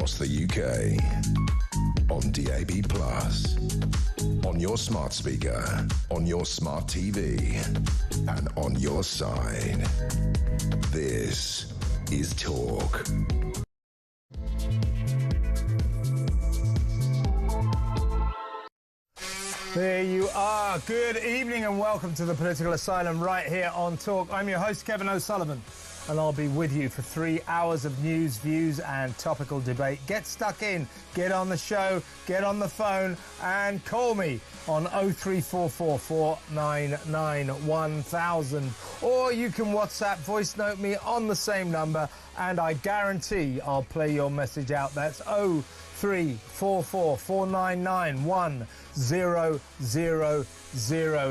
across the UK, on DAB+, on your smart speaker, on your smart TV, and on your side. This is Talk. There you are. Good evening and welcome to the Political Asylum right here on Talk. I'm your host, Kevin O'Sullivan, and I'll be with you for 3 hours of news, views and topical debate. Get stuck in, get on the show, get on the phone and call me on 0344 499 1000, or you can WhatsApp voice note me on the same number and I guarantee I'll play your message out. That's 0344 499 1000.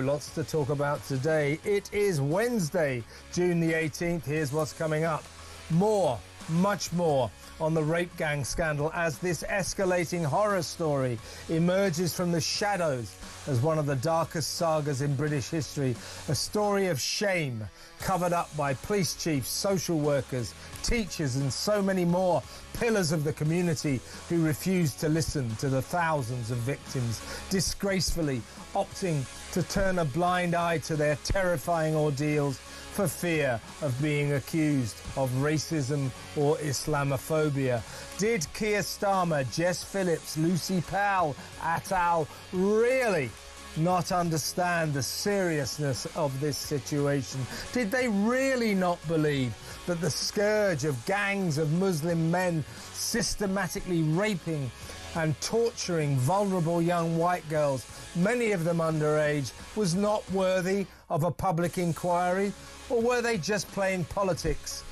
Lots to talk about today. It is Wednesday, June the 18th. Here's what's coming up. More, much more on the rape gang scandal as this escalating horror story emerges from the shadows as one of the darkest sagas in British history. A story of shame covered up by police chiefs, social workers, teachers and so many more pillars of the community who refused to listen to the thousands of victims, disgracefully opting to turn a blind eye to their terrifying ordeals for fear of being accused of racism or Islamophobia. Did Keir Starmer, Jess Phillips, Lucy Powell et al. Really not understand the seriousness of this situation? Did they really not believe that the scourge of gangs of Muslim men systematically raping and torturing vulnerable young white girls, many of them underage, was not worthy of a public inquiry? Or were they just playing politics?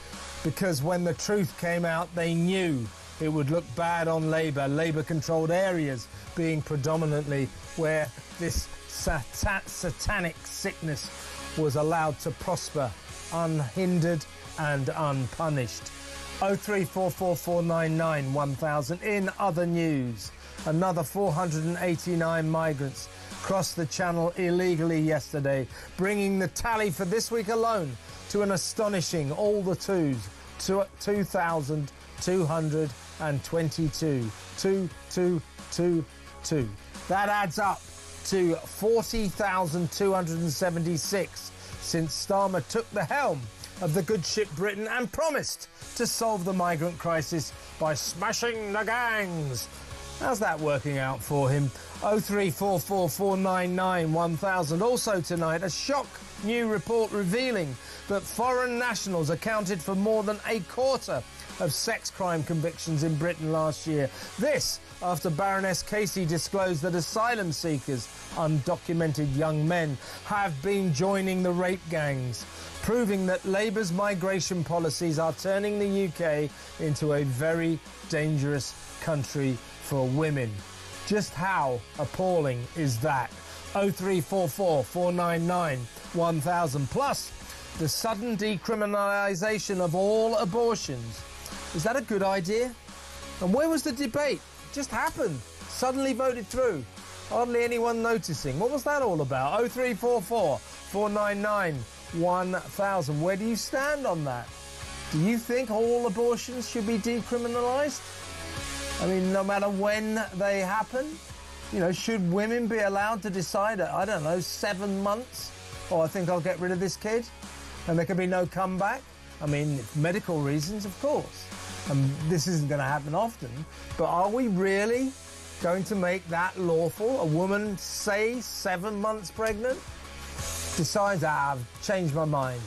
Because when the truth came out, they knew it would look bad on Labour-controlled areas being predominantly where this satanic sickness was allowed to prosper unhindered and unpunished. 0344 499 1000. In other news, another 489 migrants crossed the channel illegally yesterday, bringing the tally for this week alone to an astonishing all the twos, 2,222. 2222. That adds up to 40,276 since Starmer took the helm of the good ship Britain and promised to solve the migrant crisis by smashing the gangs. How's that working out for him? 0344 499 1000. Also tonight, a shock new report revealing that foreign nationals accounted for more than a quarter of sex crime convictions in Britain last year. This after Baroness Casey disclosed that asylum seekers, undocumented young men, have been joining the rape gangs, proving that Labour's migration policies are turning the UK into a very dangerous country for women. Just how appalling is that? 0344 499 1000. Plus, the sudden decriminalisation of all abortions. Is that a good idea? And where was the debate? It just happened. Suddenly voted through. Hardly anyone noticing. What was that all about? 0344 499 1000. Where do you stand on that? Do you think all abortions should be decriminalised? I mean, no matter when they happen? You know, should women be allowed to decide at, I don't know, 7 months? Oh, I think I'll get rid of this kid? And there can be no comeback? I mean, medical reasons, of course. And this isn't going to happen often. But are we really going to make that lawful? A woman, say, 7 months pregnant, decides, I've changed my mind.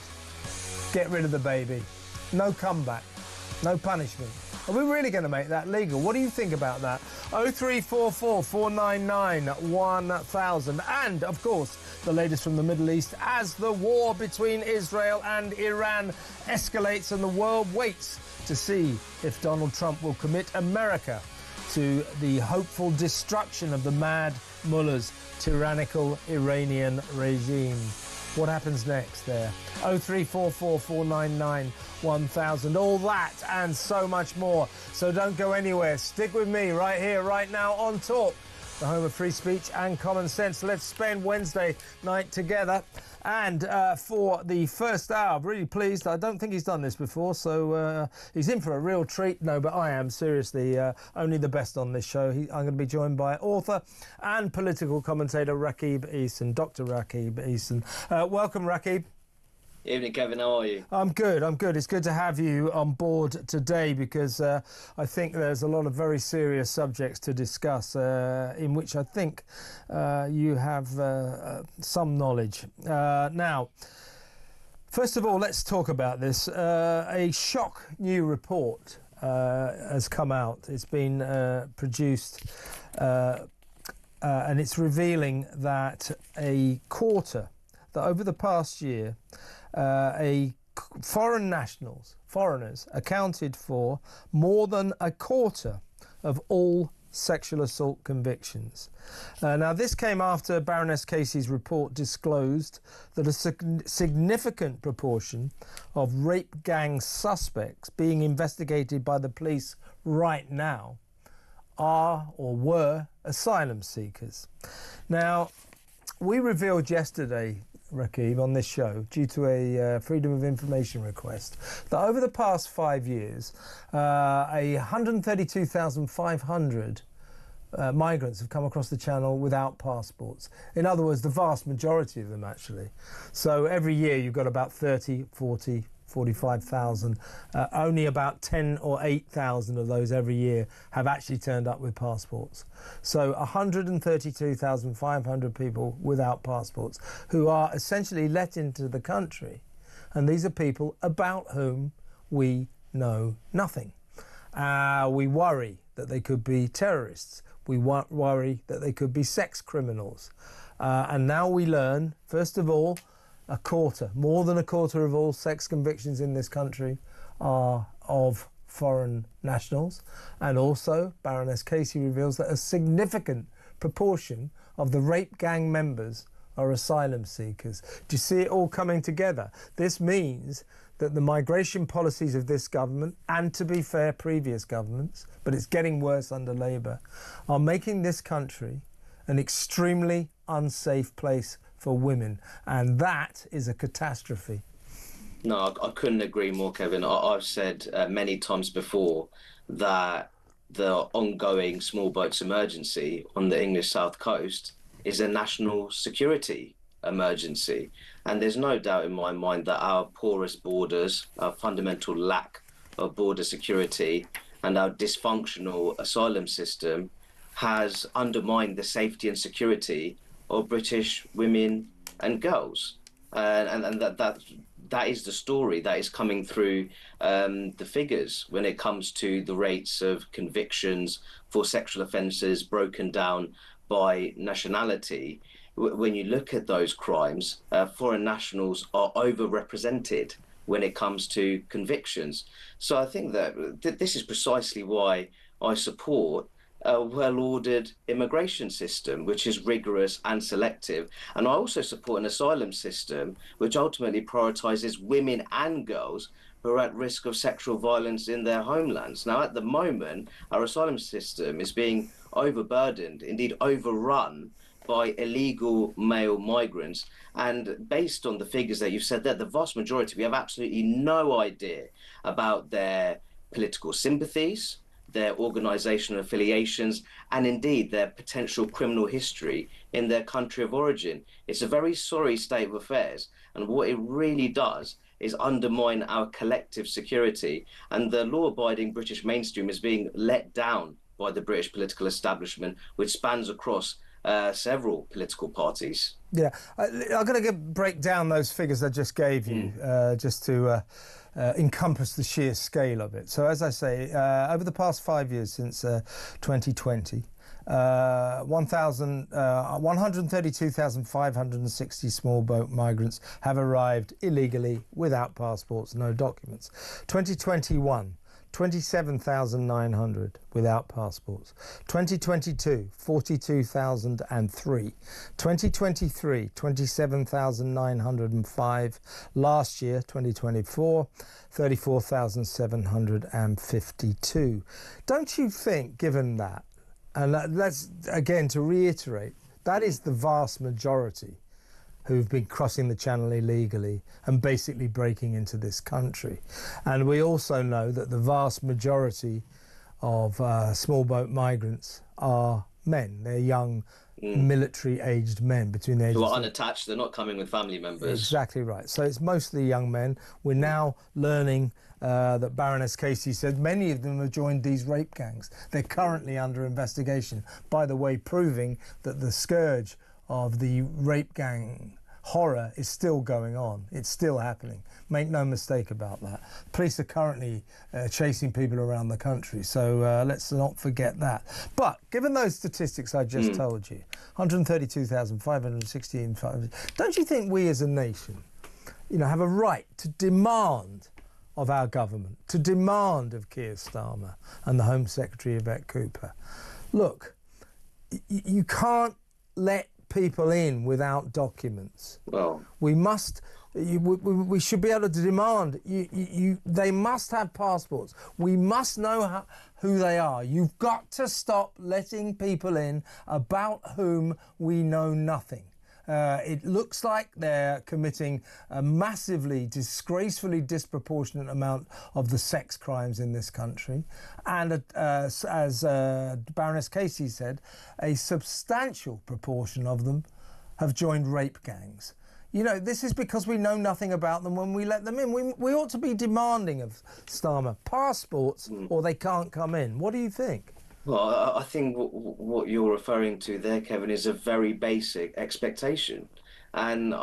Get rid of the baby. No comeback. No punishment. Are we really going to make that legal? What do you think about that? 0344 499 1000. And, of course, the latest from the Middle East as the war between Israel and Iran escalates and the world waits to see if Donald Trump will commit America to the hopeful destruction of the mad mullah's tyrannical Iranian regime. What happens next there? 0344 499 1000. All that and so much more. So don't go anywhere. Stick with me right here, right now on Talk. the home of free speech and common sense. Let's spend Wednesday night together. And for the first hour, I'm really pleased. I don't think he's done this before, so he's in for a real treat. No, but I am, seriously, only the best on this show. I'm going to be joined by author and political commentator Rakib Ehsan, Dr. Rakib Ehsan. Welcome, Rakib. Evening, Kevin. How are you? I'm good. It's good to have you on board today because I think there's a lot of very serious subjects to discuss in which I think you have some knowledge. Now, first of all, let's talk about this. A shock new report has come out. It's been produced and it's revealing that over the past year, foreigners accounted for more than a quarter of all sexual assault convictions. Now, this came after Baroness Casey's report disclosed that a significant proportion of rape gang suspects being investigated by the police right now are or were asylum seekers. Now, we revealed yesterday, Rakib, on this show, due to a Freedom of Information request, that over the past 5 years, 132,500 migrants have come across the channel without passports. In other words, the vast majority of them, actually. So every year you've got about 30, 40, 45,000. Only about 10 or 8,000 of those every year have actually turned up with passports. So 132,500 people without passports who are essentially let into the country. And these are people about whom we know nothing. We worry that they could be terrorists. We worry that they could be sex criminals. And now we learn, first of all, more than a quarter of all sex convictions in this country are of foreign nationals. And also, Baroness Casey reveals that a significant proportion of the rape gang members are asylum seekers. Do you see it all coming together? This means that the migration policies of this government, and to be fair, previous governments, but it's getting worse under Labour, are making this country an extremely unsafe place for women, and that is a catastrophe. No, I couldn't agree more, Kevin. I've said many times before that the ongoing small boats emergency on the English South Coast is a national security emergency. And there's no doubt in my mind that our porous borders, our fundamental lack of border security, and our dysfunctional asylum system has undermined the safety and security of British women and girls. And that is the story that is coming through the figures when it comes to the rates of convictions for sexual offences broken down by nationality. When you look at those crimes, foreign nationals are overrepresented when it comes to convictions. So I think that this is precisely why I support a well-ordered immigration system, which is rigorous and selective. And I also support an asylum system which ultimately prioritises women and girls who are at risk of sexual violence in their homelands. Now, at the moment, our asylum system is being overburdened, indeed overrun, by illegal male migrants. And based on the figures that you've said there, the vast majority, we have absolutely no idea about their political sympathies, their organisational affiliations, and indeed their potential criminal history in their country of origin. It's a very sorry state of affairs, and what it really does is undermine our collective security, and the law-abiding British mainstream is being let down by the British political establishment, which spans across several political parties. Yeah, I'm going to break down those figures I just gave you, just to encompass the sheer scale of it. So as I say, over the past 5 years since 2020, 132,560 small boat migrants have arrived illegally without passports, no documents. 2021, 27,900 without passports. 2022, 42,003. 2023, 27,905. Last year, 2024, 34,752. Don't you think, given that, And let's, again, to reiterate, that is the vast majority who've been crossing the channel illegally and basically breaking into this country. And we also know that the vast majority of small boat migrants are men. They're young, military-aged men between the ages who of... are unattached. They're not coming with family members. Exactly right. So it's mostly young men. We're now learning that Baroness Casey said many of them have joined these rape gangs. They're currently under investigation, by the way, proving that the scourge of the rape gang horror is still going on. It's still happening. Make no mistake about that. Police are currently chasing people around the country, so let's not forget that. But given those statistics I just told you, 132,516, don't you think we as a nation, have a right to demand of our government, to demand of Keir Starmer and the Home Secretary Yvette Cooper, look, you can't let people in without documents. Well, we must. We should be able to demand. They must have passports. We must know who they are. You've got to stop letting people in about whom we know nothing. It looks like they're committing a massively, disgracefully disproportionate amount of the sex crimes in this country. And as Baroness Casey said, a substantial proportion of them have joined rape gangs. This is because we know nothing about them when we let them in. We ought to be demanding of Starmer passports or they can't come in. What do you think? Well, I think what you're referring to there, Kevin, is a very basic expectation. And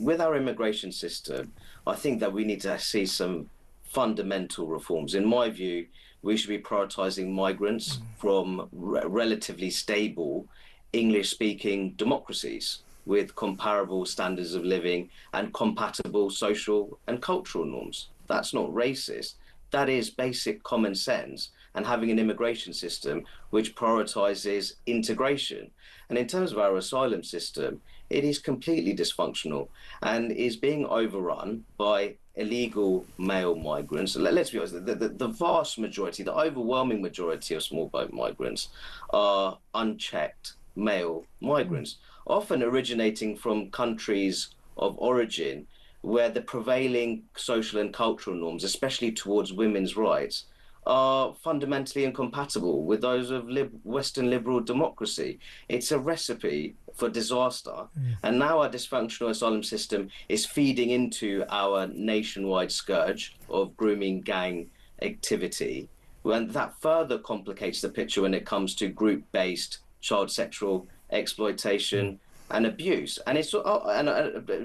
with our immigration system, I think that we need to see some fundamental reforms. In my view, we should be prioritising migrants from relatively stable English-speaking democracies with comparable standards of living and compatible social and cultural norms. That's not racist. That is basic common sense, and having an immigration system which prioritises integration. And in terms of our asylum system, it is completely dysfunctional and is being overrun by illegal male migrants. Let's be honest, the vast majority, the overwhelming majority of small boat migrants are unchecked male migrants, often originating from countries of origin where the prevailing social and cultural norms, especially towards women's rights, are fundamentally incompatible with those of Western liberal democracy. It's a recipe for disaster. And now our dysfunctional asylum system is feeding into our nationwide scourge of grooming gang activity. And that further complicates the picture when it comes to group-based child sexual exploitation and abuse. And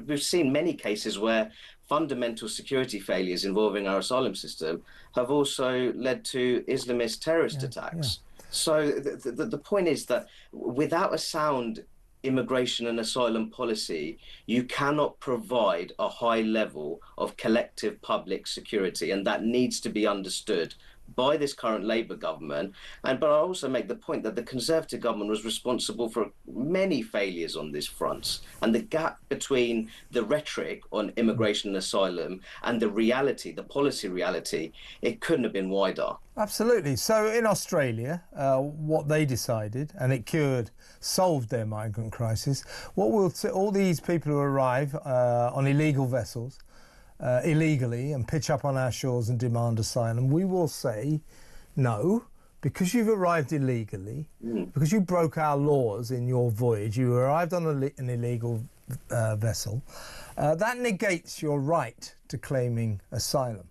we've seen many cases where fundamental security failures involving our asylum system have also led to Islamist terrorist attacks. So the point is that without a sound immigration and asylum policy, you cannot provide a high level of collective public security, and that needs to be understood by this current Labour government. But I also make the point that the Conservative government was responsible for many failures on this front, and the gap between the rhetoric on immigration and asylum and the reality, the policy reality, it couldn't have been wider. Absolutely. So in Australia, what they decided, and it solved their migrant crisis, all these people who arrive on illegal vessels illegally and pitch up on our shores and demand asylum, we will say no, because you've arrived illegally, because you broke our laws in your voyage, you arrived on an illegal vessel, that negates your right to claiming asylum.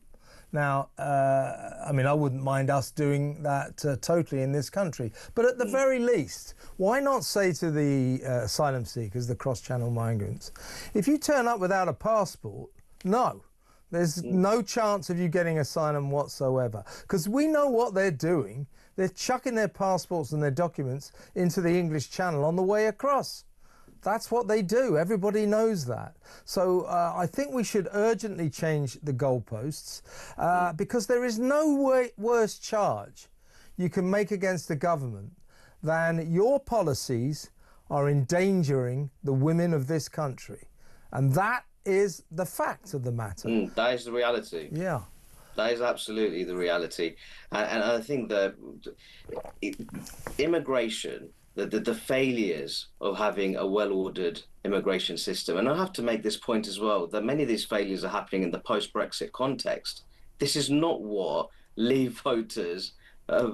Now, I wouldn't mind us doing that totally in this country, but at the very least, why not say to the asylum seekers, the cross-channel migrants, if you turn up without a passport, no, there's no chance of you getting asylum whatsoever. Because we know what they're doing. They're chucking their passports and their documents into the English Channel on the way across. That's what they do. Everybody knows that. So I think we should urgently change the goalposts because there is no worse charge you can make against the government than your policies are endangering the women of this country. And that is the fact of the matter. That is the reality. Yeah. That is absolutely the reality. And I think that immigration, the failures of having a well-ordered immigration system, and I have to make this point as well, that many of these failures are happening in the post-Brexit context. This is not what Leave voters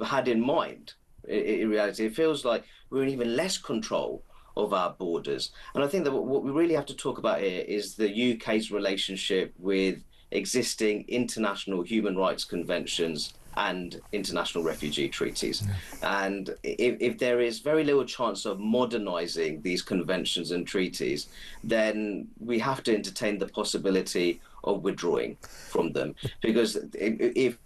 had in mind. In reality, it feels like we're in even less control of our borders. And I think that what we really have to talk about here is the UK's relationship with existing international human rights conventions and international refugee treaties. And if there is very little chance of modernizing these conventions and treaties, then we have to entertain the possibility of withdrawing from them. Because if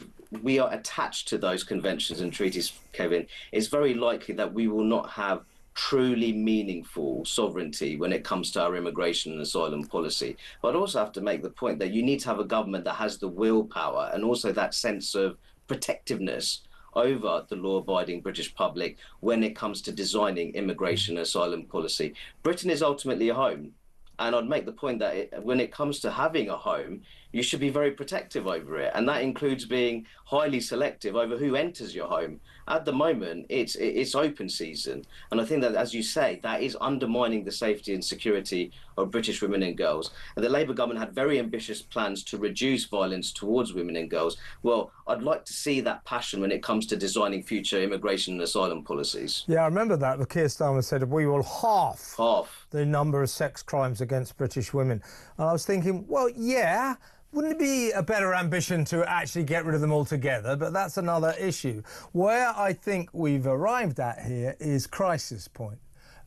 we are attached to those conventions and treaties, Kevin, it's very likely that we will not have truly meaningful sovereignty when it comes to our immigration and asylum policy. But I also have to make the point that you need to have a government that has the willpower and also that sense of protectiveness over the law-abiding British public when it comes to designing immigration and asylum policy. Britain is ultimately a home. And I'd make the point that when it comes to having a home, you should be very protective over it. And that includes being highly selective over who enters your home. At the moment, it's open season. And I think that, as you say, that is undermining the safety and security of British women and girls. And the Labour government had very ambitious plans to reduce violence towards women and girls. Well, I'd like to see that passion when it comes to designing future immigration and asylum policies. Yeah, I remember that. The Keir Starmer said we will halve the number of sex crimes against British women. And I was thinking, well, yeah, wouldn't it be a better ambition to actually get rid of them altogether? But that's another issue. Where I think we've arrived at here is crisis point.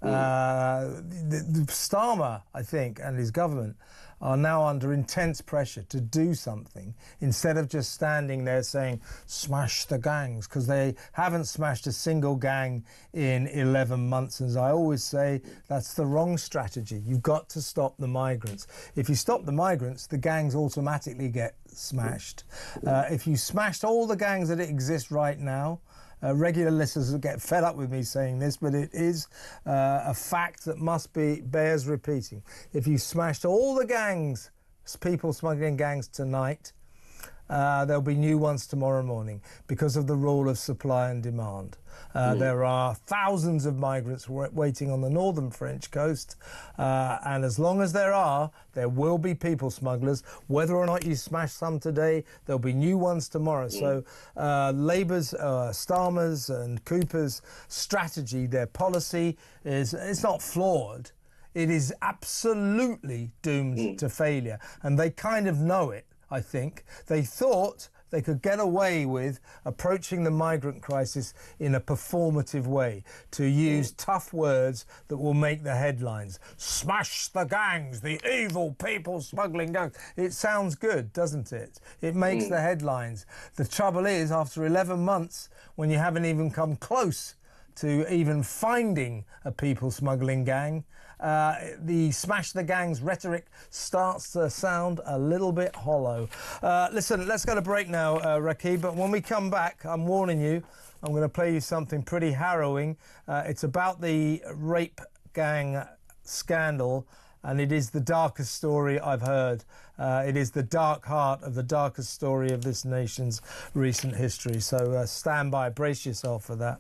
The Starmer, I think, and his government are now under intense pressure to do something instead of just standing there saying, smash the gangs, because they haven't smashed a single gang in 11 months. And as I always say, that's the wrong strategy. You've got to stop the migrants. If you stop the migrants, the gangs automatically get smashed. If you smashed all the gangs that exist right now, regular listeners will get fed up with me saying this, but it is a fact that bears repeating. If you smashed all the gangs, people smuggling gangs tonight, there'll be new ones tomorrow morning because of the rule of supply and demand. There are thousands of migrants waiting on the northern French coast, and as long as there will be people smugglers. Whether or not you smash some today, there'll be new ones tomorrow. So Labour's, Starmer's and Cooper's strategy, their policy, it's not flawed. It is absolutely doomed to failure, and they kind of know it. I think they thought they could get away with approaching the migrant crisis in a performative way, to use tough words that will make the headlines. Smash the gangs, the evil people smuggling gangs. It sounds good, doesn't it? It makes the headlines. The trouble is, after 11 months, when you haven't even come close to even finding a people smuggling gang, the smash the gangs rhetoric starts to sound a little bit hollow. Listen, let's go to break now, Rakib, but when we come back, I'm warning you, I'm going to play you something pretty harrowing. It's about the rape gang scandal, and it is the darkest story I've heard. It is the dark heart of the darkest story of this nation's recent history. So stand by, brace yourself for that.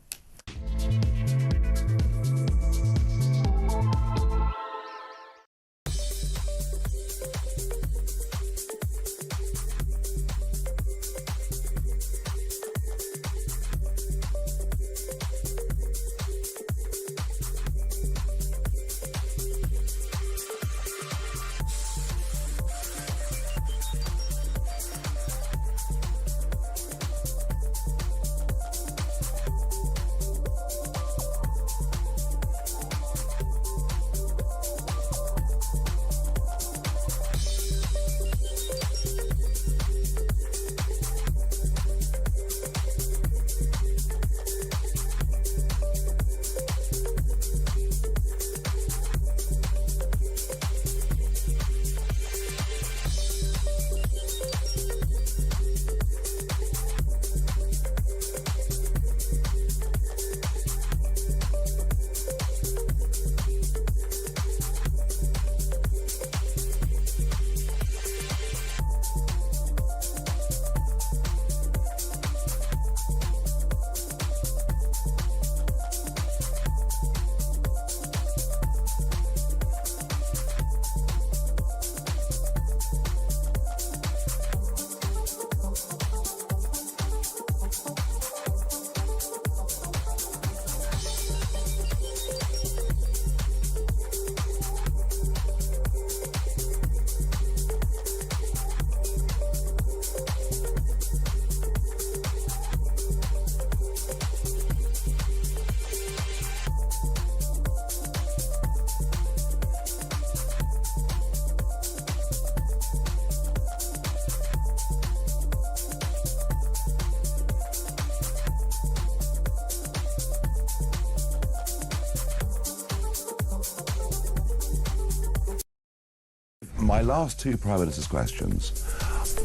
my last two Prime Minister's questions,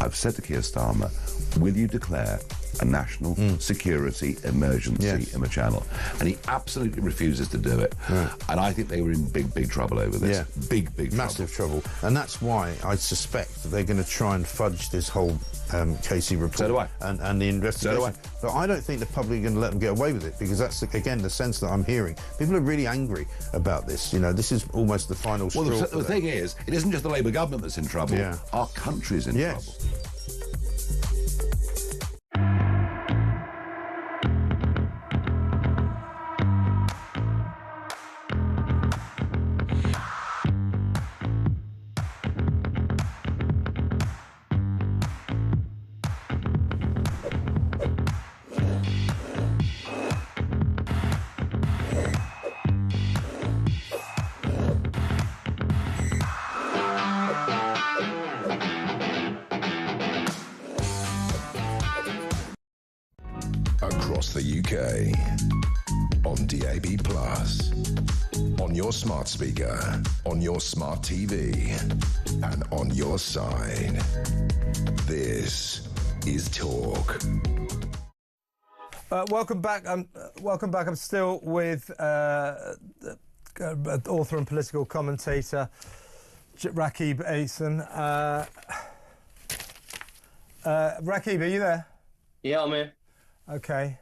I've said to Keir Starmer, will you declare a national security emergency in the Channel? And he absolutely refuses to do it. And I think they were in big trouble over this. Big massive trouble. And that's why I suspect that they're going to try and fudge this whole Casey report. So do I. And the investigation. So do I. But I don't think the public are going to let them get away with it, because that's, again, the sense that I'm hearing. People are really angry about this. You know, this is almost the final straw. Well, the thing is, it isn't just the Labour government that's in trouble. Our country's in trouble. Across the UK, on DAB+, on your smart speaker, on your smart TV, and on your side. This is Talk. Welcome back. Welcome back. I'm still with author and political commentator Rakib Ehsan. Rakib, are you there? Yeah, I'm here. Okay.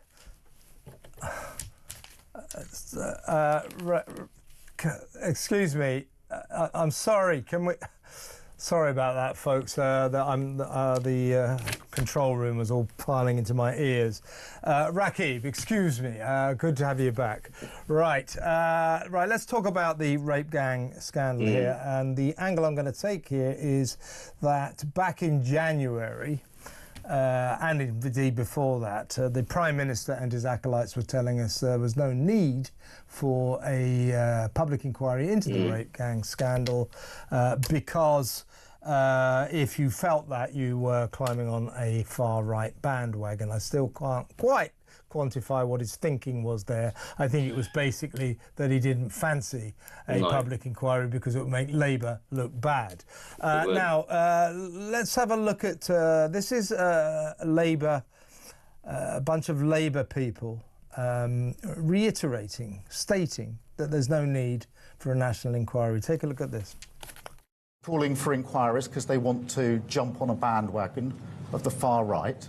Excuse me. I'm sorry. Can we? Sorry about that, folks. The control room was all piling into my ears. Rakib, excuse me. Good to have you back. Right. Right. Let's talk about the rape gang scandal here. And the angle I'm going to take here is that back in January, and indeed before that, the Prime Minister and his acolytes were telling us there was no need for a public inquiry into the rape gang scandal because if you felt that, you were climbing on a far-right bandwagon. I still can't quite quantify what his thinking was there. I think it was basically that he didn't fancy a public inquiry because it would make Labour look bad. Now, let's have a look at... this is Labour, a bunch of Labour people stating that there's no need for a national inquiry. Take a look at this. Calling for inquiries because they want to jump on a bandwagon of the far right,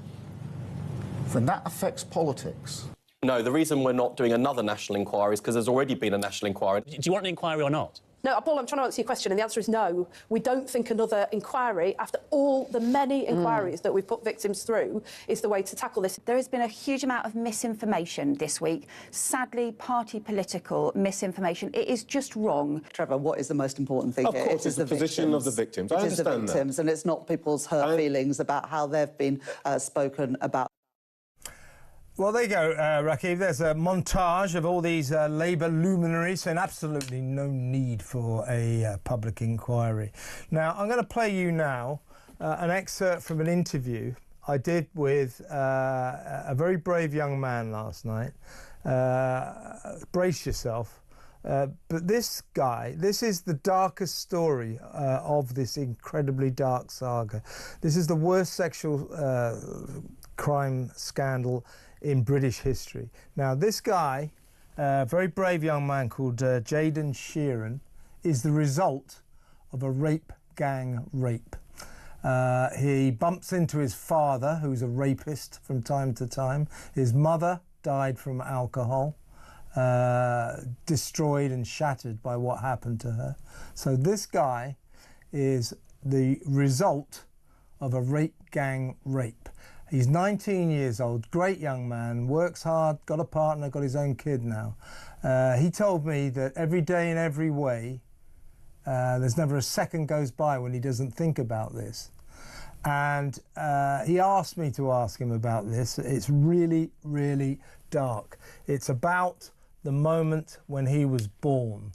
then that affects politics. No, the reason we're not doing another national inquiry is because there's already been a national inquiry. Do you want an inquiry or not? No, Paul, I'm trying to answer your question, and the answer is no. We don't think another inquiry, after all the many inquiries that we've put victims through, is the way to tackle this. There has been a huge amount of misinformation this week. Sadly, party political misinformation. It is just wrong. Trevor, what is the most important thing here? Of course, it's the position of the victims. I understand that. It is the victims, and it's not people's hurt feelings about how they've been spoken about. Well, there you go, Rakib. There's a montage of all these Labour luminaries saying absolutely no need for a public inquiry. Now, I'm going to play you now an excerpt from an interview I did with a very brave young man last night. Brace yourself. But this guy, this is the darkest story of this incredibly dark saga. This is the worst sexual crime scandal in British history. Now, this guy, a very brave young man called Jaden Sheeran, is the result of a rape gang rape. He bumps into his father, who's a rapist from time to time. His mother died from alcohol, destroyed and shattered by what happened to her. So this guy is the result of a rape gang rape. He's 19 years old, great young man, works hard, got a partner, got his own kid now. He told me that every day in every way, there's never a second goes by when he doesn't think about this. And he asked me to ask him about this. It's really, really dark. It's about the moment when he was born.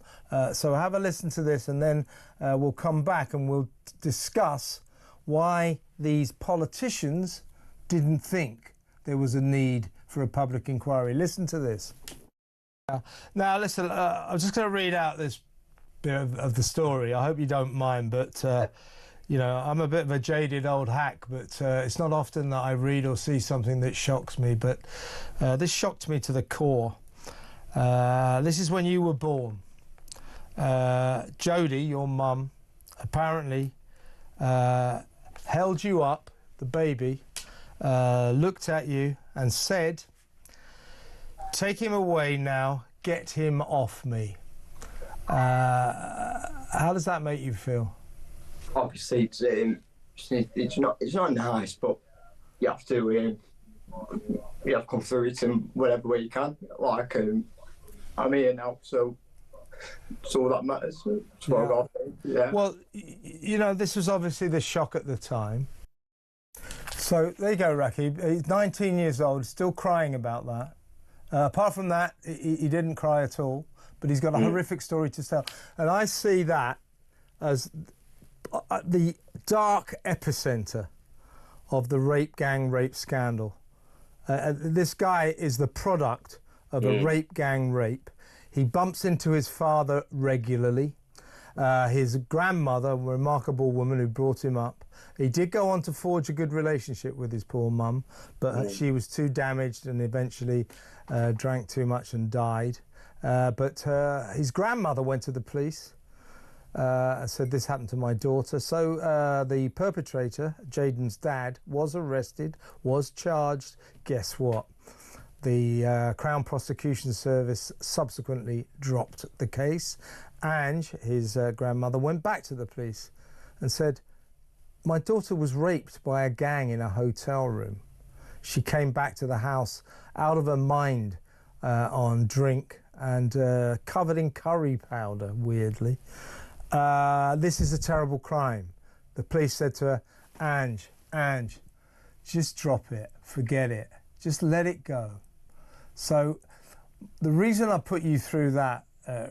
So have a listen to this, and then we'll come back and we'll discuss why these politicians didn't think there was a need for a public inquiry. Listen to this. Now, listen, I'm just going to read out this bit of the story. I hope you don't mind, but you know, I'm a bit of a jaded old hack, but it's not often that I read or see something that shocks me, but this shocked me to the core. This is when you were born. Jodie, your mum, apparently held you up, the baby, looked at you and said, "Take him away now, get him off me." How does that make you feel? Obviously, it's not nice, but you have to come through it in whatever way you can. Like, I'm here now, so it's all that matters. That's what I got to think. Yeah. Well, you know, this was obviously the shock at the time. So there you go, Rakib. He's 19 years old, still crying about that. Apart from that, he didn't cry at all, but he's got a horrific story to tell. And I see that as the dark epicenter of the rape scandal. This guy is the product of a rape gang rape. He bumps into his father regularly. His grandmother, a remarkable woman who brought him up. He did go on to forge a good relationship with his poor mum, but she was too damaged and eventually drank too much and died. But his grandmother went to the police and said, "This happened to my daughter." So the perpetrator, Jaden's dad, was arrested, was charged. Guess what? The Crown Prosecution Service subsequently dropped the case. Ange, his grandmother, went back to the police and said, "My daughter was raped by a gang in a hotel room. She came back to the house out of her mind on drink and covered in curry powder, weirdly. This is a terrible crime." The police said to her, Ange, just drop it, forget it, just let it go." So the reason I put you through that,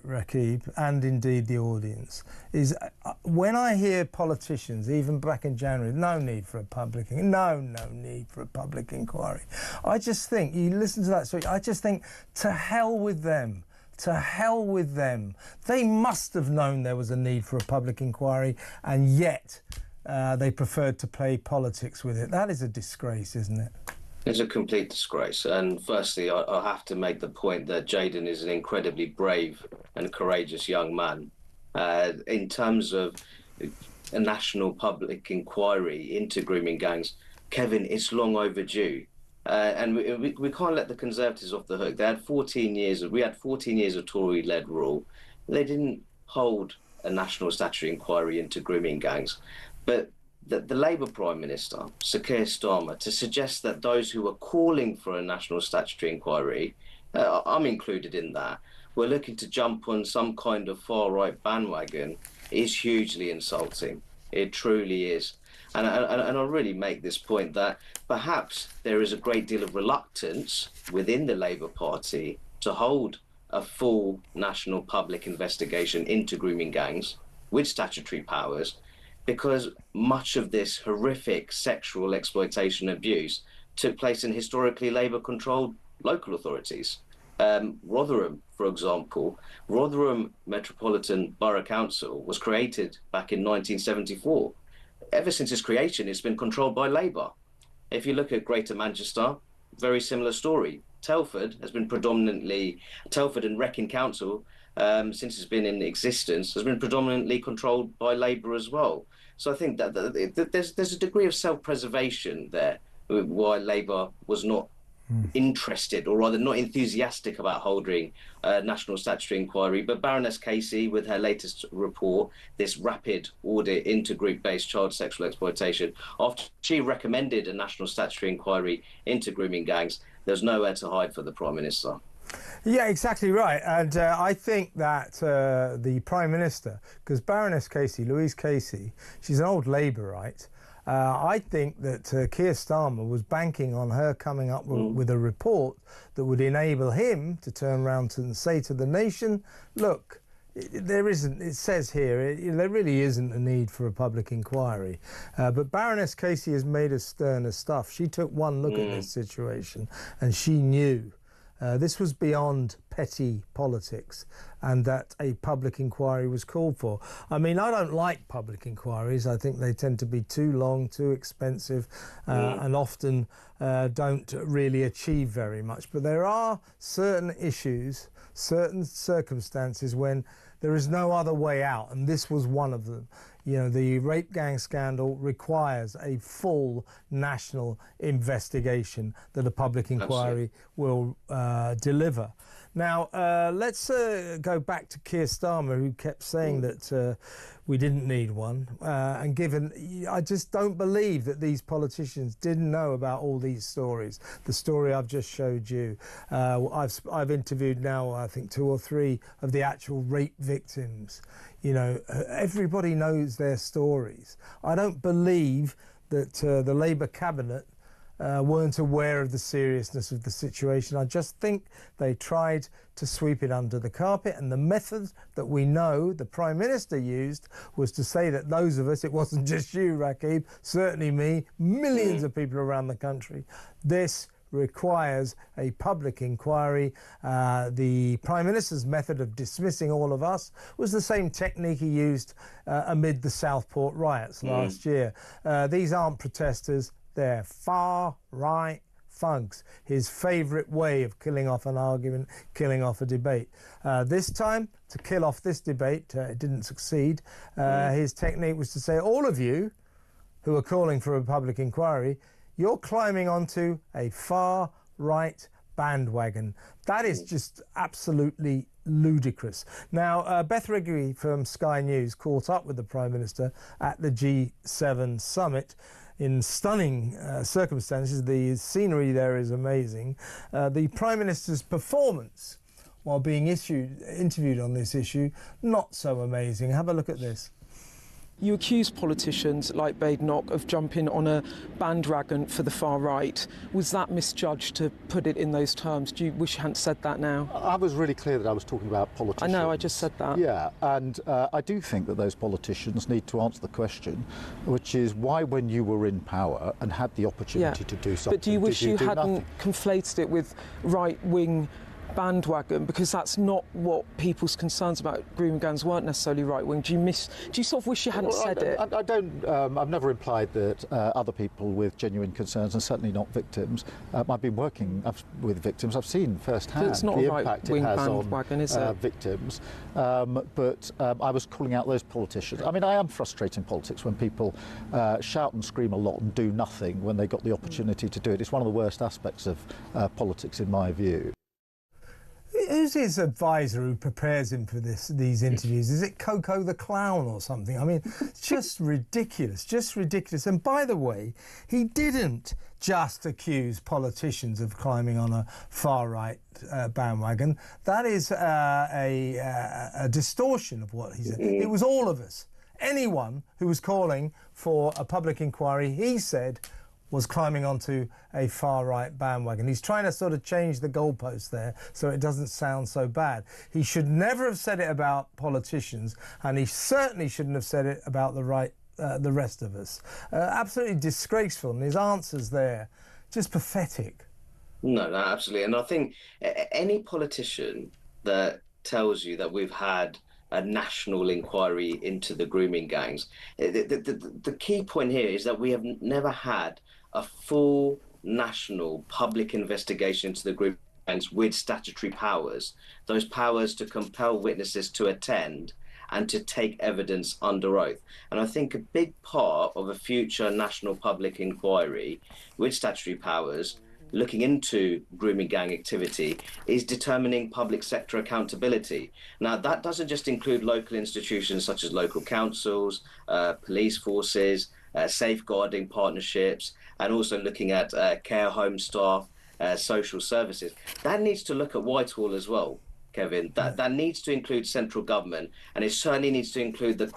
Rakib, and indeed the audience, is when I hear politicians, even back in January, no need for a public inquiry. I just think, you listen to that story, I just think, to hell with them. To hell with them. They must have known there was a need for a public inquiry, and yet they preferred to play politics with it. That is a disgrace, isn't it? It's a complete disgrace. And firstly, I have to make the point that Jaden is an incredibly brave and courageous young man. In terms of a national public inquiry into grooming gangs, Kevin, it's long overdue. And we can't let the Conservatives off the hook. They had 14 years. We had 14 years of Tory-led rule. They didn't hold a national statutory inquiry into grooming gangs. But the Labour Prime Minister, Sir Keir Starmer, to suggest that those who are calling for a national statutory inquiry, I'm included in that, were looking to jump on some kind of far-right bandwagon, is hugely insulting. It truly is. And I'll really make this point that perhaps there is a great deal of reluctance within the Labour Party to hold a full national public investigation into grooming gangs with statutory powers, because much of this horrific sexual exploitation abuse took place in historically Labour-controlled local authorities. Rotherham, for example, Rotherham Metropolitan Borough Council was created back in 1974. Ever since its creation, it's been controlled by Labour. If you look at Greater Manchester, very similar story. Telford and Wrekin Council, since it's been in existence, has been predominantly controlled by Labour as well. So I think that there's a degree of self-preservation there, why Labour was not interested, or rather not enthusiastic about holding a national statutory inquiry. But Baroness Casey, with her latest report, this rapid audit into group-based child sexual exploitation, after she recommended a national statutory inquiry into grooming gangs, there's nowhere to hide for the Prime Minister. Yeah, exactly right. And I think that the Prime Minister, because Baroness Casey, Louise Casey, she's an old Labourite, I think that Keir Starmer was banking on her coming up with a report that would enable him to turn around and say to the nation, look, there isn't, it says here, there really isn't a need for a public inquiry. But Baroness Casey has made us sterner stuff. She took one look at this situation and she knew This was beyond petty politics, and that a public inquiry was called for. I mean, I don't like public inquiries. I think they tend to be too long, too expensive, and often don't really achieve very much. But there are certain issues, certain circumstances when there is no other way out, and this was one of them. You know, the rape gang scandal requires a full national investigation that a public inquiry will deliver. Now, let's go back to Keir Starmer, who kept saying that we didn't need one. And given, I just don't believe that these politicians didn't know about all these stories. The story I've just showed you. I've interviewed now, I think, 2 or 3 of the actual rape victims. You know, everybody knows their stories. I don't believe that the Labour cabinet weren't aware of the seriousness of the situation. I just think they tried to sweep it under the carpet, and the method that we know the Prime Minister used was to say that those of us, it wasn't just you, Rakib, certainly me, millions of people around the country, this requires a public inquiry. The Prime Minister's method of dismissing all of us was the same technique he used amid the Southport riots last year. These aren't protesters, they're far-right thugs. His favourite way of killing off an argument, killing off a debate. This time, to kill off this debate, it didn't succeed. His technique was to say, all of you who are calling for a public inquiry, you're climbing onto a far-right bandwagon. That is just absolutely ludicrous. Now, Beth Rigby from Sky News caught up with the Prime Minister at the G7 summit in stunning circumstances. The scenery there is amazing. The Prime Minister's performance while being interviewed on this issue, not so amazing. Have a look at this. You accuse politicians like Badenoch of jumping on a bandwagon for the far right. Was that misjudged to put it in those terms? Do you wish you hadn't said that now? I was really clear that I was talking about politicians. I know, I just said that. Yeah, and I do think that those politicians need to answer the question, which is why, when you were in power and had the opportunity to do something, but do you wish you hadn't nothing? Conflated it with right-wing bandwagon, because that's not what people's concerns about grooming gangs weren't necessarily right-wing. Do you sort of wish you hadn't said it? I don't. I've never implied that other people with genuine concerns, and certainly not victims. I've been working with victims. I've seen firsthand it's not the a impact it right-wing has bandwagon, is it? Victims. But I was calling out those politicians. I mean, I am frustrated in politics when people shout and scream a lot and do nothing when they got the opportunity to do it. It's one of the worst aspects of politics, in my view. Who's his advisor who prepares him for these interviews? Is it Coco the Clown or something? I mean, it's just ridiculous, just ridiculous. And by the way, he didn't just accuse politicians of climbing on a far-right bandwagon. That is a distortion of what he said. It was all of us. Anyone who was calling for a public inquiry, he said, was climbing onto a far-right bandwagon. He's trying to sort of change the goalpost there so it doesn't sound so bad. He should never have said it about politicians, and he certainly shouldn't have said it about the rest of us. Absolutely disgraceful, and his answers there, just pathetic. No, absolutely. And I think any politician that tells you that we've had a national inquiry into the grooming gangs, the key point here is that we have never had a full national public investigation into the grooming gangs with statutory powers, those powers to compel witnesses to attend and to take evidence under oath. And I think a big part of a future national public inquiry with statutory powers looking into grooming gang activity is determining public sector accountability. Now, that doesn't just include local institutions such as local councils, police forces, safeguarding partnerships, and also looking at care home staff, social services. That needs to look at Whitehall as well, Kevin. That needs to include central government, and it certainly needs to include the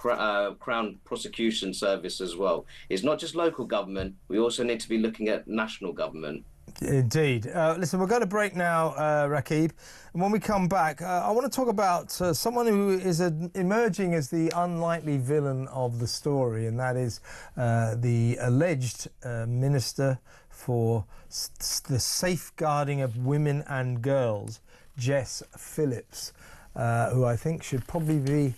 Crown Prosecution Service as well. It's not just local government, we also need to be looking at national government. Indeed. Listen, we're going to break now, Rakib, and when we come back, I want to talk about someone who is emerging as the unlikely villain of the story, and that is the alleged Minister for the safeguarding of women and girls, Jess Phillips, who I think should probably be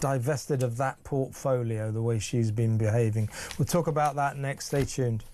divested of that portfolio, the way she's been behaving. We'll talk about that next. Stay tuned.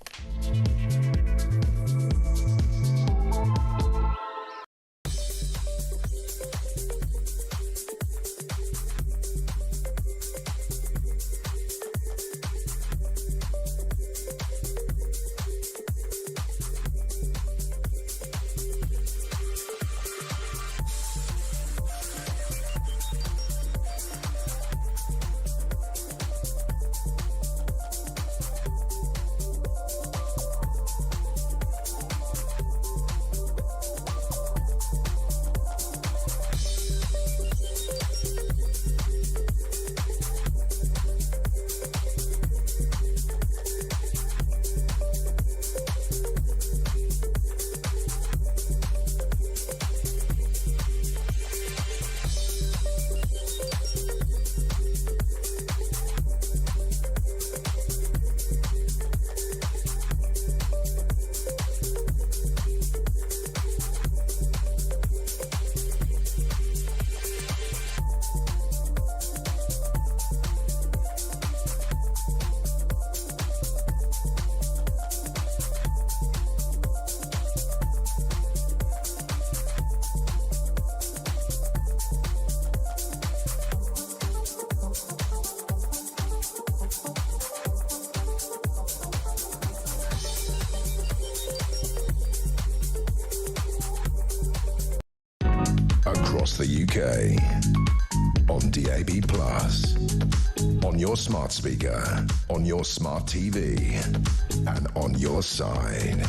Across the UK, on DAB+, on your smart speaker, on your smart TV, and on your side.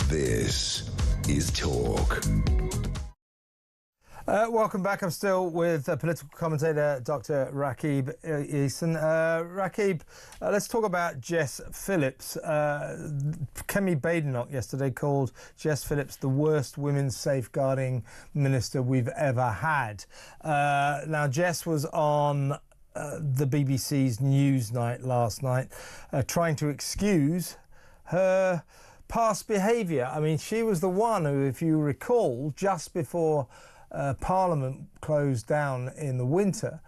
This is Talk. Welcome back. I'm still with political commentator Dr. Rakib Ehsan. Rakib, let's talk about Jess Phillips. Kemi Badenoch yesterday called Jess Phillips the worst women's safeguarding minister we've ever had. Now, Jess was on the BBC's Newsnight last night trying to excuse her past behaviour. I mean, she was the one who, if you recall, just before Parliament closed down in the winter,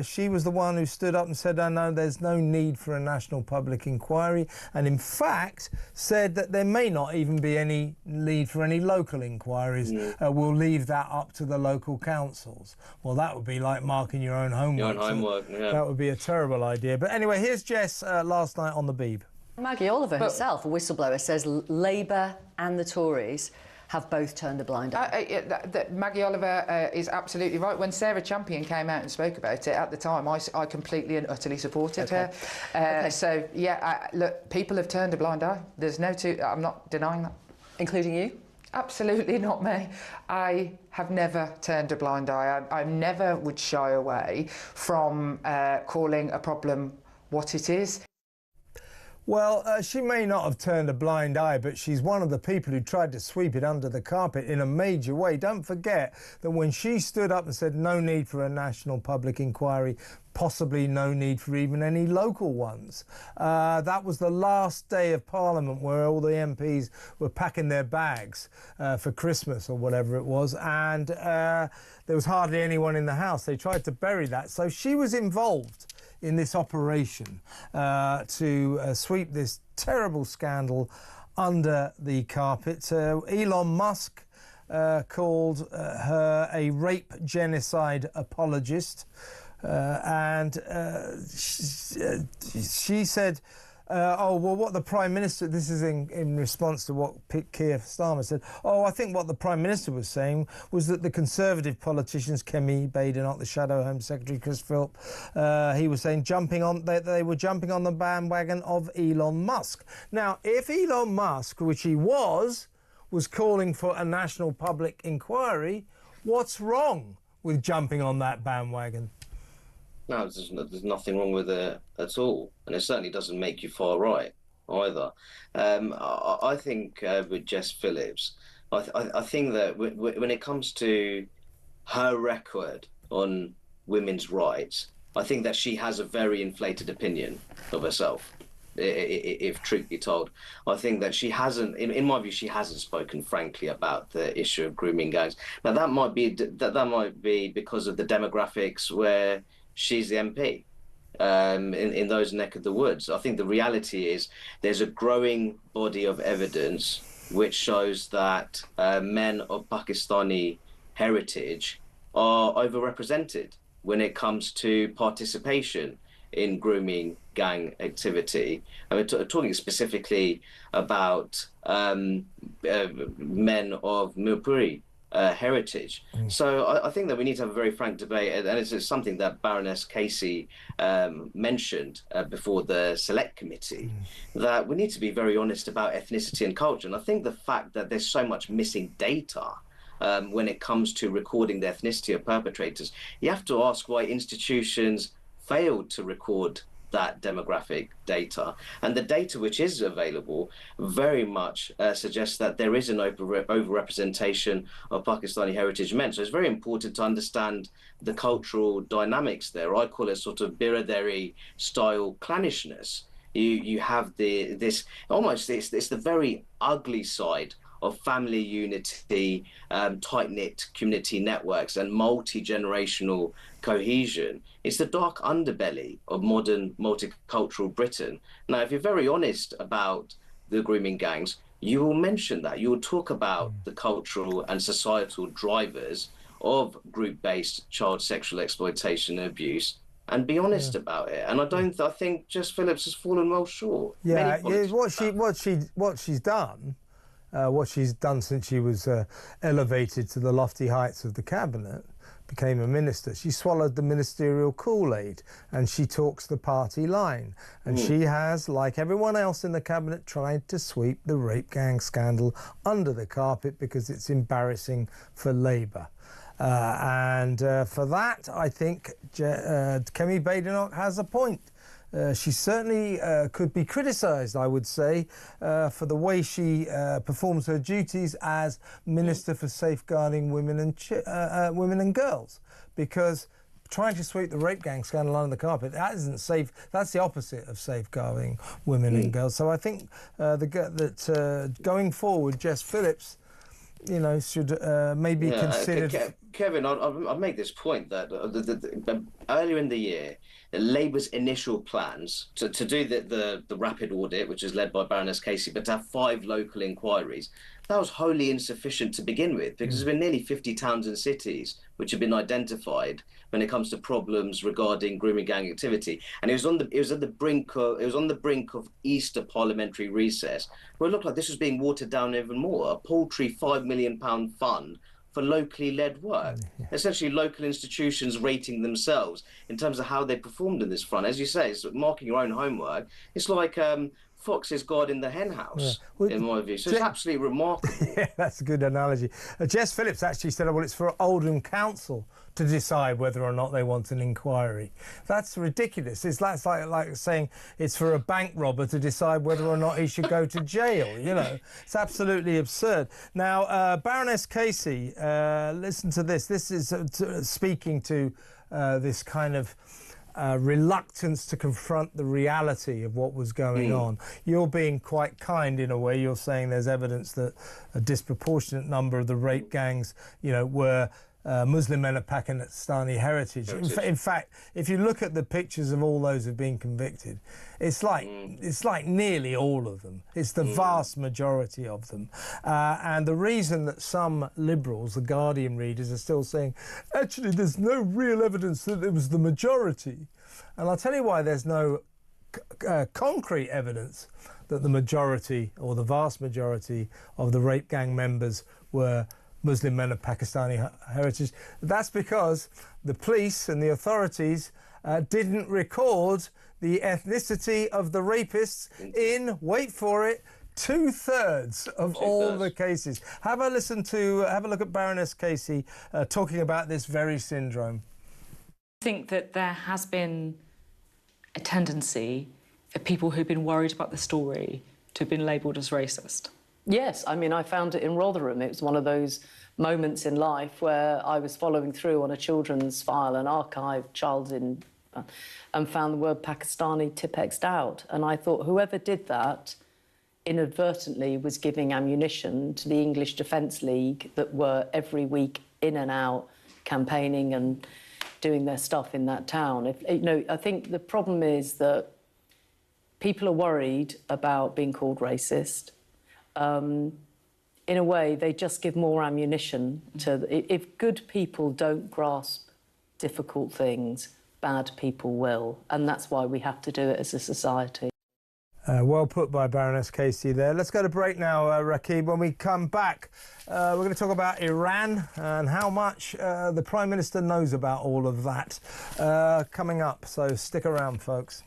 she was the one who stood up and said, oh no, there's no need for a national public inquiry, and in fact said that there may not even be any need for any local inquiries. We'll leave that up to the local councils. Well, that would be like marking your own homework. Your own homework, yeah. That would be a terrible idea. But anyway, here's Jess last night on the Beeb. Maggie Oliver herself, a whistleblower, says Labour and the Tories have both turned a blind eye. Maggie Oliver is absolutely right. When Sarah Champion came out and spoke about it at the time, I completely and utterly supported her. So, yeah, look, people have turned a blind eye. There's no I'm not denying that. Including you? Absolutely not me. I have never turned a blind eye. I never would shy away from calling a problem what it is. Well, she may not have turned a blind eye, but she's one of the people who tried to sweep it under the carpet in a major way. Don't forget that when she stood up and said no need for a national public inquiry, possibly no need for even any local ones, that was the last day of Parliament where all the MPs were packing their bags for Christmas or whatever it was, and there was hardly anyone in the House. They tried to bury that. So she was involved in this operation to sweep this terrible scandal under the carpet. Elon Musk called her a rape genocide apologist, and she said, oh, well, what the Prime Minister, this is in response to what Keir Starmer said, oh, I think what the Prime Minister was saying was that the Conservative politicians, Kemi Badenoch, the Shadow Home Secretary, Chris Philp, he was saying they were jumping on the bandwagon of Elon Musk. Now, if Elon Musk, which he was calling for a national public inquiry, what's wrong with jumping on that bandwagon? No, there's nothing wrong with it at all, and it certainly doesn't make you far right either. I think with Jess Phillips, I think that when it comes to her record on women's rights, I think that she has a very inflated opinion of herself. if truth be told. I think that she hasn't, in my view, she hasn't spoken frankly about the issue of grooming gangs. Now that might be because of the demographics where she's the MP. In those neck of the woods. I think the reality is there's a growing body of evidence which shows that men of Pakistani heritage are overrepresented when it comes to participation in grooming gang activity. I mean, talking specifically about men of Mirpuri heritage. So I think that we need to have a very frank debate, and it's something that Baroness Casey mentioned before the Select Committee, that we need to be very honest about ethnicity and culture. And I think the fact that there's so much missing data when it comes to recording the ethnicity of perpetrators, you have to ask why institutions failed to record that demographic data. And the data which is available very much suggests that there is an overrepresentation of Pakistani heritage men. So it's very important to understand the cultural dynamics there. I call it sort of biradari style clannishness. You have this almost, it's the very ugly side of family unity, tight-knit community networks, and multi-generational cohesion. It's the dark underbelly of modern multicultural Britain. Now, if you're very honest about the grooming gangs, you will mention that. You will talk about the cultural and societal drivers of group-based child sexual exploitation and abuse, and be honest about it. And I think Jess Phillips has fallen well short. Yeah, what she's done. What she's done since she was elevated to the lofty heights of the cabinet, became a minister. She swallowed the ministerial Kool-Aid and she talks the party line. And she has, like everyone else in the cabinet, tried to sweep the rape gang scandal under the carpet because it's embarrassing for Labour. And for that, I think Kemi Badenoch has a point. She certainly could be criticised, I would say, for the way she performs her duties as Minister for Safeguarding Women and Girls, because trying to sweep the rape gang scandal under the carpet, that isn't safe. That's the opposite of safeguarding women and girls. So I think that going forward, Jess Phillips, should maybe consider. Kevin, I'll make this point that earlier in the year, Labour's initial plans to do the rapid audit, which is led by Baroness Casey, but to have 5 local inquiries, that was wholly insufficient to begin with, because there's been nearly 50 towns and cities which have been identified when it comes to problems regarding grooming gang activity. And it was on the brink of Easter parliamentary recess, where it looked like this was being watered down even more. A paltry £5 million fund for locally led work, essentially local institutions rating themselves in terms of how they performed in this front. As you say, it's marking your own homework. It's like foxes guarding the hen house, in my view. So it's absolutely remarkable. Yeah, that's a good analogy. Jess Phillips actually said, well, it's for Oldham Council to decide whether or not they want an inquiry. That's ridiculous. That's like saying it's for a bank robber to decide whether or not he should go to jail. It's absolutely absurd. Now, Baroness Casey, listen to this. This is speaking to this kind of reluctance to confront the reality of what was going on. You're being quite kind in a way. You're saying there's evidence that a disproportionate number of the rape gangs, were Muslim men of Pakistani heritage. In fact, if you look at the pictures of all those who've been convicted, it's like nearly all of them. It's the vast majority of them. And the reason that some liberals, the Guardian readers, are still saying, actually, there's no real evidence that it was the majority. And I'll tell you why there's no concrete evidence that the majority or the vast majority of the rape gang members were Muslim men of Pakistani heritage. That's because the police and the authorities didn't record the ethnicity of the rapists in, wait for it, 2/3 of all the cases. Have a look at Baroness Casey talking about this very syndrome. I think that there has been a tendency of people who've been worried about the story to have been labelled as racist. Yes, I mean, I found it in Rotherham. It was one of those moments in life where I was following through on a children's file, an archived child in Pakistan, and found the word Pakistani Tipexed out. And I thought whoever did that inadvertently was giving ammunition to the English Defence League that were every week in and out campaigning and doing their stuff in that town. I think the problem is that people are worried about being called racist. In a way, they just give more ammunition to... If good people don't grasp difficult things, bad people will. And that's why we have to do it as a society. Well put by Baroness Casey there. Let's go to break now, Rakib. When we come back, we're going to talk about Iran and how much the Prime Minister knows about all of that coming up. So stick around, folks.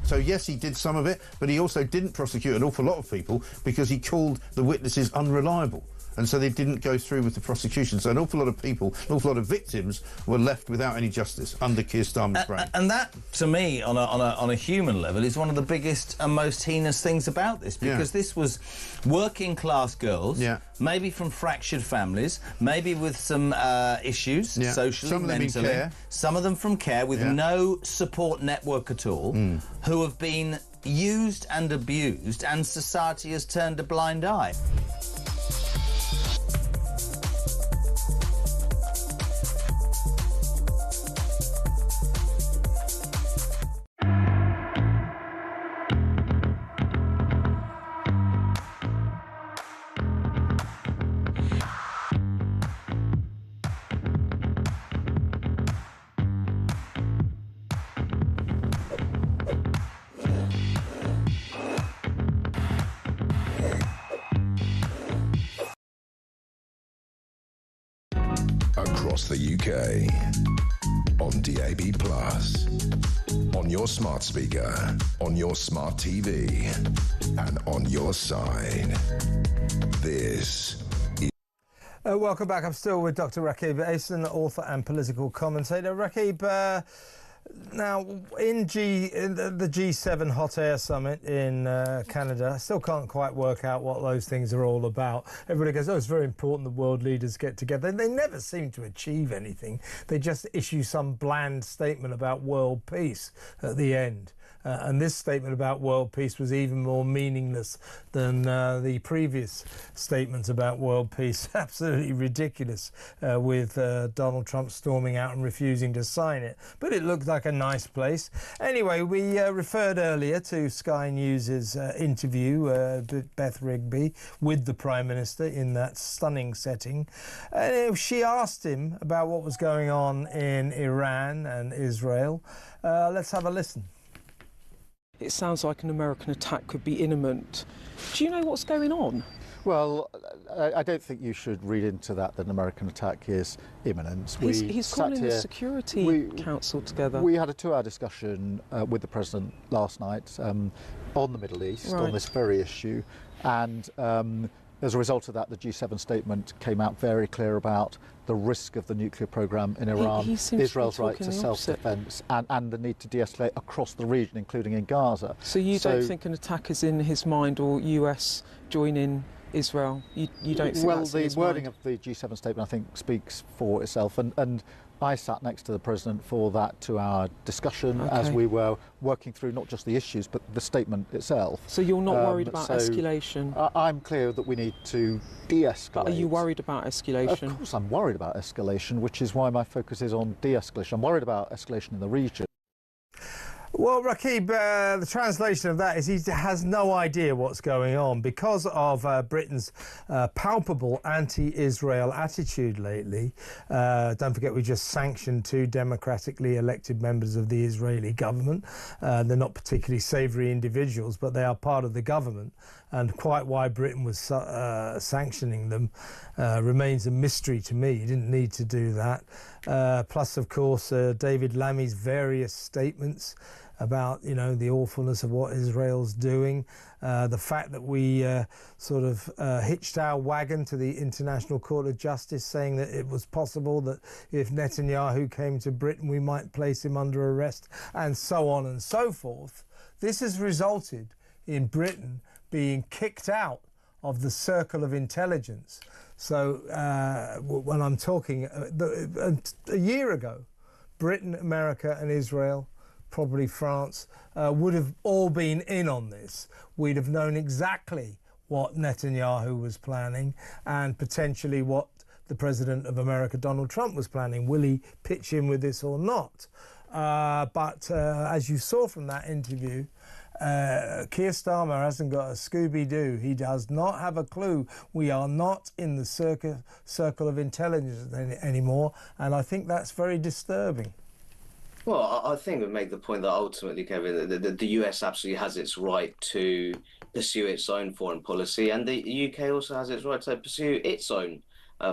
So yes, he did some of it, but he also didn't prosecute an awful lot of people because he called the witnesses unreliable. And so they didn't go through with the prosecution. So an awful lot of people, an awful lot of victims were left without any justice under Keir Starmer's reign. And that, to me, on a human level, is one of the biggest and most heinous things about this, because this was working-class girls, maybe from fractured families, maybe with some issues, socially, some of them mentally. in care. Some of them from care, with no support network at all, who have been used and abused, and society has turned a blind eye. Across the UK, on DAB+, on your smart speaker, on your smart TV, and on your side. This is... Welcome back. I'm still with Dr. Rakib Ehsan, author and political commentator. Rakib, now, in the G7 Hot Air Summit in Canada, I still can't quite work out what those things are all about. Everybody goes, oh, it's very important the world leaders get together. They never seem to achieve anything. They just issue some bland statement about world peace at the end. And this statement about world peace was even more meaningless than the previous statements about world peace. Absolutely ridiculous, with Donald Trump storming out and refusing to sign it. But it looked like a nice place. Anyway, we referred earlier to Sky News's interview, Beth Rigby, with the Prime Minister in that stunning setting. She asked him about what was going on in Iran and Israel. Let's have a listen. It sounds like an American attack could be imminent. Do you know what's going on? Well, I don't think you should read into that an American attack is imminent. He's calling the Security Council together. We had a 2-hour discussion with the President last night on the Middle East, on this very issue, and As a result of that, the G7 statement came out very clear about the risk of the nuclear programme in Iran, Israel's right to self-defence, and the need to de-escalate across the region, including in Gaza. So you don't think an attack is in his mind, or US joining Israel? You don't think that's in his the wording mind? of the G7 statement, I think, speaks for itself. And I sat next to the President for that 2-hour discussion as we were working through not just the issues but the statement itself. So you're not worried about escalation? I'm clear that we need to de-escalate. But are you worried about escalation? Of course I'm worried about escalation, which is why my focus is on de-escalation. I'm worried about escalation in the region. Well, Rakib, the translation of that is he has no idea what's going on because of Britain's palpable anti-Israel attitude lately. Don't forget we just sanctioned 2 democratically elected members of the Israeli government. They're not particularly savoury individuals, but they are part of the government. And quite why Britain was sanctioning them remains a mystery to me. You didn't need to do that. Plus, of course, David Lammy's various statements about, you know, the awfulness of what Israel's doing, the fact that we sort of hitched our wagon to the International Court of Justice, saying that it was possible that if Netanyahu came to Britain, we might place him under arrest, and so on and so forth. This has resulted in Britain being kicked out of the circle of intelligence. So when I'm talking, a year ago, Britain, America and Israel, probably France, would have all been in on this. We'd have known exactly what Netanyahu was planning and potentially what the President of America, Donald Trump, was planning. Will he pitch in with this or not? But as you saw from that interview, Keir Starmer hasn't got a Scooby-Doo. He does not have a clue. We are not in the circle of intelligence anymore, and I think that's very disturbing. Well, I think we make the point that ultimately, Kevin, the US absolutely has its right to pursue its own foreign policy, and the UK also has its right to pursue its own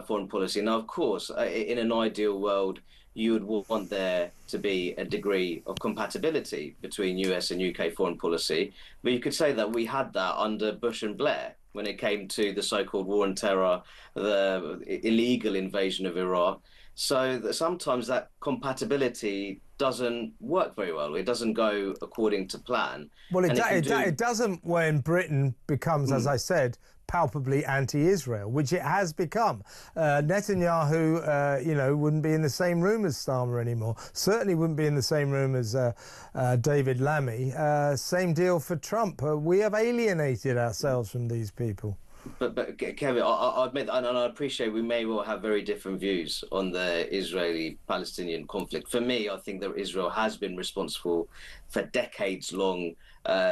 foreign policy. Now, of course, in an ideal world, you would want there to be a degree of compatibility between US and UK foreign policy. But you could say that we had that under Bush and Blair when it came to the so-called war on terror, the illegal invasion of Iraq. So that sometimes that compatibility doesn't work very well. It doesn't go according to plan. Well, it doesn't when Britain becomes, as I said, palpably anti-Israel, which it has become. Netanyahu, you know, wouldn't be in the same room as Starmer anymore. Certainly wouldn't be in the same room as David Lammy. Same deal for Trump. We have alienated ourselves from these people. But Kevin, I admit, and I appreciate we may well have very different views on the Israeli-Palestinian conflict. For me, I think that Israel has been responsible for decades-long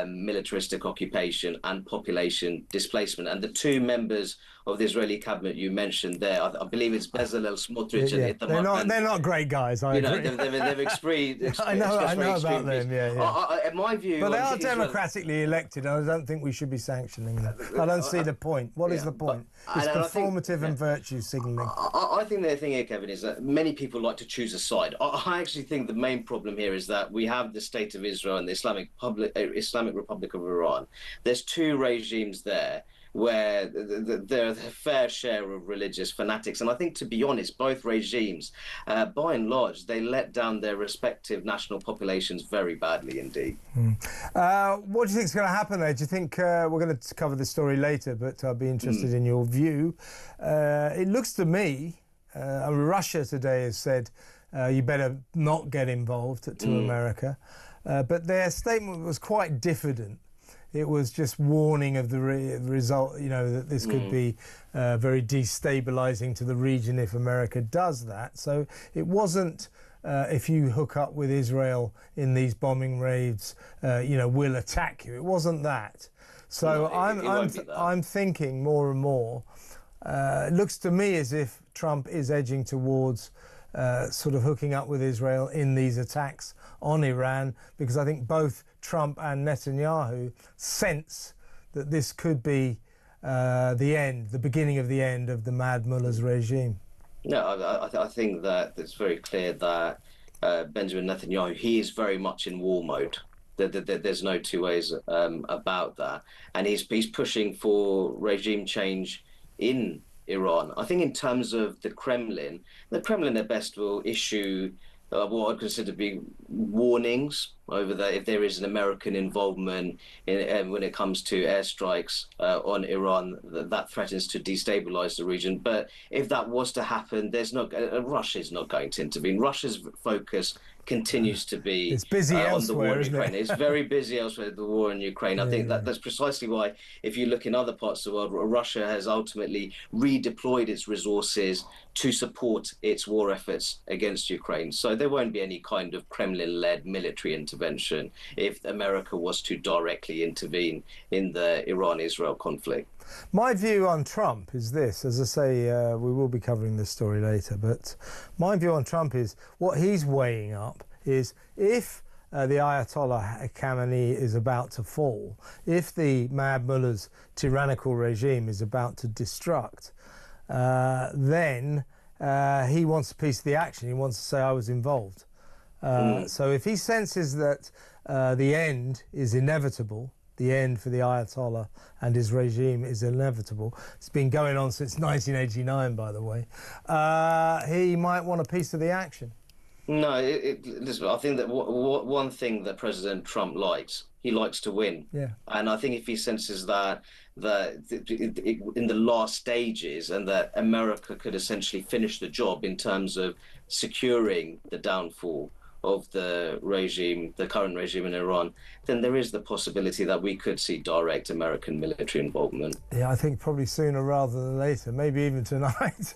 militaristic occupation and population displacement. And the 2 members of the Israeli cabinet you mentioned there, I believe it's Bezalel Smotrich and Itamar. They're not great guys. I agree. They've expressed I know about them. In my view, but they are democratically elected, and I don't think we should be sanctioning them. I don't see the point. What is the point? It's performative and virtue signalling. I think the thing here, Kevin, is that many people like to choose a side. I actually think the main problem here is that we have the State of Israel and the Islamic Republic of Iran. There's 2 regimes there where there are a fair share of religious fanatics. And I think, to be honest, both regimes, by and large, they let down their respective national populations very badly indeed. What do you think is going to happen there? Do you think we're going to cover this story later, but I'd be interested in your view. It looks to me, Russia today has said, you better not get involved to America. But their statement was quite diffident. It was just warning of the result, you know, that this could be very destabilising to the region if America does that. So it wasn't, if you hook up with Israel in these bombing raids, you know, we'll attack you. It wasn't that. So I'm thinking more and more, it looks to me as if Trump is edging towards sort of hooking up with Israel in these attacks on Iran, because I think both Trump and Netanyahu sense that this could be the beginning of the end of the Mad Mullah's regime. No, I think that it's very clear that Benjamin Netanyahu, he is very much in war mode. There's no two ways about that. And he's pushing for regime change in Iran. I think in terms of the Kremlin at best will issue what I consider to be warnings over that if there is an American involvement in when it comes to airstrikes on Iran, that threatens to destabilize the region. But if that was to happen, Russia's not going to intervene. Russia's focus continues to be it's busy on elsewhere, the war in isn't Ukraine. It? It's very busy elsewhere, the war in Ukraine. I think that's precisely why, if you look in other parts of the world, Russia has ultimately redeployed its resources to support its war efforts against Ukraine. So there won't be any kind of Kremlin-led military intervention if America was to directly intervene in the Iran-Israel conflict. My view on Trump is this. As I say, we will be covering this story later, but my view on Trump is what he's weighing up is if the Ayatollah Khamenei is about to fall, if the Mad Mullah's tyrannical regime is about to destruct, then he wants a piece of the action. He wants to say, I was involved. So if he senses that the end is inevitable, the end for the Ayatollah and his regime is inevitable. It's been going on since 1989, by the way. He might want a piece of the action. No, listen, I think that one thing that President Trump likes, he likes to win. Yeah. And I think if he senses that in the last stages and that America could essentially finish the job in terms of securing the downfall of the regime, the current regime in Iran, then there is the possibility that we could see direct American military involvement. Yeah, I think probably sooner rather than later, maybe even tonight.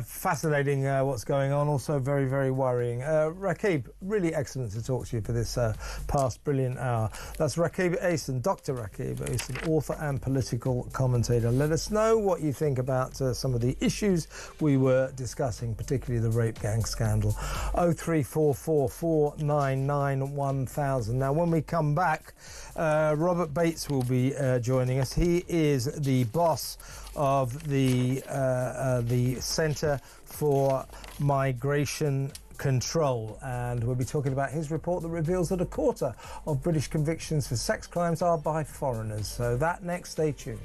Fascinating what's going on, also very, very worrying. Rakib, really excellent to talk to you for this past brilliant hour. That's Rakib Ehsan, Dr. Rakib Ehsan, author and political commentator. Let us know what you think about some of the issues we were discussing, particularly the rape gang scandal. 0344499 1000. Now, when we come back, Robert Bates will be joining us. He is the boss of the Centre for Migration Control, and we'll be talking about his report that reveals that a quarter of British convictions for sex crimes are by foreigners. So that next, stay tuned.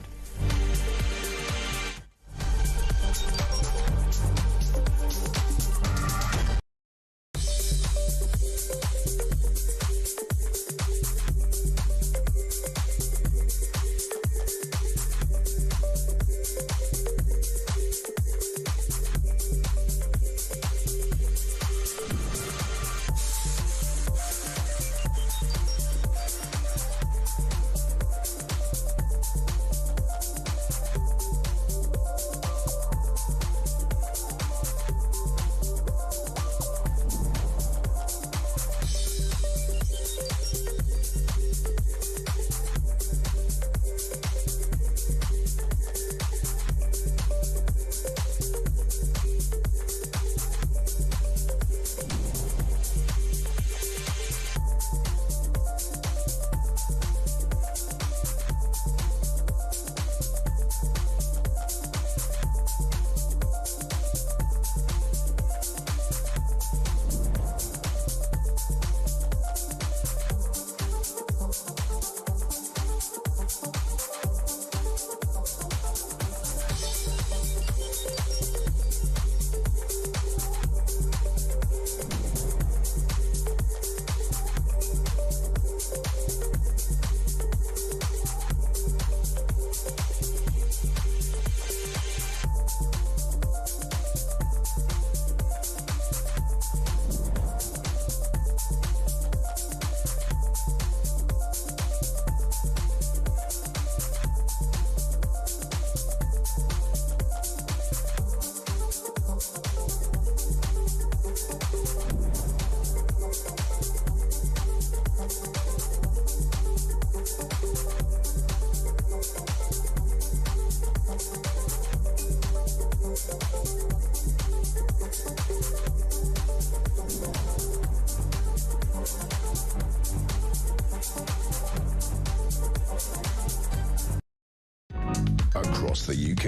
Across the UK,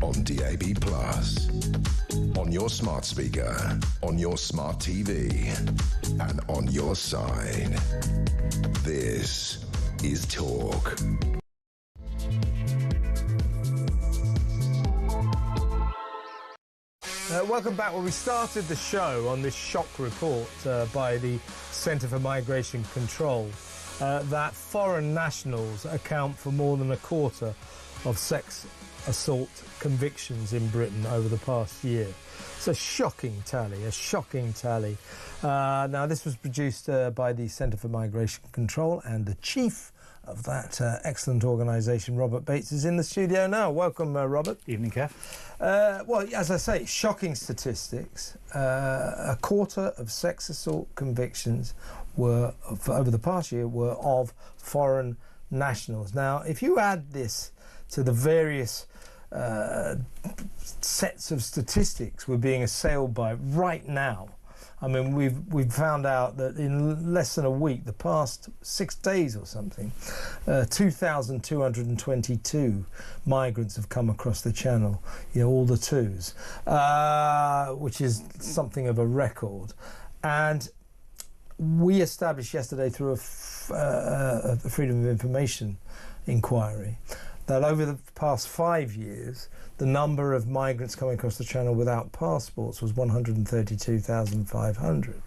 on DAB+, on your smart speaker, on your smart TV, and on your side. This is Talk. Welcome back. Well, we started the show on this shock report by the Centre for Migration Control that foreign nationals account for more than a quarter of sex assault convictions in Britain over the past year. It's a shocking tally, Now, this was produced by the Centre for Migration Control, and the chief of that excellent organisation, Robert Bates, is in the studio now. Welcome, Robert. Evening, Kev. Well, as I say, shocking statistics. A quarter of sex assault convictions were, over the past year, were of foreign nationals. Now, if you add this to the various sets of statistics we're being assailed by right now, I mean, we've found out that in less than a week, the past 6 days or something, 2,222 migrants have come across the channel, you know, all the twos, which is something of a record. And we established yesterday through a Freedom of Information inquiry that over the past 5 years, the number of migrants coming across the channel without passports was 132,500.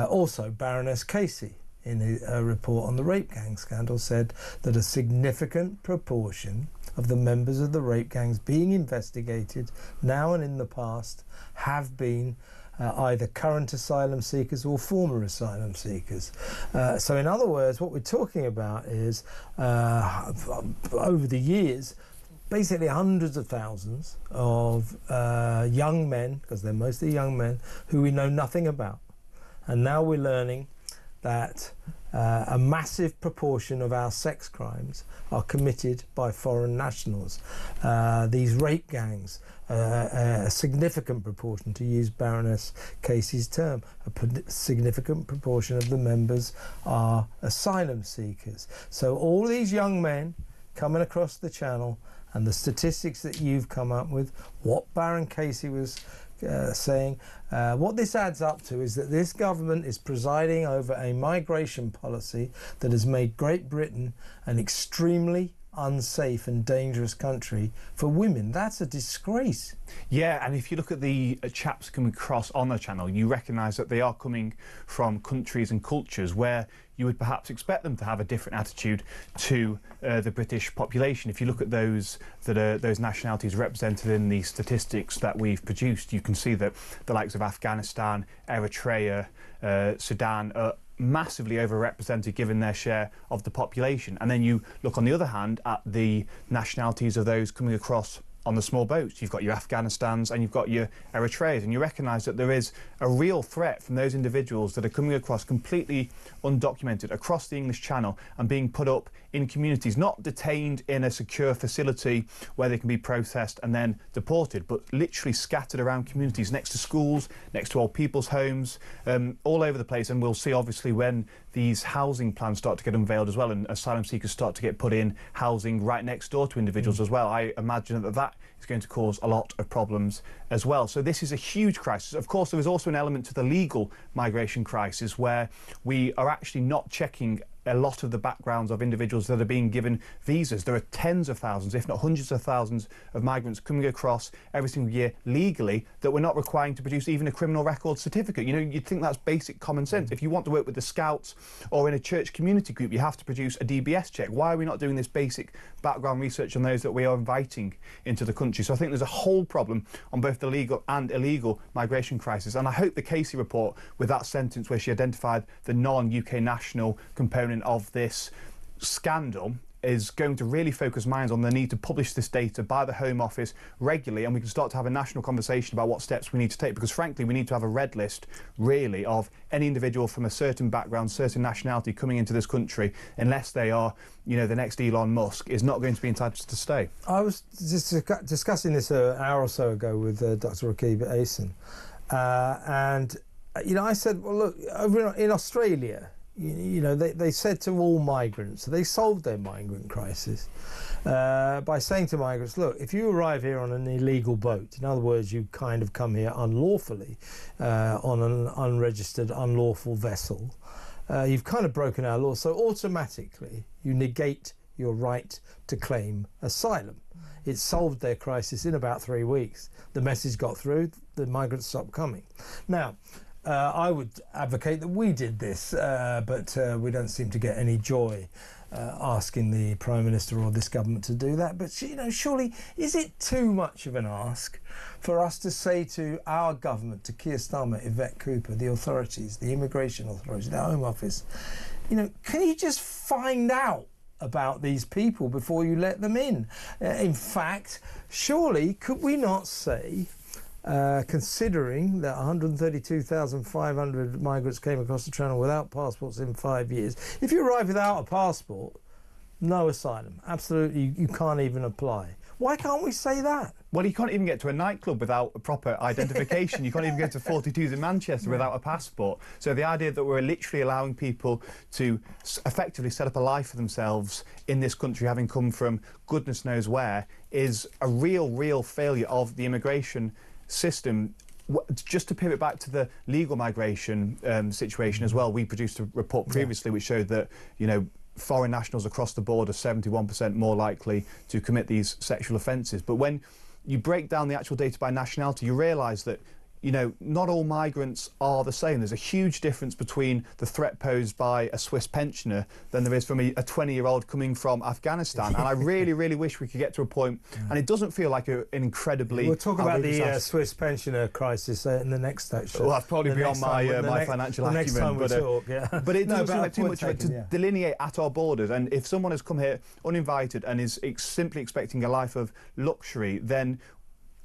Also, Baroness Casey, in a report on the rape gang scandal, said that a significant proportion of the members of the rape gangs being investigated now and in the past have been either current asylum seekers or former asylum seekers. So in other words, what we're talking about is over the years, basically hundreds of thousands of young men, because they're mostly young men, who we know nothing about. And now we're learning that a massive proportion of our sex crimes are committed by foreign nationals. These rape gangs, a significant proportion, to use Baroness Casey's term, a significant proportion of the members are asylum seekers. So all these young men coming across the channel, and the statistics that you've come up with, what Baron Casey was saying, what this adds up to is that this government is presiding over a migration policy that has made Great Britain an extremely unsafe and dangerous country for women. That's a disgrace. Yeah, and if you look at the chaps coming across on the channel, you recognise that they are coming from countries and cultures where you would perhaps expect them to have a different attitude to the British population. If you look at those nationalities represented in the statistics that we've produced, you can see that the likes of Afghanistan, Eritrea, Sudan are massively overrepresented given their share of the population. And then you look on the other hand at the nationalities of those coming across on the small boats. You've got your Afghanistans and you've got your Eritreas, and you recognise that there is a real threat from those individuals that are coming across completely undocumented across the English Channel and being put up in communities, not detained in a secure facility where they can be processed and then deported, but literally scattered around communities next to schools, next to old people's homes, all over the place. And we'll see obviously when these housing plans start to get unveiled as well and asylum seekers start to get put in housing right next door to individuals as well, I imagine that is going to cause a lot of problems as well. So this is a huge crisis. Of course, there is also an element to the legal migration crisis where we are actually not checking a lot of the backgrounds of individuals that are being given visas. There are tens of thousands, if not hundreds of thousands, of migrants coming across every single year legally that we're not requiring to produce even a criminal record certificate. You know, you'd think that's basic common sense. If you want to work with the Scouts or in a church community group, you have to produce a DBS check. Why are we not doing this basic background research on those that we are inviting into the country? So I think there's a whole problem on both the legal and illegal migration crisis. And I hope the Casey report, with that sentence where she identified the non-UK national component of this scandal, is going to really focus minds on the need to publish this data by the Home Office regularly, and we can start to have a national conversation about what steps we need to take, because frankly we need to have a red list really of any individual from a certain background, certain nationality coming into this country, unless they are, you know, the next Elon Musk, is not going to be entitled to stay. I was just discussing this an hour or so ago with Dr. Rakib Ehsan, and you know, I said, well look, over in Australia, you know, they said to all migrants, they solved their migrant crisis by saying to migrants, look, if you arrive here on an illegal boat, in other words, you kind of come here unlawfully on an unregistered, unlawful vessel, you've kind of broken our law, so automatically you negate your right to claim asylum. It solved their crisis in about 3 weeks. The message got through, the migrants stopped coming. Now, I would advocate that we did this, but we don't seem to get any joy asking the Prime Minister or this government to do that. But, you know, surely, is it too much of an ask for us to say to our government, to Keir Starmer, Yvette Cooper, the authorities, the immigration authorities, the Home Office, you know, can you just find out about these people before you let them in? In fact, surely could we not say, considering that 132,500 migrants came across the Channel without passports in 5 years, if you arrive without a passport, no asylum, absolutely, you can't even apply. Why can't we say that? Well, you can't even get to a nightclub without a proper identification. You can't even go to 42s in Manchester without a passport. So the idea that we're literally allowing people to effectively set up a life for themselves in this country, having come from goodness knows where, is a real failure of the immigration system. Just to pivot back to the legal migration situation as well, we produced a report previously which showed that, you know, foreign nationals across the board are 71% more likely to commit these sexual offences. But when you break down the actual data by nationality, you realise that, you know, not all migrants are the same. There's a huge difference between the threat posed by a Swiss pensioner than there is from a 20-year-old coming from Afghanistan. And I really wish we could get to a point, and it doesn't feel like an incredibly... We'll talk about the Swiss pensioner crisis in the next section. Well, that's probably beyond my financial acumen. Next time we talk, yeah. But it doesn't feel like too much of it to delineate at our borders. And if someone has come here uninvited and is simply expecting a life of luxury, then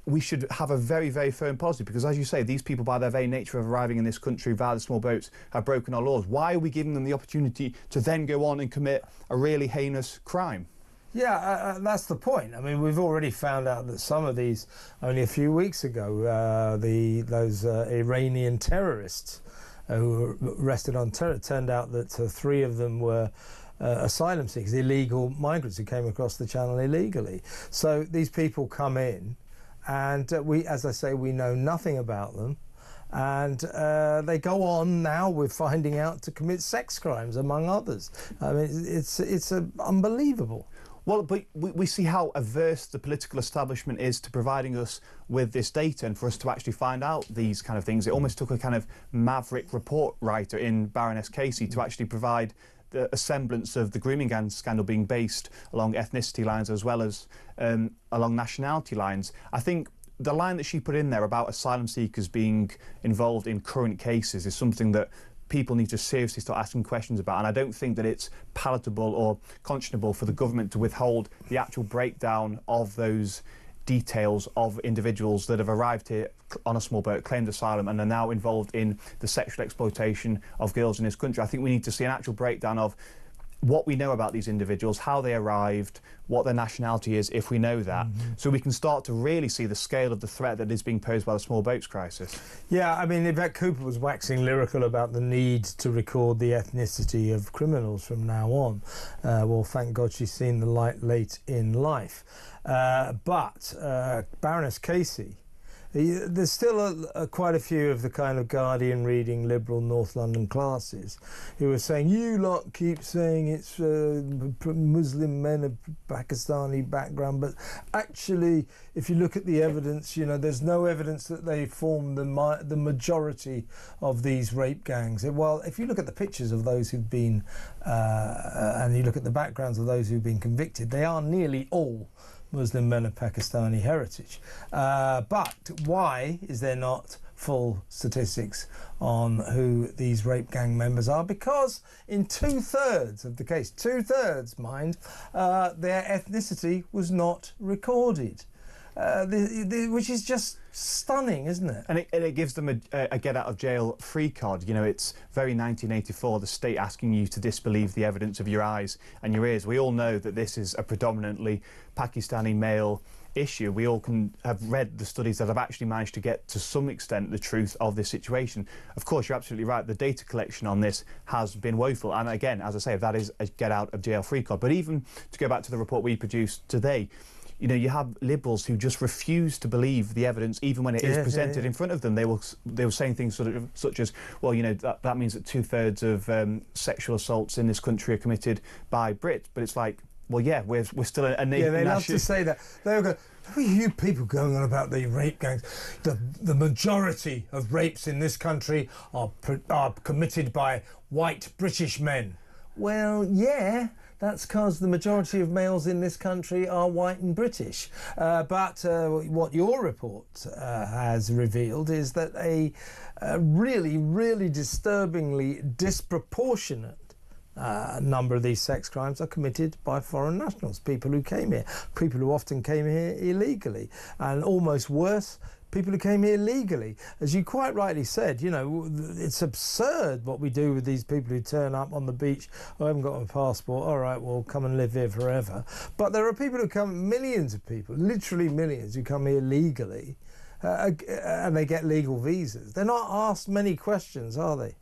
we should have a very firm policy, because, as you say, these people, by their very nature of arriving in this country via the small boats, have broken our laws. Why are we giving them the opportunity to then go on and commit a really heinous crime? Yeah, that's the point. I mean, we've already found out that some of these, only a few weeks ago, those Iranian terrorists who were arrested on terror, it turned out that 3 of them were asylum seekers, illegal migrants who came across the Channel illegally. So these people come in, and we, as I say, we know nothing about them, and they go on now, we're finding out, to commit sex crimes, among others. I mean, it's unbelievable. Well, but we see how averse the political establishment is to providing us with this data, and for us to actually find out these kind of things. It almost took a kind of maverick report writer in Baroness Casey to actually provide a semblance of the grooming scandal being based along ethnicity lines as well as along nationality lines. I think the line that she put in there about asylum seekers being involved in current cases is something that people need to seriously start asking questions about, and I don't think that it's palatable or conscionable for the government to withhold the actual breakdown of those details of individuals that have arrived here on a small boat, claimed asylum, and are now involved in the sexual exploitation of girls in this country. I think we need to see an actual breakdown of what we know about these individuals, how they arrived, what their nationality is, if we know that, so we can start to really see the scale of the threat that is being posed by the small boats crisis. Yeah, I mean, Yvette Cooper was waxing lyrical about the need to record the ethnicity of criminals from now on. Well, thank God she's seen the light late in life. But Baroness Casey, there's still quite a few of the kind of Guardian reading liberal North London classes who are saying, you lot keep saying it's Muslim men of Pakistani background, but actually, if you look at the evidence, you know, there's no evidence that they form the majority of these rape gangs. Well, if you look at the pictures of those who've been, and you look at the backgrounds of those who've been convicted, they are nearly all Muslim men of Pakistani heritage. But why is there not full statistics on who these rape gang members are? Because in 2/3 of the case, 2/3, mind, their ethnicity was not recorded. which is just stunning, isn't it? And it gives them a get-out-of-jail-free card. You know, it's very 1984, the state asking you to disbelieve the evidence of your eyes and your ears. We all know that this is a predominantly Pakistani male issue. We all can have read the studies that have actually managed to get to some extent the truth of this situation. Of course, you're absolutely right, the data collection on this has been woeful, and again, as I say, that is a get-out-of-jail-free card. But even to go back to the report we produced today, you know, you have liberals who just refuse to believe the evidence even when it is presented in front of them. They were saying things such as, well, you know, that means that 2/3 of sexual assaults in this country are committed by Brits. But it's like, well, yeah, we're still a nation. Yeah, they love to say that. They will go, who are you people going on about the rape gangs? The majority of rapes in this country are committed by white British men. Well, yeah, that's because the majority of males in this country are white and British. But what your report has revealed is that a really, really disturbingly disproportionate number of these sex crimes are committed by foreign nationals, people who came here, people who often came here illegally, and almost worse, people who came here legally. As you quite rightly said, you know, it's absurd what we do with these people who turn up on the beach. I haven't got a passport. All right, well, come and live here forever. But there are people who come, millions of people, literally millions, who come here legally, and they get legal visas. They're not asked many questions, are they?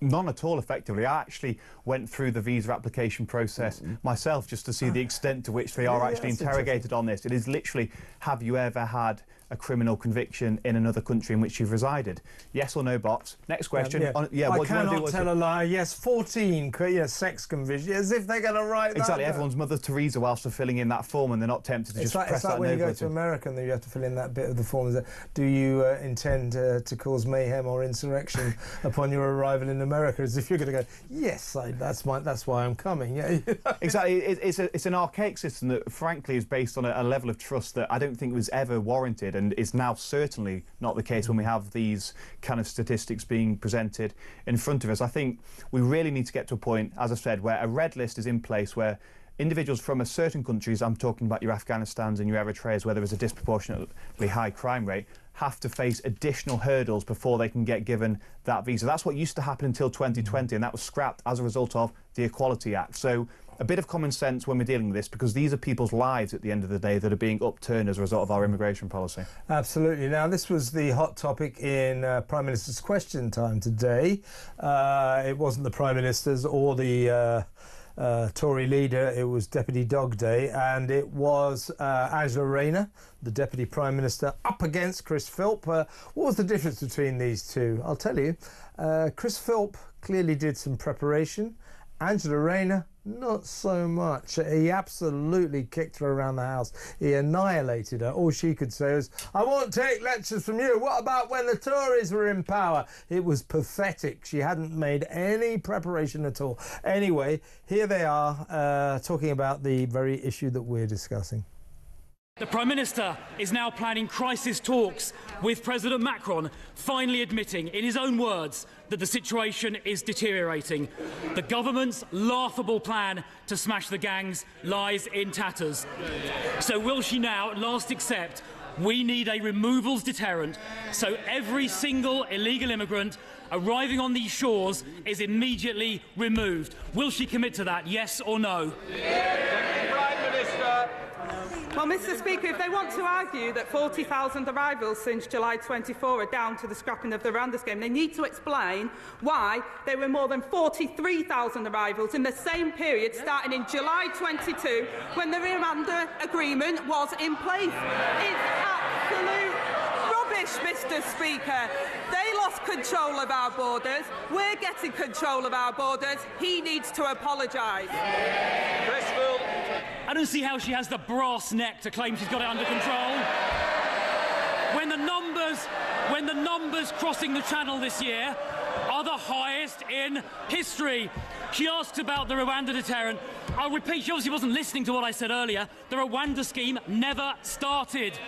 None at all, effectively. I actually went through the visa application process myself just to see the extent to which they are actually interrogated on this. It is literally, have you ever had a criminal conviction in another country in which you've resided? Yes or no box. Next question. I what do you want to cannot do? tell a lie. Yes, 14 sex convictions, as if they're going to write that. Exactly, everyone's Mother Teresa whilst they're filling in that form, and they're not tempted to just press that. It's like when you go to America and you have to fill in that bit of the form. Do you intend to cause mayhem or insurrection upon your arrival in America? As if you're going to go, yes, that's why I'm coming. Yeah. Exactly. It's an archaic system that, frankly, is based on a level of trust that I don't think was ever warranted, and is now certainly not the case when we have these kind of statistics being presented in front of us. I think we really need to get to a point, as I've said, where a red list is in place where individuals from a certain countries, I'm talking about your Afghanistans and your Eritreas, where there is a disproportionately high crime rate, have to face additional hurdles before they can get given that visa. That's what used to happen until 2020, and that was scrapped as a result of the Equality Act. So a bit of common sense when we're dealing with this, because these are people's lives at the end of the day that are being upturned as a result of our immigration policy. Absolutely. Now, this was the hot topic in Prime Minister's Question Time today. It wasn't the Prime Minister's or the Tory leader, it was Deputy Dog Day, and it was Angela Rayner, the Deputy Prime Minister, up against Chris Philp. What was the difference between these two? I'll tell you. Chris Philp clearly did some preparation. Angela Rayner, not so much. He absolutely kicked her around the house. He annihilated her. All she could say was, I won't take lectures from you. What about when the Tories were in power? It was pathetic. She hadn't made any preparation at all. Anyway, here they are talking about the very issue that we're discussing. The Prime Minister is now planning crisis talks with President Macron, finally admitting, in his own words, that the situation is deteriorating. The government's laughable plan to smash the gangs lies in tatters. So will she now at last accept we need a removals deterrent so every single illegal immigrant arriving on these shores is immediately removed? Will she commit to that, yes or no? Prime Minister. Well, Mr. Speaker, if they want to argue that 40,000 arrivals since July 24 are down to the scrapping of the Rwanda scheme, they need to explain why there were more than 43,000 arrivals in the same period starting in July 22 when the Rwanda agreement was in place. It's absolute rubbish, Mr. Speaker. They lost control of our borders. We're getting control of our borders. He needs to apologise. I don't see how she has the brass neck to claim she's got it under control. When the numbers crossing the channel this year are the highest in history. She asked about the Rwanda deterrent. I'll repeat, she obviously wasn't listening to what I said earlier. The Rwanda scheme never started.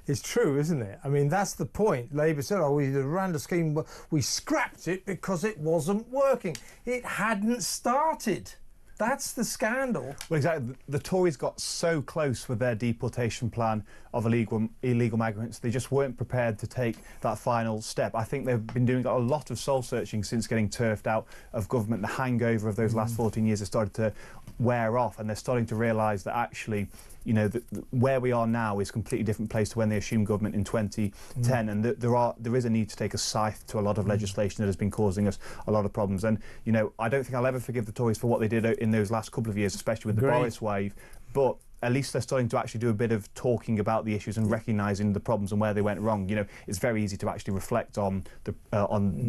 It's true, isn't it? I mean, that's the point. Labour said, oh, the Rwanda scheme, we scrapped it because it wasn't working. It hadn't started. That's the scandal. Well, exactly. The Tories got so close with their deportation plan of illegal migrants, they just weren't prepared to take that final step. I think they've been doing a lot of soul-searching since getting turfed out of government. The hangover of those last 14 years has started to wear off, and they're starting to realise that actually, you know, where we are now is a completely different place to when they assumed government in 2010, and there is a need to take a scythe to a lot of legislation that has been causing us a lot of problems. And, you know, I don't think I'll ever forgive the Tories for what they did in those last couple of years, especially with the Boris wave, but at least they're starting to actually do a bit of talking about the issues and recognising the problems and where they went wrong. You know, it's very easy to actually reflect on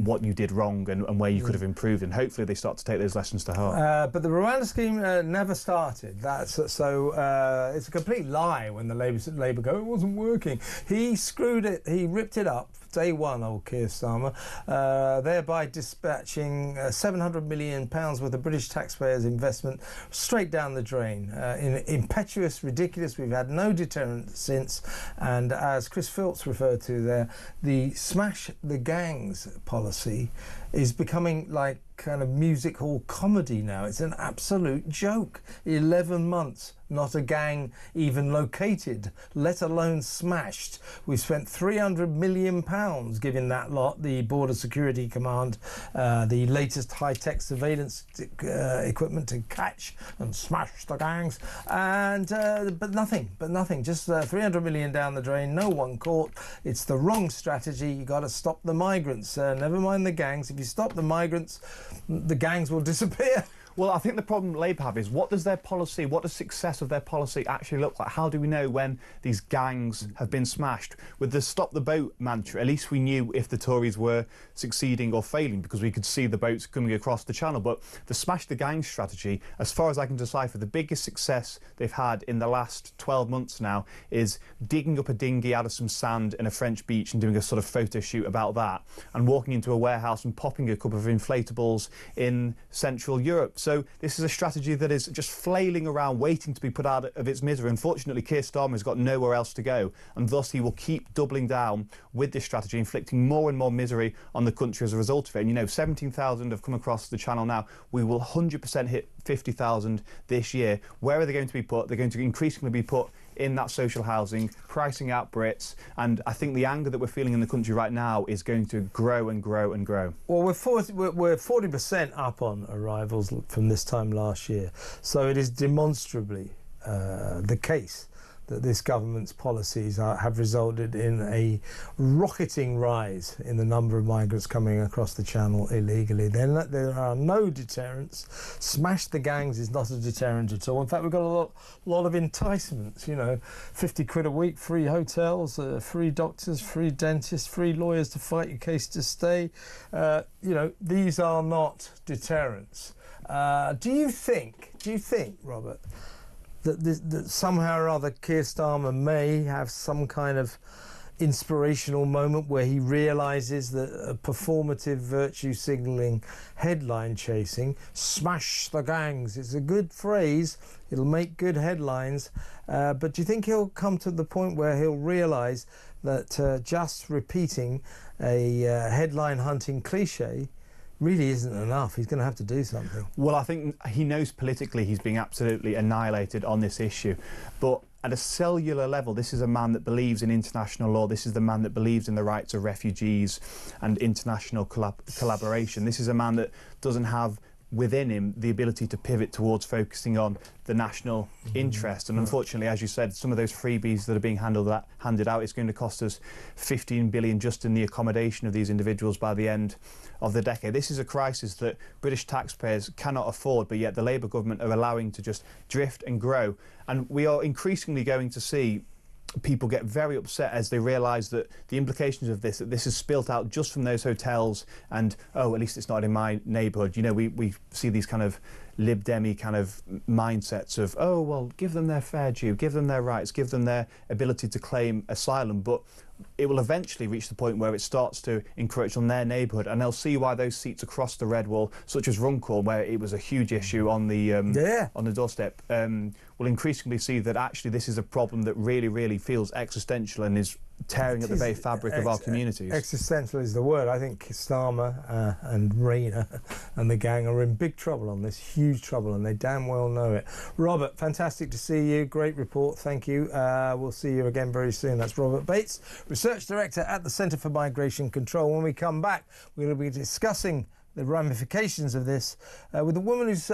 what you did wrong and where you could have improved, and hopefully they start to take those lessons to heart. But the Rwanda scheme never started. It's a complete lie when the Labour go, it wasn't working. He screwed it, he ripped it up. Day one, old Keir Starmer, thereby dispatching £700 million worth of British taxpayers' investment straight down the drain. Impetuous, ridiculous, we've had no deterrent since, and as Chris Phillips referred to there, the smash the gangs policy is becoming like kind of music hall comedy now. It's an absolute joke. 11 months, not a gang even located, let alone smashed. We've spent £300 million giving that lot, the Border Security Command, the latest high-tech surveillance equipment to catch and smash the gangs, and but nothing. Just 300 million down the drain, no one caught. It's the wrong strategy. You got to stop the migrants. Never mind the gangs. If you stop the migrants, the gangs will disappear. Well, I think the problem Labour have is what does success of their policy actually look like? How do we know when these gangs have been smashed? With the stop the boat mantra, at least we knew if the Tories were succeeding or failing because we could see the boats coming across the channel. But the smash the gang strategy, as far as I can decipher, the biggest success they've had in the last 12 months now is digging up a dinghy out of some sand in a French beach and doing a sort of photo shoot about that, and walking into a warehouse and popping a couple of inflatables in Central Europe. So this is a strategy that is just flailing around, waiting to be put out of its misery. Unfortunately, Keir Starmer has got nowhere else to go, and thus he will keep doubling down with this strategy, inflicting more and more misery on the country as a result of it. And, you know, 17,000 have come across the channel now. We will 100% hit 50,000 this year. Where are they going to be put? They're going to increasingly be put in that social housing, pricing out Brits, and I think the anger that we're feeling in the country right now is going to grow and grow and grow. Well, we're 40% up on arrivals from this time last year, so it is demonstrably the case that this government's policies have resulted in a rocketing rise in the number of migrants coming across the channel illegally. There are no deterrents. Smash the gangs is not a deterrent at all. In fact, we've got a lot of enticements, you know, 50 quid a week, free hotels, free doctors, free dentists, free lawyers to fight your case to stay. You know, these are not deterrents. Do you think, Robert, that somehow or other Keir Starmer may have some kind of inspirational moment where he realises that performative virtue signalling, headline chasing, smash the gangs, it's a good phrase, it'll make good headlines, but do you think he'll come to the point where he'll realise that just repeating a headline hunting cliche really isn't enough? He's going to have to do something. Well, I think he knows politically he's being absolutely annihilated on this issue, but at a cellular level, this is a man that believes in international law. This is the man that believes in the rights of refugees and international collaboration. This is a man that doesn't have within him the ability to pivot towards focusing on the national interest. And unfortunately, as you said, some of those freebies that are being handed out, it's going to cost us $15 billion just in the accommodation of these individuals by the end of the decade. This is a crisis that British taxpayers cannot afford, but yet the Labour government are allowing to just drift and grow. And we are increasingly going to see people get very upset as they realise that the implications of this, that this is spilt out just from those hotels, and, oh, at least it's not in my neighbourhood. You know, we see these kind of Lib Demi kind of mindsets of, oh, well, give them their fair due, give them their rights, give them their ability to claim asylum, but it will eventually reach the point where it starts to encroach on their neighbourhood, and they'll see why those seats across the red wall, such as Runcorn, where it was a huge issue on the doorstep, will increasingly see that actually this is a problem that really, really feels existential and is tearing at the very fabric of our communities. Existential is the word. I think Starmer and Rayner and the gang are in big trouble on this, huge trouble, and they damn well know it. Robert, fantastic to see you. Great report. Thank you. We'll see you again very soon. That's Robert Bates, Research Director at the Centre for Migration Control. When we come back, we're going to be discussing the ramifications of this with a woman who's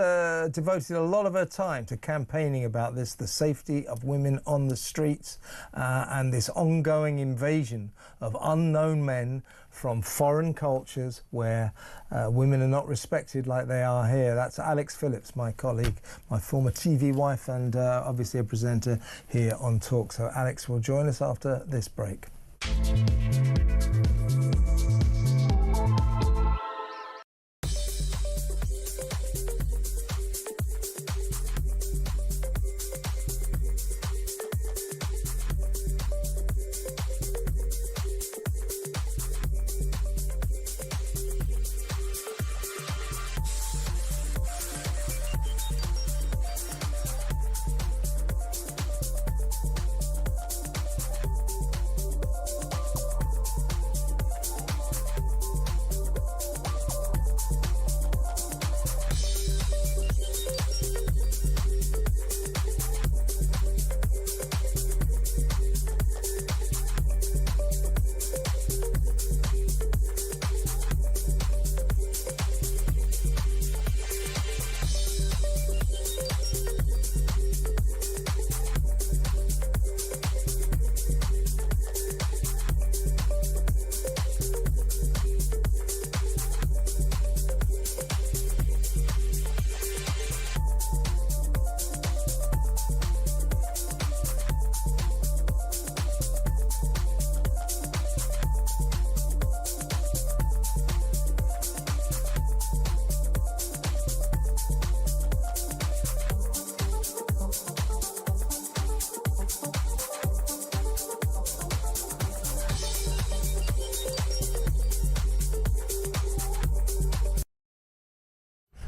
devoted a lot of her time to campaigning about this, the safety of women on the streets and this ongoing invasion of unknown men from foreign cultures where women are not respected like they are here. That's Alex Phillips, my colleague, my former TV wife and obviously a presenter here on Talk. So Alex will join us after this break.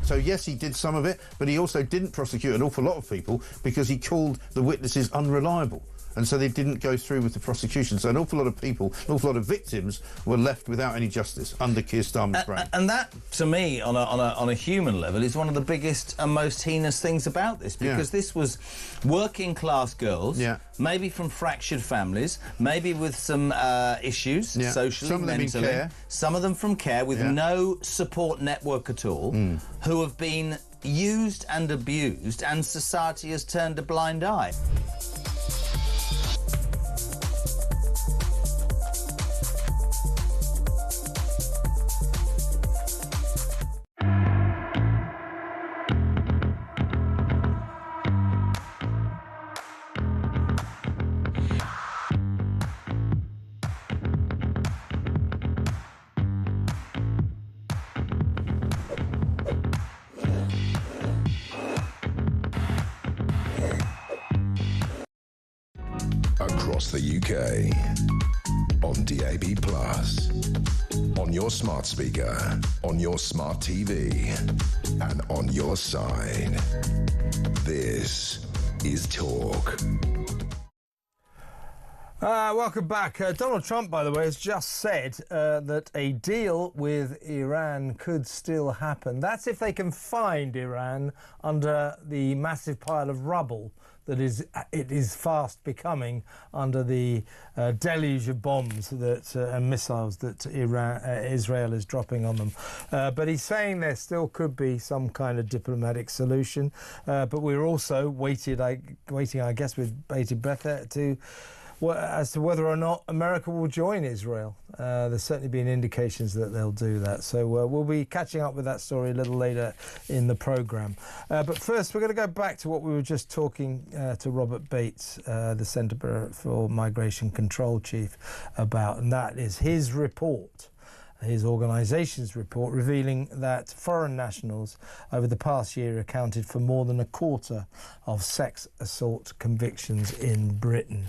So yes, he did some of it, but he also didn't prosecute an awful lot of people because he called the witnesses unreliable. And so they didn't go through with the prosecution. So an awful lot of people, an awful lot of victims were left without any justice under Keir Starmer's reign. And that, to me, on a human level, is one of the biggest and most heinous things about this, because this was working class girls, maybe from fractured families, maybe with some issues, socially, some of them mentally, in care. Some of them from care with no support network at all, who have been used and abused, and society has turned a blind eye. Across the UK, on DAB+, on your smart speaker, on your smart TV, and on your side. This is Talk. Welcome back. Donald Trump, by the way, has just said that a deal with Iran could still happen. That's if they can find Iran under the massive pile of rubble that it is fast becoming under the deluge of bombs and missiles that Israel is dropping on them. But he's saying there still could be some kind of diplomatic solution. But we're also waiting, I guess, with bated breath as to whether or not America will join Israel. There's certainly been indications that they'll do that. So we'll be catching up with that story a little later in the programme. But first, we're going to go back to what we were just talking to Robert Bates, the Centre for Migration Control Chief, about, and that is his report. His organisation's report revealing that foreign nationals over the past year accounted for more than a quarter of sex assault convictions in Britain.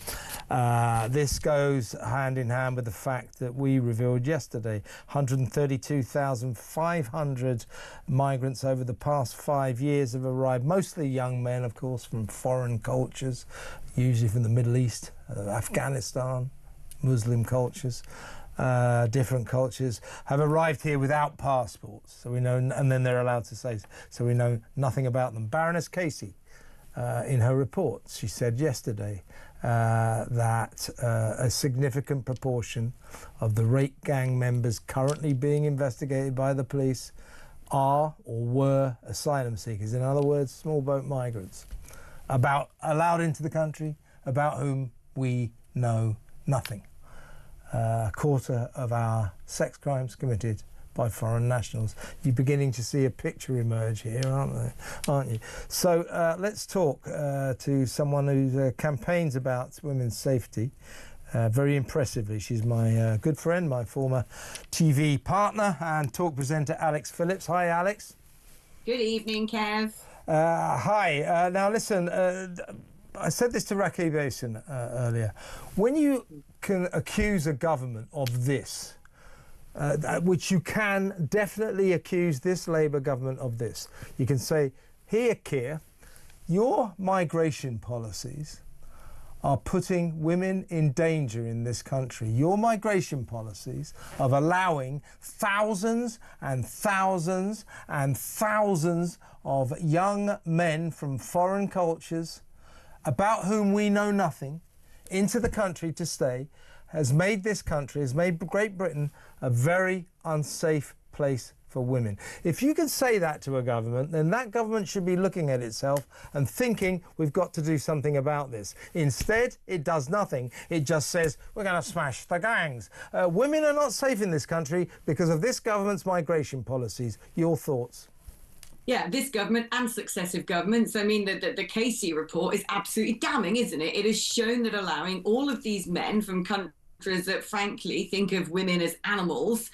This goes hand in hand with the fact that we revealed yesterday 132,500 migrants over the past 5 years have arrived, mostly young men, of course, from foreign cultures, usually from the Middle East, Afghanistan, Muslim cultures, different cultures, have arrived here without passports. So we know, and then they're allowed to say, so we know nothing about them. Baroness Casey, in her report, she said yesterday that a significant proportion of the rape gang members currently being investigated by the police are or were asylum seekers. In other words, small boat migrants, allowed into the country, about whom we know nothing. A quarter of our sex crimes committed by foreign nationals. You're beginning to see a picture emerge here, aren't you? So let's talk to someone who campaigns about women's safety very impressively. She's my good friend, my former TV partner and talk presenter, Alex Phillips. Hi, Alex. Good evening, Kev. Hi. Now, listen, I said this to Rakib Ehsan earlier. When you can accuse a government of this, which you can definitely accuse this Labour government of this, you can say, here, Keir, your migration policies are putting women in danger in this country. Your migration policies of allowing thousands and thousands and thousands of young men from foreign cultures about whom we know nothing into the country to stay has made this country, has made Great Britain a very unsafe place for women. If you can say that to a government, then that government should be looking at itself and thinking we've got to do something about this. Instead, it does nothing. It just says we're going to smash the gangs. Women are not safe in this country because of this government's migration policies. Your thoughts? Yeah, this government and successive governments. I mean, the Casey report is absolutely damning, isn't it? It has shown that allowing all of these men from countries that frankly think of women as animals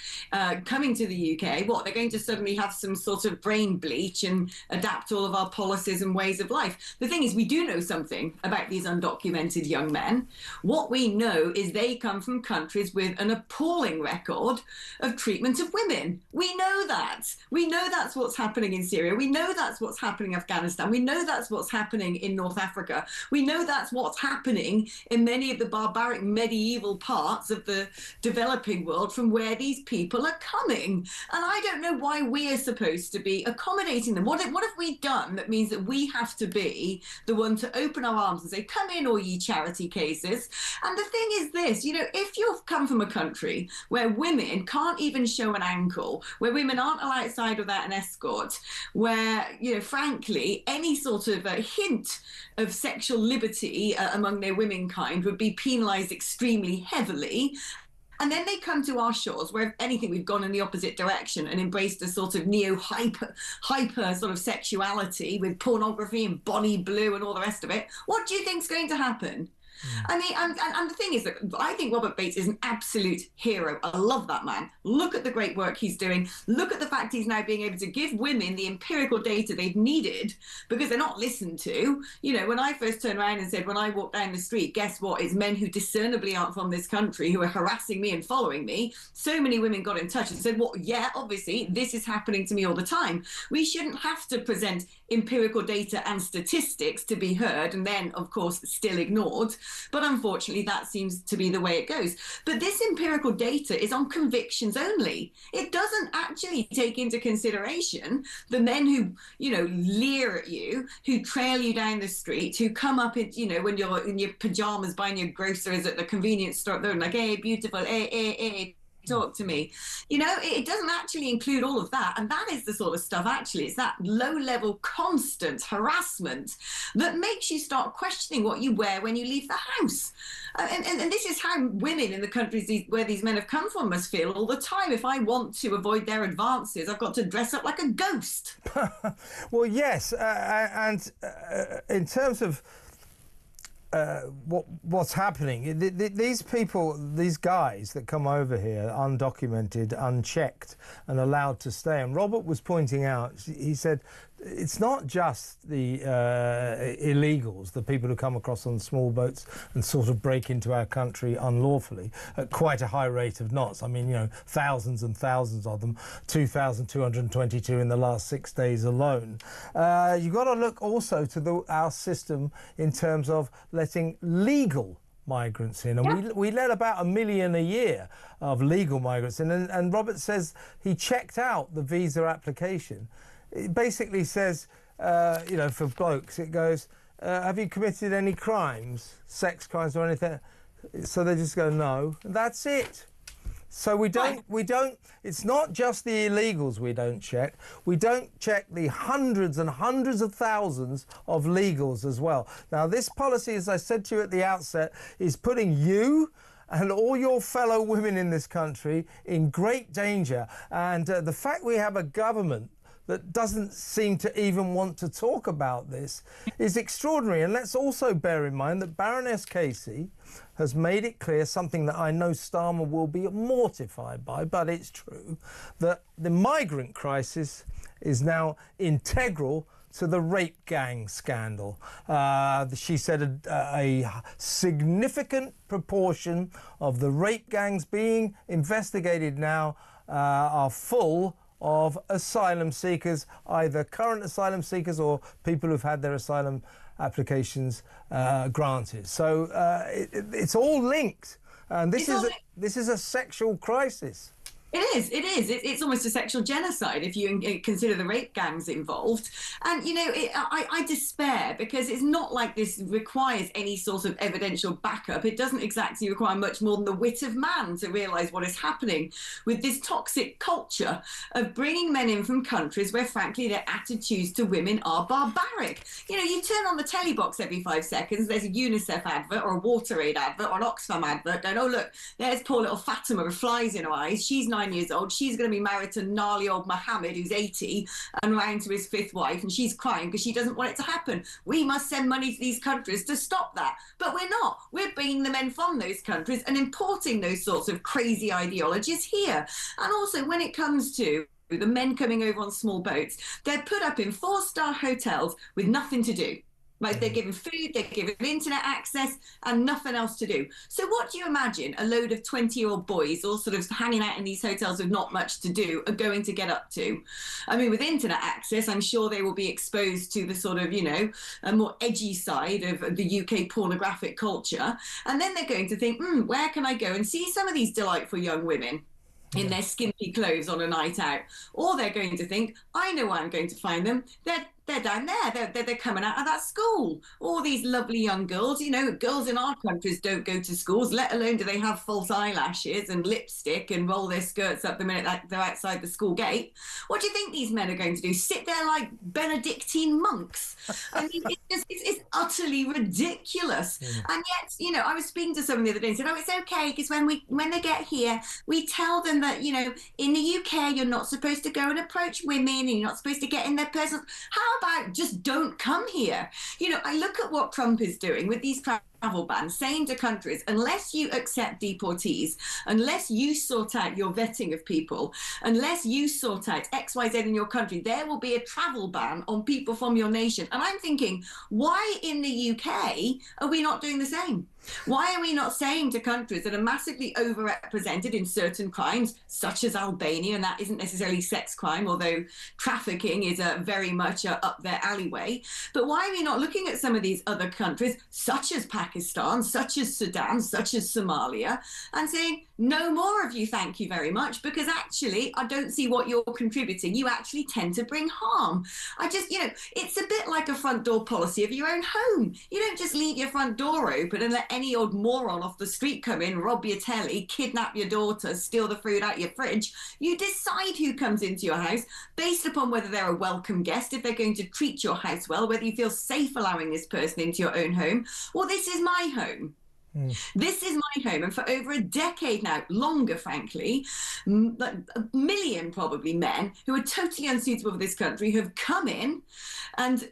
coming to the UK, they're going to suddenly have some sort of brain bleach and adapt all of our policies and ways of life. The thing is, we do know something about these undocumented young men. What we know is they come from countries with an appalling record of treatment of women. We know that. We know that's what's happening in Syria. We know that's what's happening in Afghanistan. We know that's what's happening in North Africa. We know that's what's happening in many of the barbaric medieval parts of the developing world from where these people are coming. And I don't know why we are supposed to be accommodating them. What have we done that means that we have to be the one to open our arms and say, come in, all ye charity cases? And the thing is this, if you've come from a country where women can't even show an ankle, where women aren't allowed outside without an escort, where, frankly, any sort of a hint of sexual liberty among their womenkind would be penalised extremely heavily. And then they come to our shores, where, if anything, we've gone in the opposite direction and embraced a sort of neo-hyper sort of sexuality with pornography and Bonnie Blue and all the rest of it. What do you think's going to happen? I mean, and the thing is that I think Robert Bates is an absolute hero. I love that man. Look at the great work he's doing. Look at the fact he's now being able to give women the empirical data they've needed because they're not listened to. When I first turned around and said, when I walk down the street, guess what? It's men who discernibly aren't from this country who are harassing me and following me. So many women got in touch and said, well, yeah, obviously, this is happening to me all the time. We shouldn't have to present empirical data and statistics to be heard and then, of course, still ignored. But unfortunately, that seems to be the way it goes. But this empirical data is on convictions only. It doesn't actually take into consideration the men who, leer at you, who trail you down the street, who come up in, when you're in your pajamas buying your groceries at the convenience store, they're like, hey, beautiful, hey, talk to me. It doesn't actually include all of that. And that is the sort of stuff, actually, it's that low-level constant harassment that makes you start questioning what you wear when you leave the house. And this is how women in the countries where these men have come from must feel all the time. If I want to avoid their advances, I've got to dress up like a ghost. Well, yes. And in terms of what's happening, these people, these guys that come over here undocumented, unchecked and allowed to stay, and Robert was pointing out, he said it's not just the illegals, the people who come across on small boats and sort of break into our country unlawfully at quite a high rate of knots. I mean, thousands and thousands of them, 2,222 in the last 6 days alone. You've got to look also to our system in terms of letting legal migrants in, and we let about 1 million a year of legal migrants in. And Robert says he checked out the visa application. It basically says, you know, for blokes, it goes, have you committed any crimes, sex crimes or anything? So they just go, no, and that's it. So we don't, it's not just the illegals we don't check. We don't check the hundreds and hundreds of thousands of legals as well. Now, this policy, as I said to you at the outset, is putting you and all your fellow women in this country in great danger. And the fact we have a government that doesn't seem to even want to talk about this is extraordinary. And let's also bear in mind that Baroness Casey has made it clear, something that I know Starmer will be mortified by, but it's true, that the migrant crisis is now integral to the rape gang scandal. She said a significant proportion of the rape gangs being investigated now are full of asylum seekers, either current asylum seekers or people who've had their asylum applications granted. So it's all linked, and this is a sexual crisis. It is. It's almost a sexual genocide if you consider the rape gangs involved. And, you know, I despair, because it's not like this requires any sort of evidential backup. It doesn't exactly require much more than the wit of man to realise what is happening with this toxic culture of bringing men in from countries where, frankly, their attitudes to women are barbaric. You know, you turn on the telly box every 5 seconds, there's a UNICEF advert or a WaterAid advert or an Oxfam advert going, oh, look, there's poor little Fatima with flies in her eyes. She's 9 years old. She's going to be married to gnarly old Mohammed, who's 80 and round to his 5th wife, and she's crying because she doesn't want it to happen. We must send money to these countries to stop that. But we're not. We're bringing the men from those countries and importing those sorts of crazy ideologies here. And also, when it comes to the men coming over on small boats, they're put up in 4-star hotels with nothing to do. Like, they're given food, they're given internet access and nothing else to do. So what do you imagine a load of 20-year-old boys all sort of hanging out in these hotels with not much to do are going to get up to? I mean, with internet access, I'm sure they will be exposed to the sort of, you know, a more edgy side of the UK pornographic culture. And then they're going to think, where can I go and see some of these delightful young women in their skimpy clothes on a night out? Or they're going to think, I know where I'm going to find them. They're down there. They're coming out of that school. All these lovely young girls, you know, girls in our countries don't go to schools, let alone do they have false eyelashes and lipstick and roll their skirts up the minute they're outside the school gate. What do you think these men are going to do? Sit there like Benedictine monks? I mean, it's utterly ridiculous. And yet, you know, I was speaking to someone the other day and said, oh, it's okay, because when they get here, we tell them that, you know, in the UK, you're not supposed to go and approach women and you're not supposed to get in their personal... How about just don't come here? You know, I look at what Trump is doing with these travel bans, saying to countries, unless you accept deportees, unless you sort out your vetting of people, unless you sort out X, Y, Z in your country, there will be a travel ban on people from your nation. And I'm thinking, why in the UK are we not doing the same? Why are we not saying to countries that are massively overrepresented in certain crimes, such as Albania, and that isn't necessarily sex crime, although trafficking is very much up their alleyway, but why are we not looking at some of these other countries, such as Pakistan, such as Sudan, such as Somalia, and saying, no more of you, thank you very much, because actually I don't see what you're contributing. You actually tend to bring harm. I just, you know, it's a bit like a front door policy of your own home. You don't just leave your front door open and let any old moron off the street come in, rob your telly, kidnap your daughter, steal the food out your fridge. You decide who comes into your house based upon whether they're a welcome guest, if they're going to treat your house well, whether you feel safe allowing this person into your own home, or this is my home. This is my home, and for over a decade now, longer, frankly, a million probably men who are totally unsuitable for this country have come in and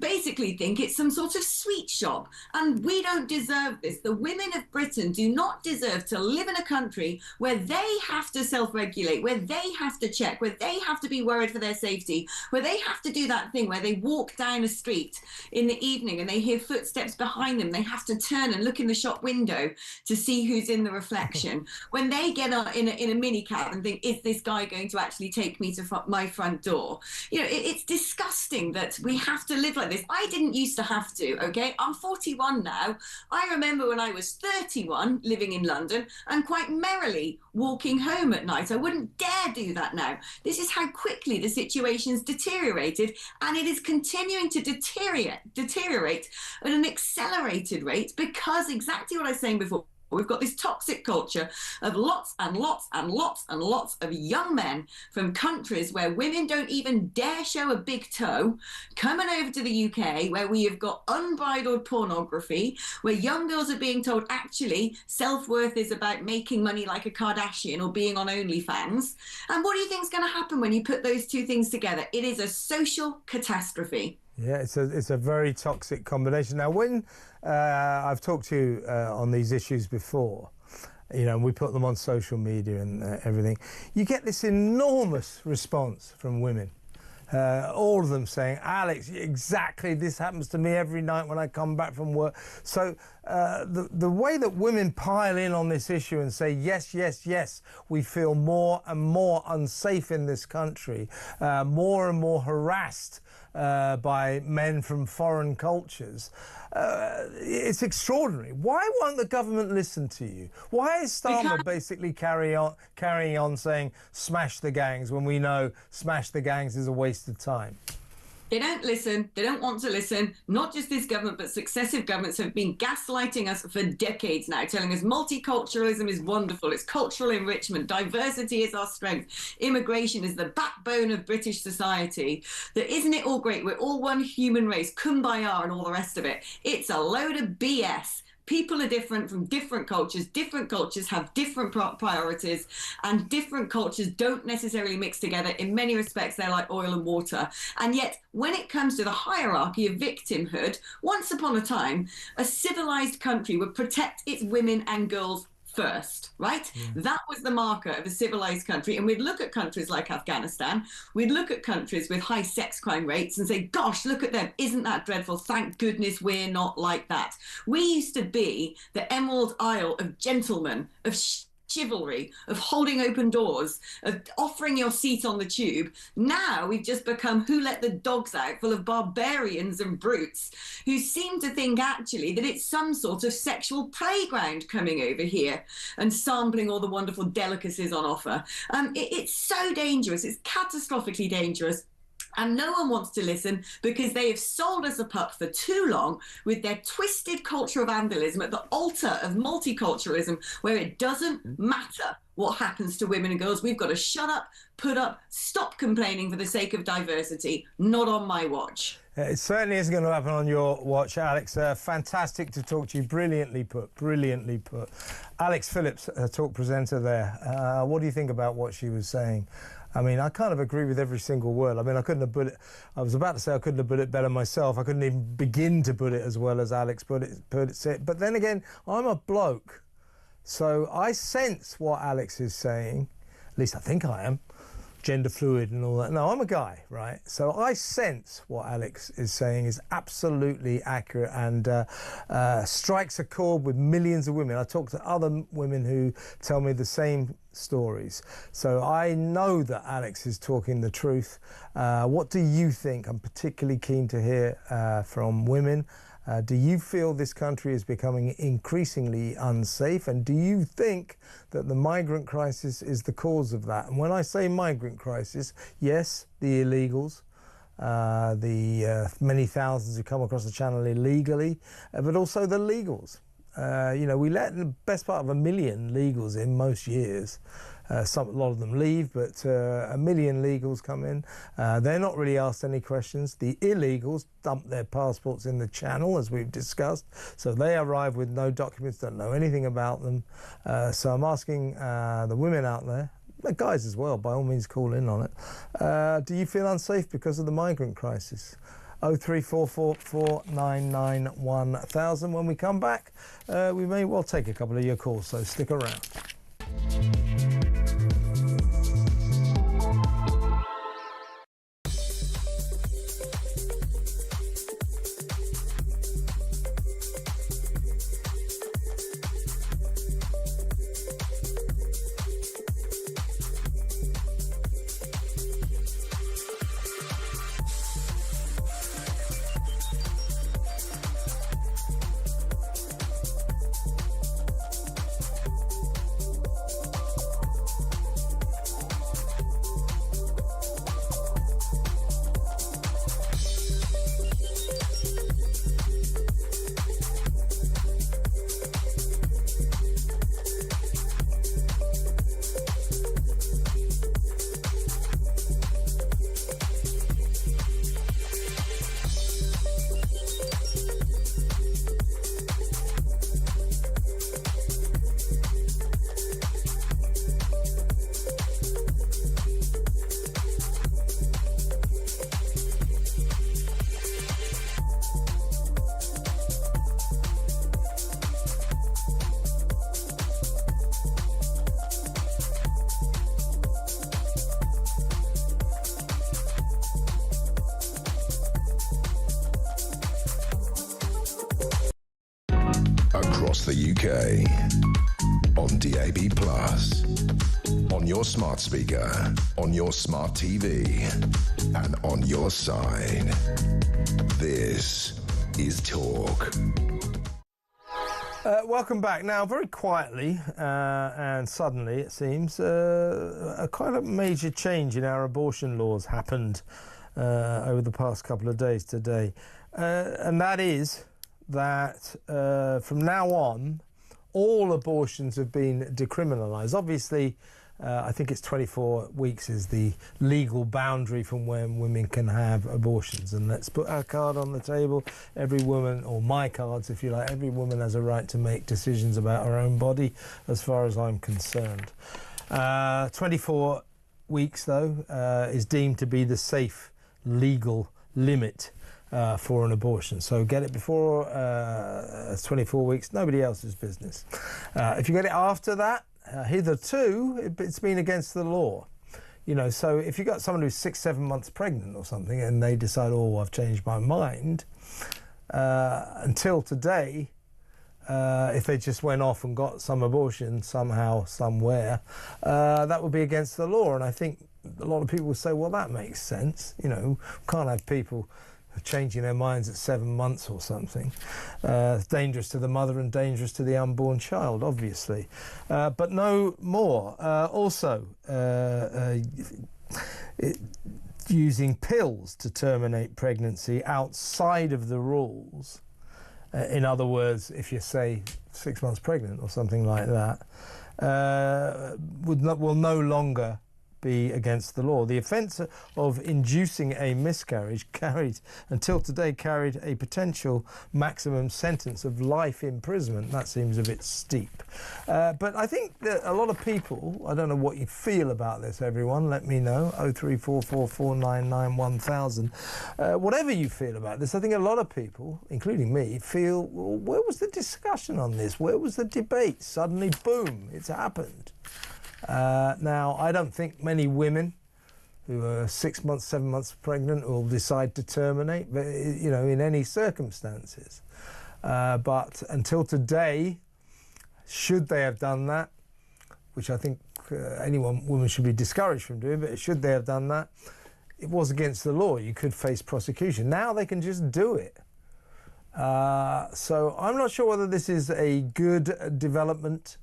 basically think it's some sort of sweet shop, and we don't deserve this. The women of Britain do not deserve to live in a country where they have to self-regulate, where they have to check, where they have to be worried for their safety, where they have to do that thing where they walk down a street in the evening and they hear footsteps behind them. They have to turn and look in the shop window to see who's in the reflection. When they get in a minicab and think, is this guy going to actually take me to my front door? You know, it's disgusting that we have to to live like this. I didn't used to have to, okay? I'm 41 now. I remember when I was 31 living in London and quite merrily walking home at night. I wouldn't dare do that now. This is how quickly the situation's deteriorated, and it is continuing to deteriorate at an accelerated rate because exactly what I was saying before. We've got this toxic culture of lots and lots and lots and lots of young men from countries where women don't even dare show a big toe, coming over to the UK, where we have got unbridled pornography, where young girls are being told, actually, self-worth is about making money like a Kardashian or being on OnlyFans. And what do you think is going to happen when you put those two things together? It is a social catastrophe. Yeah, it's a very toxic combination. Now, when I've talked to you on these issues before, you know, and we put them on social media and everything, you get this enormous response from women. All of them saying, Alex, exactly, this happens to me every night when I come back from work. So the way that women pile in on this issue and say, yes, yes, yes, we feel more and more unsafe in this country, more and more harassed by men from foreign cultures. It's extraordinary. Why won't the government listen to you? Why is Starmer basically carrying on saying smash the gangs when we know smash the gangs is a waste of time? They don't listen. They don't want to listen. Not just this government, but successive governments have been gaslighting us for decades now, telling us multiculturalism is wonderful. It's cultural enrichment. Diversity is our strength. Immigration is the backbone of British society. That isn't it all great? We're all one human race, kumbaya and all the rest of it. It's a load of BS. People are different from different cultures. Different cultures have different priorities, and different cultures don't necessarily mix together. In many respects, they're like oil and water. And yet, when it comes to the hierarchy of victimhood, once upon a time, a civilized country would protect its women and girls first, right? That was the marker of a civilized country. And we'd look at countries like Afghanistan, we'd look at countries with high sex crime rates and say, gosh, look at them. Isn't that dreadful? Thank goodness we're not like that. We used to be the Emerald Isle of gentlemen, of chivalry, of holding open doors, of offering your seat on the tube. Now we've just become who let the dogs out, full of barbarians and brutes who seem to think actually that it's some sort of sexual playground coming over here and sampling all the wonderful delicacies on offer. It's so dangerous. It's catastrophically dangerous. And no one wants to listen because they have sold us a pup for too long with their twisted culture of vandalism at the altar of multiculturalism, where it doesn't matter what happens to women and girls. We've got to shut up, put up, stop complaining for the sake of diversity. Not on my watch. It certainly isn't going to happen on your watch, Alex. Fantastic to talk to you. Brilliantly put. Brilliantly put. Alex Phillips, talk presenter there. What do you think about what she was saying? I mean, I kind of agree with every single word. I mean, I couldn't have put it... I was about to say I couldn't have put it better myself. I couldn't even begin to put it as well as Alex put it. But then again, I'm a bloke. So I sense what Alex is saying. At least I think I am. Gender fluid and all that. No, I'm a guy, right? So I sense what Alex is saying is absolutely accurate and strikes a chord with millions of women. I talk to other women who tell me the same stories. So I know that Alex is talking the truth. What do you think? I'm particularly keen to hear from women. Do you feel this country is becoming increasingly unsafe? And do you think that the migrant crisis is the cause of that? And when I say migrant crisis, yes, the illegals, the many thousands who come across the channel illegally, but also the legals. You know, we let the best part of 1 million legals in most years. A lot of them leave, but 1 million legals come in. They're not really asked any questions. The illegals dump their passports in the channel, as we've discussed. So they arrive with no documents, don't know anything about them. So I'm asking the women out there, the guys as well, by all means call in on it. Do you feel unsafe because of the migrant crisis? 03444 999 1000. When we come back, we may well take a couple of your calls, so stick around. across the UK, on DAB+, on your smart speaker, on your smart TV, and on your side. This is Talk. Welcome back. Now, very quietly and suddenly, it seems, a quite a major change in our abortion laws happened over the past couple of days today. And that is that from now on, all abortions have been decriminalised. Obviously, I think it's 24 weeks is the legal boundary from when women can have abortions. And let's put our card on the table. Every woman, or my cards if you like, every woman has a right to make decisions about her own body as far as I'm concerned. 24 weeks, though, is deemed to be the safe legal limit for an abortion. So get it before 24 weeks, nobody else's business. If you get it after that, hitherto, it's been against the law. You know, so if you've got someone who's 6-7 months pregnant or something and they decide, oh, I've changed my mind, until today, if they just went off and got some abortion somehow, somewhere, that would be against the law. And I think a lot of people will say, well, that makes sense. You know, can't have people changing their minds at 7 months or something. Dangerous to the mother and dangerous to the unborn child, obviously. But no more. Also, using pills to terminate pregnancy outside of the rules. In other words, if you're, say, 6 months pregnant or something like that, will no longer be against the law. The offence of inducing a miscarriage until today carried a potential maximum sentence of life imprisonment. That seems a bit steep. But I think that a lot of people, I don't know what you feel about this, everyone, let me know, 03444991000. Whatever you feel about this, I think a lot of people, including me, feel, well, where was the discussion on this? Where was the debate? Suddenly, boom, it's happened. Now, I don't think many women who are 6 months, 7 months pregnant will decide to terminate, you know, in any circumstances. But until today, should they have done that, which I think women should be discouraged from doing, but should they have done that, it was against the law. You could face prosecution. Now they can just do it. So I'm not sure whether this is a good development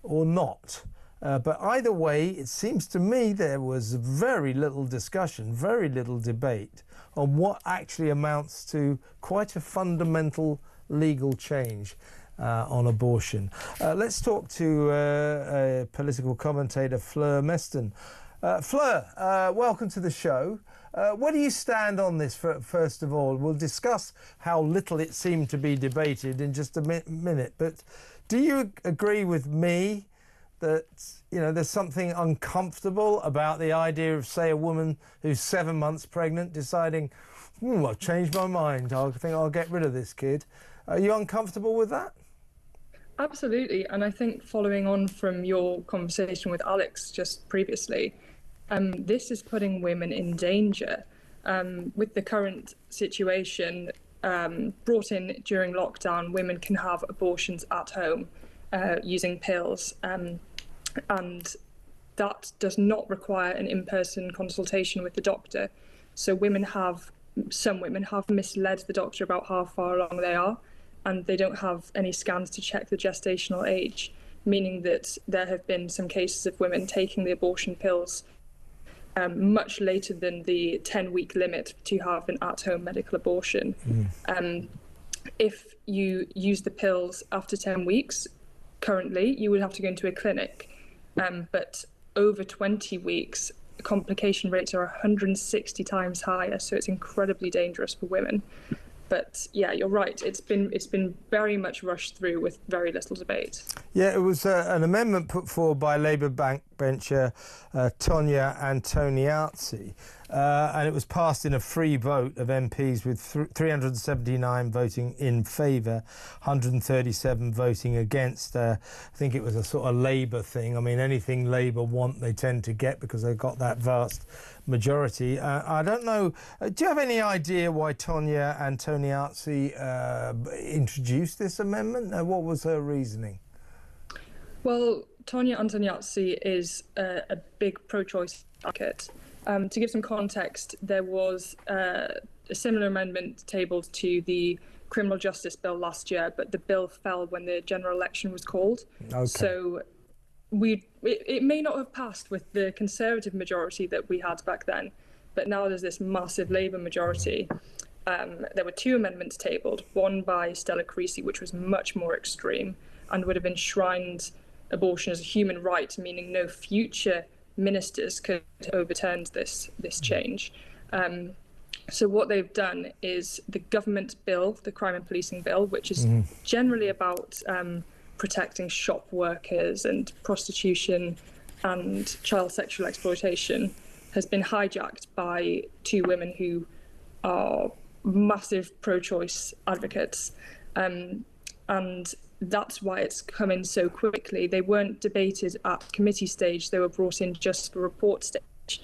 or not. But either way, it seems to me there was very little discussion, very little debate on what actually amounts to quite a fundamental legal change on abortion. Let's talk to a political commentator, Fleur Meston. Fleur, welcome to the show. Where do you stand on this, first of all? We'll discuss how little it seemed to be debated in just a minute. But do you agree with me that, you know, there's something uncomfortable about the idea of, say, a woman who's 7 months pregnant deciding, I've changed my mind, I think I'll get rid of this kid. Are you uncomfortable with that? Absolutely, and I think following on from your conversation with Alex just previously, this is putting women in danger. With the current situation brought in during lockdown, women can have abortions at home using pills. And that does not require an in-person consultation with the doctor. So some women have misled the doctor about how far along they are, and they don't have any scans to check the gestational age, meaning that there have been some cases of women taking the abortion pills much later than the 10-week limit to have an at-home medical abortion. If you use the pills after 10 weeks, currently, you would have to go into a clinic. But over 20 weeks, the complication rates are 160 times higher, so it's incredibly dangerous for women. But yeah, you're right. It's been very much rushed through with very little debate. Yeah, it was an amendment put forward by Labour backbencher Tonya Antoniazzi, and it was passed in a free vote of MPs with 379 voting in favour, 137 voting against. I think it was a sort of Labour thing. I mean, anything Labour want, they tend to get because they've got that vast majority. I don't know, do you have any idea why Tonya Antoniazzi introduced this amendment? What was her reasoning? Well, Tonya Antoniazzi is a big pro-choice advocate. To give some context, there was a similar amendment tabled to the criminal justice bill last year, but the bill fell when the general election was called. Okay. So it may not have passed with the Conservative majority that we had back then, but now there's this massive Labour majority. There were two amendments tabled, one by Stella Creasy, which was much more extreme and would have enshrined abortion as a human right, meaning no future ministers could overturn this change. So what they've done is the government bill, the crime and policing bill, which is generally about protecting shop workers and prostitution and child sexual exploitation, has been hijacked by two women who are massive pro-choice advocates. And that's why it's come in so quickly. They weren't debated at committee stage, they were brought in just for report stage,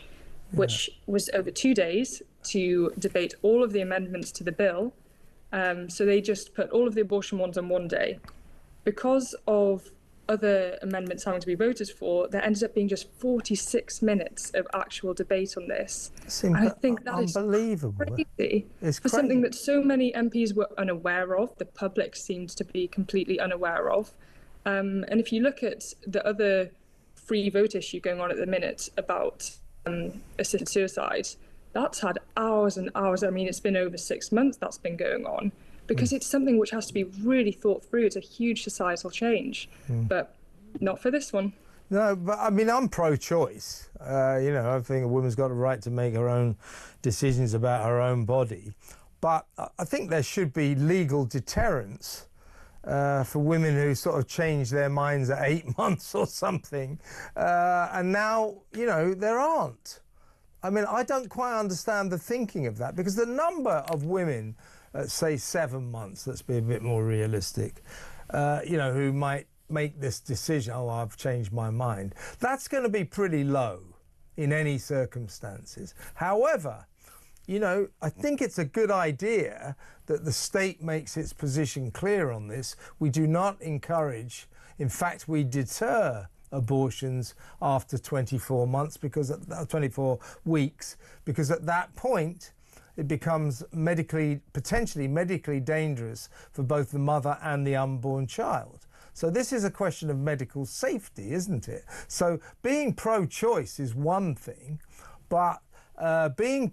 which was over 2 days to debate all of the amendments to the bill. So they just put all of the abortion ones on one day. Because of other amendments having to be voted for, there ended up being just 46 minutes of actual debate on this. And I think that is unbelievable. Crazy. It's for something that so many MPs were unaware of, the public seemed to be completely unaware of. And if you look at the other free vote issue going on at the minute about assisted suicide, that's had hours and hours. I mean, it's been over 6 months that's been going on, because it's something which has to be really thought through. It's a huge societal change, but not for this one. No, but I mean, I'm pro-choice. You know, I think a woman's got a right to make her own decisions about her own body. But I think there should be legal deterrence for women who sort of change their minds at 8 months or something. And now, you know, there aren't. I mean, I don't quite understand the thinking of that, because the number of women, say 7 months, let's be a bit more realistic, you know, who might make this decision, oh, I've changed my mind, that's going to be pretty low in any circumstances. However, you know, I think it's a good idea that the state makes its position clear on this. We do not encourage, in fact, we deter abortions after 24 months, because 24 weeks, because at that point it becomes potentially medically dangerous for both the mother and the unborn child. So this is a question of medical safety, isn't it? So being pro-choice is one thing, but being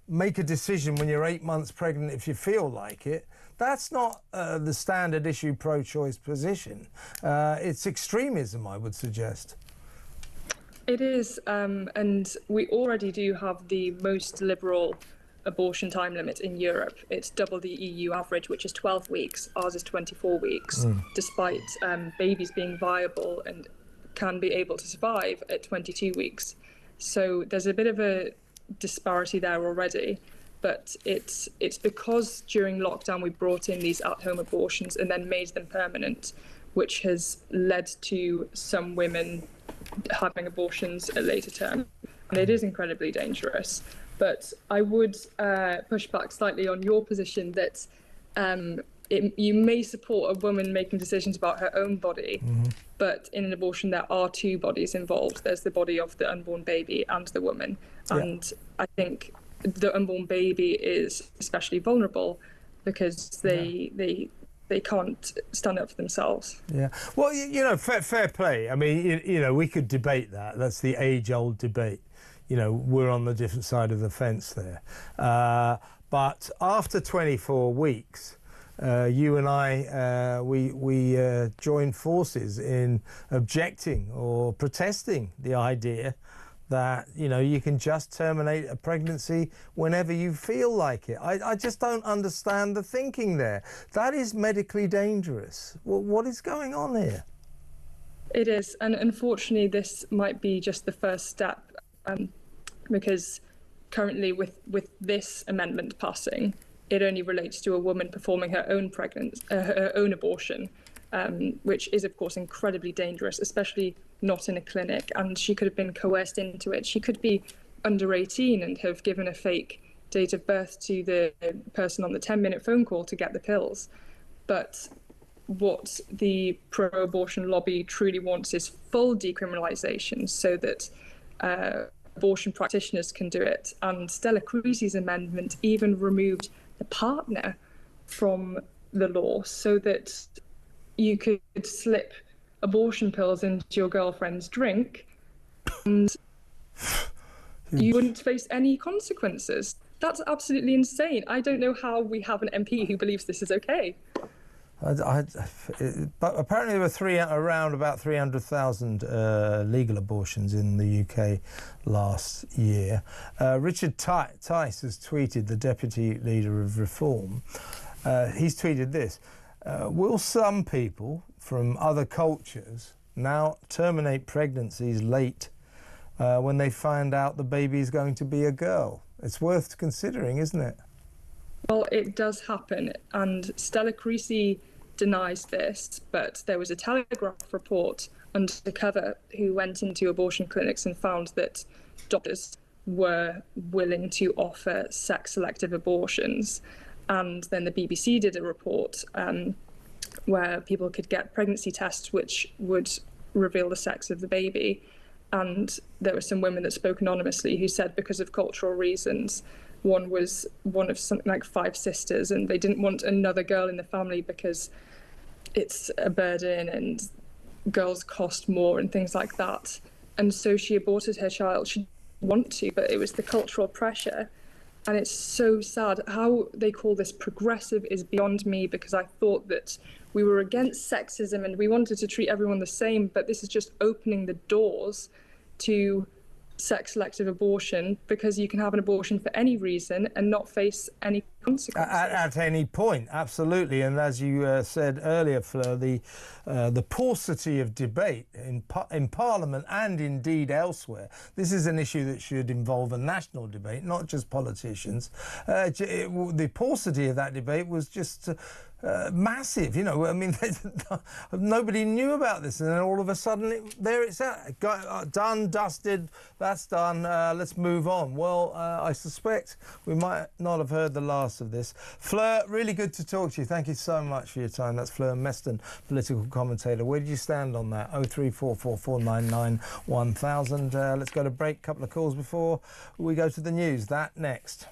make a decision when you're 8 months pregnant if you feel like it, that's not the standard issue pro-choice position. It's extremism, I would suggest. It is, and we already do have the most liberal abortion time limit in Europe. It's double the EU average, which is 12 weeks. Ours is 24 weeks, despite babies being viable and can be able to survive at 22 weeks. So there's a bit of a disparity there already. But it's because during lockdown we brought in these at-home abortions and then made them permanent, which has led to some women having abortions at later term. And it is incredibly dangerous. But I would push back slightly on your position that you may support a woman making decisions about her own body, but in an abortion there are two bodies involved. There's the body of the unborn baby and the woman. And I think the unborn baby is especially vulnerable because they can't stand up for themselves. Yeah. Well, you know, fair play. I mean, you know, we could debate that. That's the age-old debate. You know, we're on the different side of the fence there. But after 24 weeks, you and I, we joined forces in objecting or protesting the idea that, you know, you can just terminate a pregnancy whenever you feel like it. I just don't understand the thinking there. That is medically dangerous. What is going on here? It is, and unfortunately this might be just the first step, because currently with this amendment passing, it only relates to a woman performing her own abortion, which is of course incredibly dangerous, especially not in a clinic, and she could have been coerced into it. She could be under 18 and have given a fake date of birth to the person on the 10-minute phone call to get the pills. But what the pro-abortion lobby truly wants is full decriminalisation so that abortion practitioners can do it. And Stella Creasy's amendment even removed the partner from the law so that you could slip abortion pills into your girlfriend's drink and you wouldn't face any consequences. That's absolutely insane. I don't know how we have an MP who believes this is okay. But apparently there were around about 300,000 legal abortions in the UK last year. Richard Tice has tweeted, the Deputy Leader of Reform, he's tweeted this: will some people from other cultures now terminate pregnancies late when they find out the baby is going to be a girl? It's worth considering, isn't it? Well, it does happen, and Stella Creasy denies this, but there was a Telegraph report undercover who went into abortion clinics and found that doctors were willing to offer sex-selective abortions. And then the BBC did a report where people could get pregnancy tests which would reveal the sex of the baby. And there were some women that spoke anonymously who said because of cultural reasons, one was one of something like 5 sisters, and they didn't want another girl in the family because it's a burden and girls cost more and things like that. And so she aborted her child. She didn't want to, but it was the cultural pressure. And it's so sad. How they call this progressive is beyond me, because I thought that we were against sexism and we wanted to treat everyone the same, but this is just opening the doors to sex-selective abortion, because you can have an abortion for any reason and not face any consequences. At any point, absolutely. And as you said earlier, Fleur, the paucity of debate in Parliament and indeed elsewhere. This is an issue that should involve a national debate, not just politicians. The paucity of that debate was just massive, you know. I mean, nobody knew about this, and then all of a sudden, there it's at. Done, dusted, that's done, let's move on. Well, I suspect we might not have heard the last of this. Fleur, really good to talk to you. Thank you so much for your time. That's Fleur Meston, political commentator. Where did you stand on that? 0344499 1000. Let's go to break. Couple of calls before we go to the news. That next.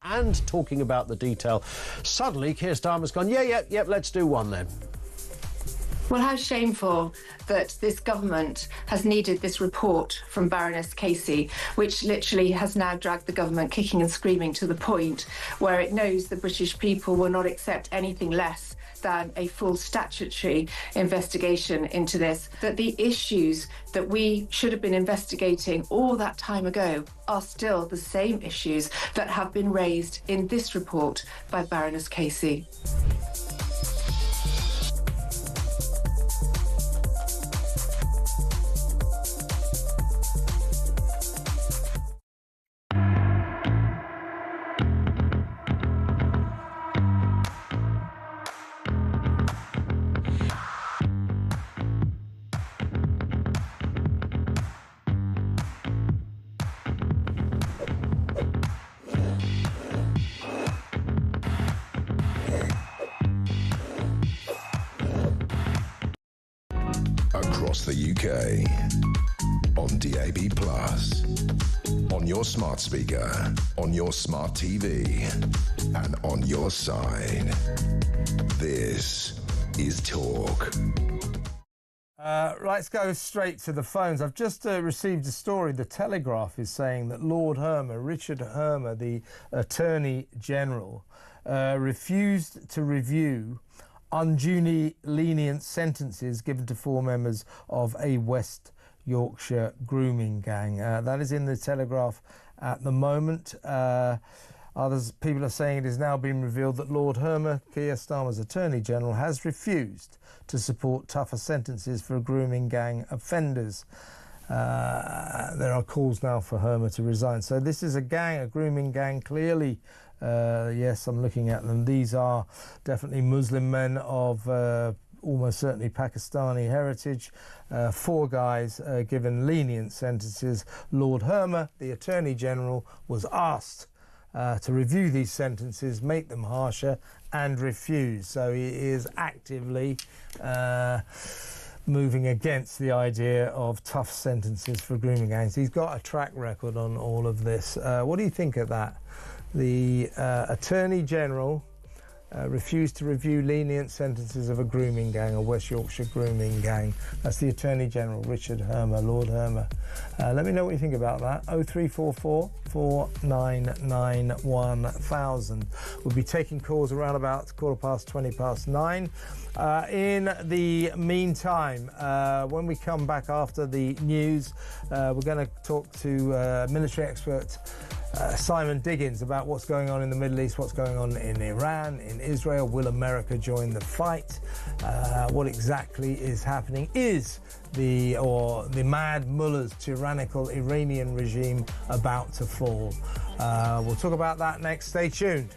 And talking about the detail, suddenly Keir Starmer's gone, yep, let's do one then. Well, how shameful that this government has needed this report from Baroness Casey, which literally has now dragged the government kicking and screaming to the point where it knows the British people will not accept anything less than a full statutory investigation into this, that the issues that we should have been investigating all that time ago are still the same issues that have been raised in this report by Baroness Casey. Across the UK, on DAB+, on your smart speaker, on your smart TV, and on your side. This is Talk. Let's go straight to the phones. I've just received a story. The Telegraph is saying that Lord Hermer, Richard Hermer, the Attorney General, refused to review unduly lenient sentences given to 4 members of a West Yorkshire grooming gang. That is in the Telegraph at the moment. People are saying it has now been revealed that Lord Hermer, Keir Starmer's Attorney General, has refused to support tougher sentences for grooming gang offenders. There are calls now for Hermer to resign. So this is a gang, a grooming gang, clearly. Yes, I'm looking at them. These are definitely Muslim men of almost certainly Pakistani heritage. 4 guys given lenient sentences. Lord Hermer, the Attorney General, was asked to review these sentences, make them harsher, and refuse. So he is actively moving against the idea of tough sentences for grooming gangs. He's got a track record on all of this. What do you think of that? The Attorney General refused to review lenient sentences of a grooming gang, a West Yorkshire grooming gang. That's the Attorney General, Richard Hermer, Lord Hermer. Let me know what you think about that. 0344 499 1000. We'll be taking calls around about 9:15. In the meantime, when we come back after the news, we're going to talk to military expert Simon Diggins about what's going on in the Middle East, what's going on in Iran, in Israel. Will America join the fight? What exactly is happening? Is the Mad Mullah's tyrannical Iranian regime about to fall? We'll talk about that next. Stay tuned.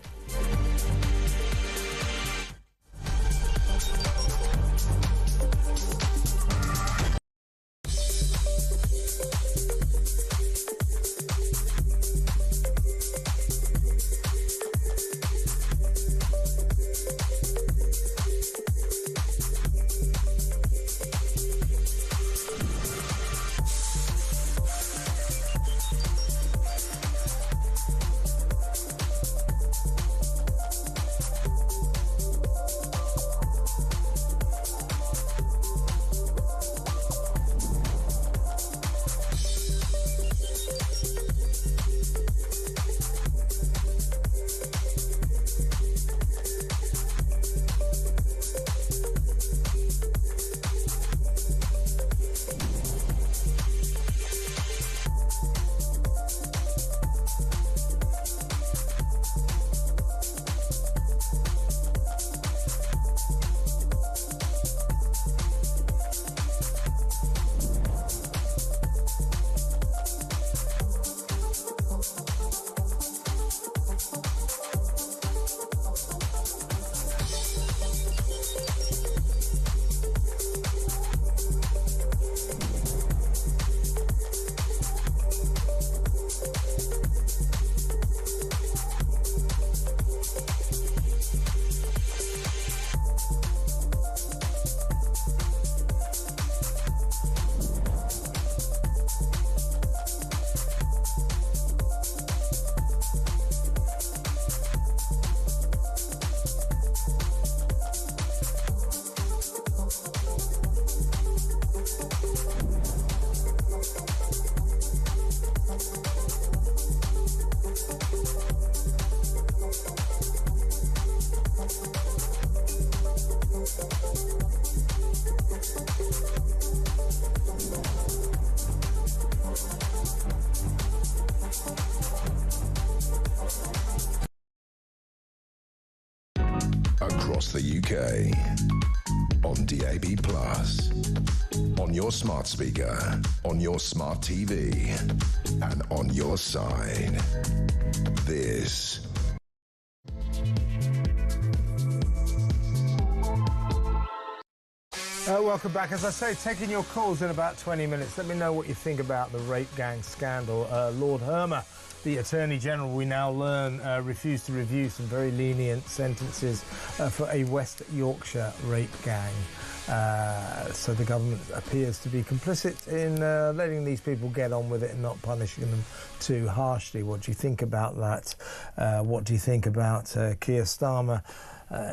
across the UK, on DAB+, on your smart speaker, on your smart TV, and on your side. This welcome back. As I say, taking your calls in about 20 minutes. Let me know what you think about the rape gang scandal. Lord Hermer, the Attorney General, we now learn, refused to review some very lenient sentences for a West Yorkshire rape gang. So the government appears to be complicit in letting these people get on with it and not punishing them too harshly. What do you think about that? What do you think about Keir Starmer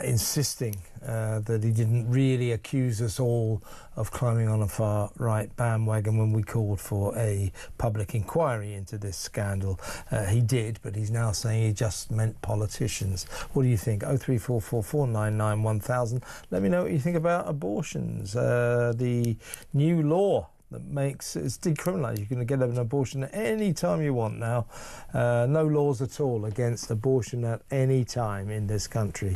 insisting that he didn't really accuse us all of climbing on a far-right bandwagon when we called for a public inquiry into this scandal? He did, but he's now saying he just meant politicians. What do you think? 03444991000. Let me know what you think about abortions. The new law that makes it's decriminalised. You can get an abortion at any time you want now. No laws at all against abortion at any time in this country.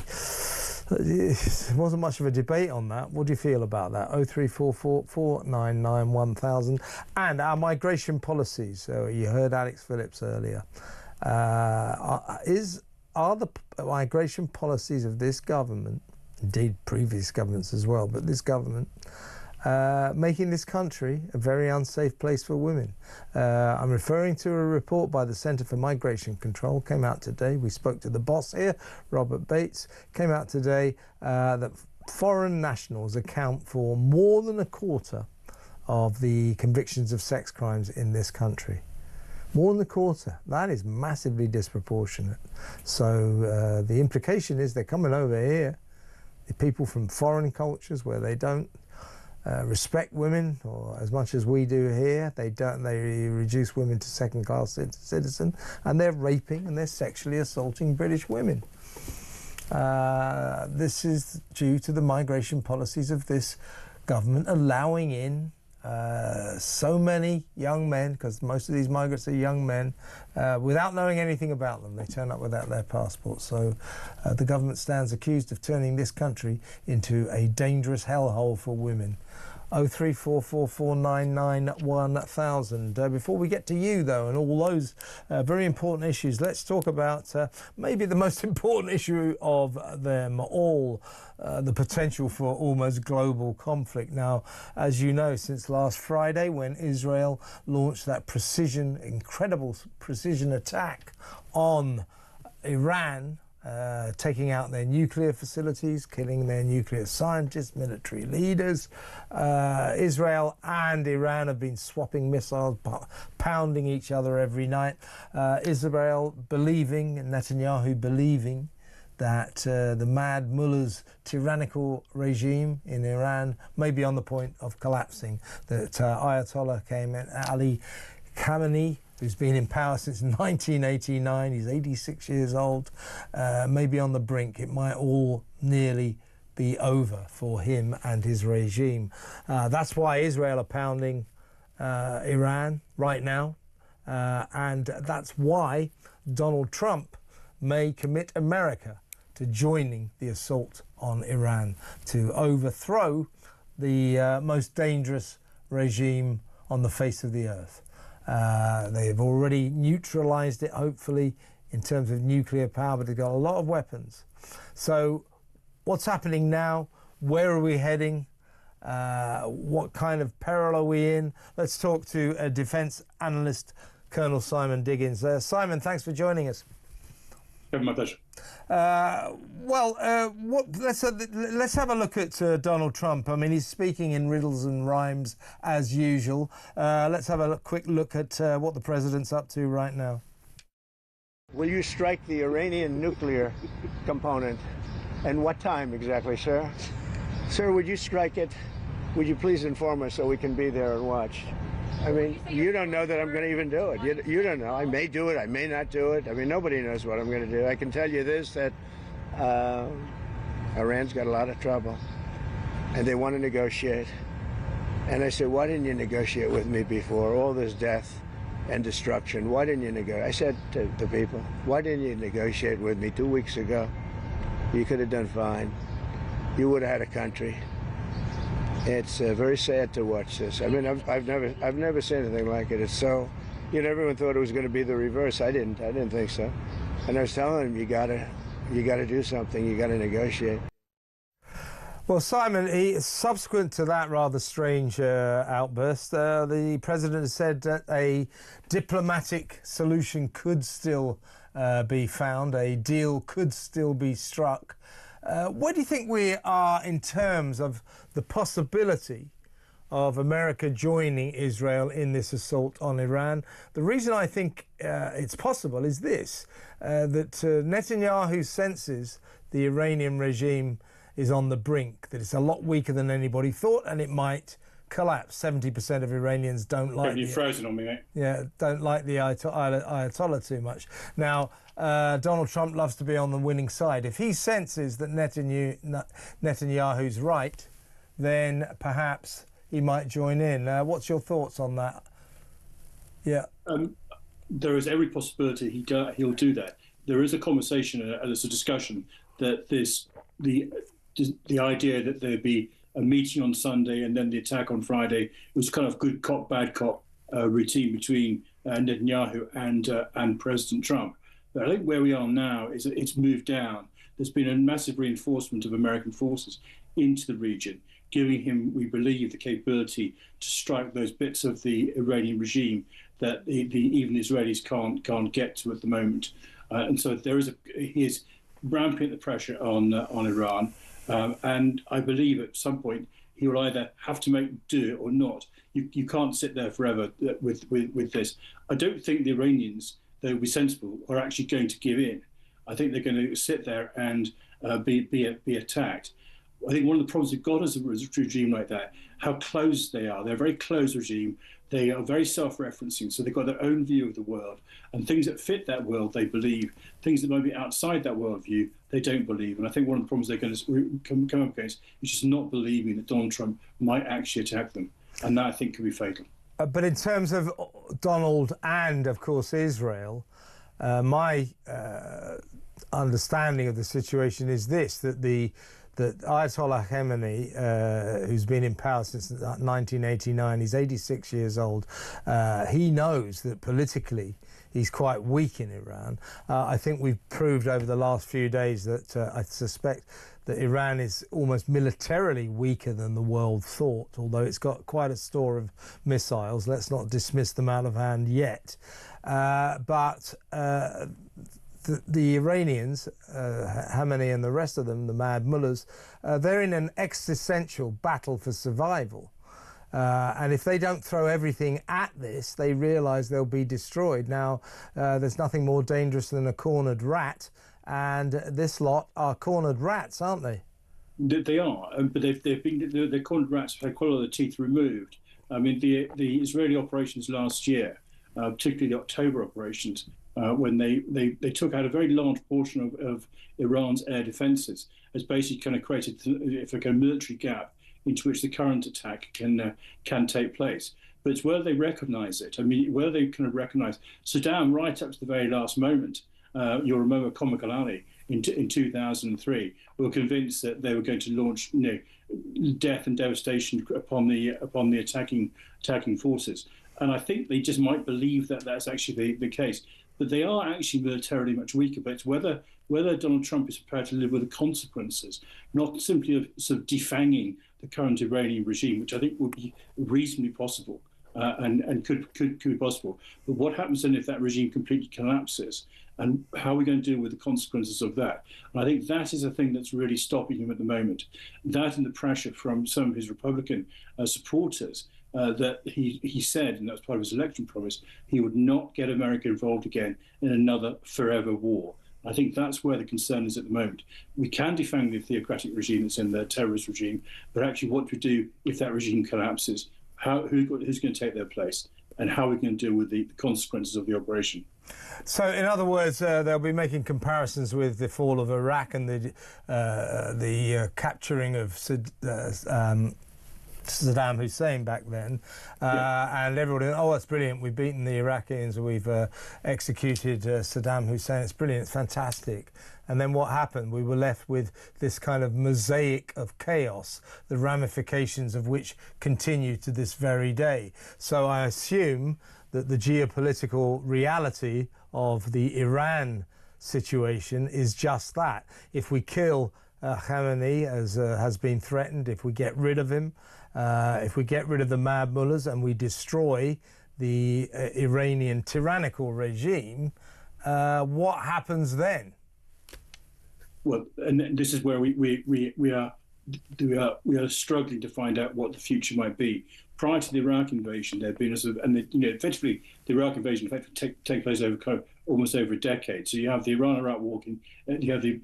There wasn't much of a debate on that. What do you feel about that? 03444991000. And our migration policies. So you heard Alex Phillips earlier. Are the migration policies of this government, indeed previous governments as well, but this government, making this country a very unsafe place for women? I'm referring to a report by the Centre for Migration Control, came out today. We spoke to the boss here, Robert Bates, came out today that foreign nationals account for more than a quarter of the convictions of sex crimes in this country. More than a quarter. That is massively disproportionate. So the implication is they're coming over here, the people from foreign cultures where they don't respect women, or as much as we do here. They reduce women to second-class citizen, and they're raping and they're sexually assaulting British women. This is due to the migration policies of this government, allowing in so many young men, because most of these migrants are young men, without knowing anything about them. They turn up without their passports. So the government stands accused of turning this country into a dangerous hellhole for women. 03444991000. Before we get to you, though, and all those very important issues, let's talk about maybe the most important issue of them all, the potential for almost global conflict. Now, as you know, since last Friday, when Israel launched that incredible precision attack on Iran, taking out their nuclear facilities, killing their nuclear scientists, military leaders. Israel and Iran have been swapping missiles, pounding each other every night. Israel believing, Netanyahu believing, that the mad mullah's tyrannical regime in Iran may be on the point of collapsing, that Ayatollah Ali Khamenei, who's been in power since 1989, he's 86 years old, maybe on the brink. It might all nearly be over for him and his regime. That's why Israel are pounding Iran right now, and that's why Donald Trump may commit America to joining the assault on Iran, to overthrow the most dangerous regime on the face of the earth. They've already neutralised it, hopefully, in terms of nuclear power, but they've got a lot of weapons. So what's happening now? Where are we heading? What kind of peril are we in? Let's talk to a defence analyst, Colonel Simon Diggins. Simon, thanks for joining us. My pleasure. Let's have a look at Donald Trump. I mean, he's speaking in riddles and rhymes as usual. Let's have a quick look at what the president's up to right now. Will you strike the Iranian nuclear component? And what time exactly, sir? Sir, would you strike it? Would you please inform us so we can be there and watch? I mean, you don't know that I'm going to even do it. You don't know. I may do it. I may not do it. I mean, nobody knows what I'm going to do. I can tell you this, that Iran's got a lot of trouble, and they want to negotiate. And I said, why didn't you negotiate with me before? All this death and destruction. Why didn't you negotiate? I said to the people, why didn't you negotiate with me 2 weeks ago? You could have done fine. You would have had a country. It's very sad to watch this. I mean, I've never seen anything like it. It's so, you know, everyone thought it was going to be the reverse. I didn't think so. And I was telling them, you gotta do something. You gotta negotiate. Well, Simon, subsequent to that rather strange outburst, the president has said that a diplomatic solution could still be found, a deal could still be struck. Where do you think we are in terms of the possibility of America joining Israel in this assault on Iran? The reason I think it's possible is this, that Netanyahu senses the Iranian regime is on the brink, that it's a lot weaker than anybody thought, and it might collapse. 70% of Iranians don't like You've frozen on me, mate. Yeah, don't like the Ayatollah too much. Now, Donald Trump loves to be on the winning side. If he senses that Netanyahu's right, then perhaps he might join in. What's your thoughts on that? Yeah. There is every possibility he'll do that. There is a conversation, there's a discussion that the idea that there'd be a meeting on Sunday and then the attack on Friday was kind of good cop, bad cop routine between Netanyahu and President Trump. But I think where we are now is that it's moved down. There's been a massive reinforcement of American forces into the region, giving him, we believe, the capability to strike those bits of the Iranian regime that even the Israelis can't get to at the moment. And so he is ramping the pressure on Iran. And I believe at some point he will either have to do it or not. You can't sit there forever with this. I don't think the Iranians, they will be sensible, are actually going to give in. I think they're going to sit there and be attacked. I think one of the problems we've got as a regime like that, how closed they are. They're a very closed regime. They are very self-referencing, so they've got their own view of the world. And things that fit that world, they believe. Things that might be outside that worldview, they don't believe. And I think one of the problems they're going to come up against is just not believing that Donald Trump might actually attack them. And that, I think, could be fatal. But in terms of Donald and, of course, Israel, my understanding of the situation is this, that Ayatollah Khamenei, who's been in power since 1989, he's 86 years old, he knows that politically he's quite weak in Iran. I think we've proved over the last few days that I suspect that Iran is almost militarily weaker than the world thought, although it's got quite a store of missiles. Let's not dismiss them out of hand yet. But the Iranians, Khamenei and the rest of them, the mad mullahs, they're in an existential battle for survival. And if they don't throw everything at this, they realise they'll be destroyed. Now, there's nothing more dangerous than a cornered rat, and this lot are cornered rats, aren't they? They are, but they're cornered rats have had quite a lot of teeth removed. I mean, the Israeli operations last year, particularly the October operations, when they took out a very large portion of Iran's air defences, has basically kind of created, if like a military gap into which the current attack can take place. But it's whether they recognise it. I mean, whether they kind of recognise Saddam right up to the very last moment. You'll remember Comical Ali in 2003 were convinced that they were going to launch death and devastation upon the attacking forces. And I think they just might believe that that's actually the case. But they are actually militarily much weaker. But it's whether Donald Trump is prepared to live with the consequences, not simply of sort of defanging the current Iranian regime, which I think would be reasonably possible and could be possible. But what happens then if that regime completely collapses? And how are we going to deal with the consequences of that? And I think that is the thing that's really stopping him at the moment. That and the pressure from some of his Republican supporters that he said, and that was part of his election promise, he would not get America involved again in another forever war. I think that's where the concern is at the moment. We can defang the theocratic regime that's in the terrorist regime, but actually what do we do if that regime collapses? Who's going to take their place? And how are we going to deal with the consequences of the operation? So, in other words, they'll be making comparisons with the fall of Iraq and the capturing of Saddam Hussein back then, and everybody, oh, it's brilliant, we've beaten the Iraqis, we've executed Saddam Hussein, it's brilliant, it's fantastic. And then what happened? We were left with this kind of mosaic of chaos, the ramifications of which continue to this very day. So I assume that the geopolitical reality of the Iran situation is just that. If we kill Khamenei, as has been threatened, if we get rid of him, if we get rid of the mad mullahs and we destroy the Iranian tyrannical regime, what happens then? Well, and this is where we are struggling to find out what the future might be. Prior to the Iraq invasion, there had been a sort of, and effectively the Iraq invasion effectively take place over almost over a decade. So you have the Iran-Iraq war, you have the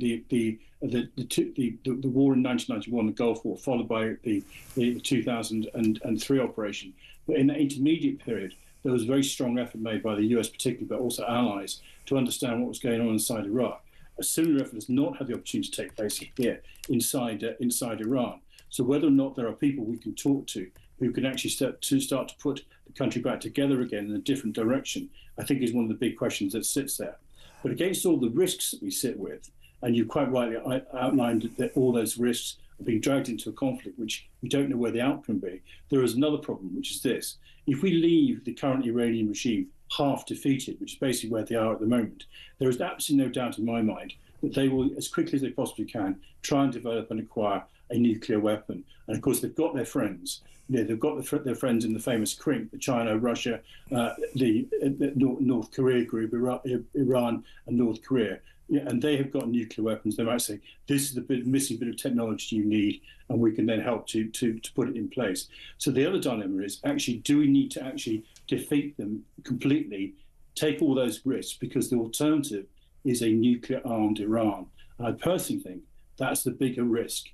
war in 1991, the Gulf War, followed by the 2003 operation. But in that intermediate period, there was a very strong effort made by the US particularly, but also allies, to understand what was going on inside Iraq. A similar effort has not had the opportunity to take place here inside Iran. So whether or not there are people we can talk to who can actually start to put the country back together again in a different direction, I think is one of the big questions that sits there. But against all the risks that we sit with, and you quite rightly outlined that all those risks are being dragged into a conflict which we don't know where the outcome will be, there is another problem, which is this. If we leave the current Iranian regime half defeated, which is basically where they are at the moment, there is absolutely no doubt in my mind that they will, as quickly as they possibly can, try and develop and acquire a nuclear weapon. And of course, they've got their friends. They've got their friends in the famous CRINC, the China, Russia, the North Korea group, Iran and North Korea. And they have got nuclear weapons. They might say, this is the missing bit of technology you need, and we can then help to put it in place. So the other dilemma is, actually, do we need to actually defeat them completely, take all those risks, because the alternative is a nuclear-armed Iran. And I personally think that's the bigger risk.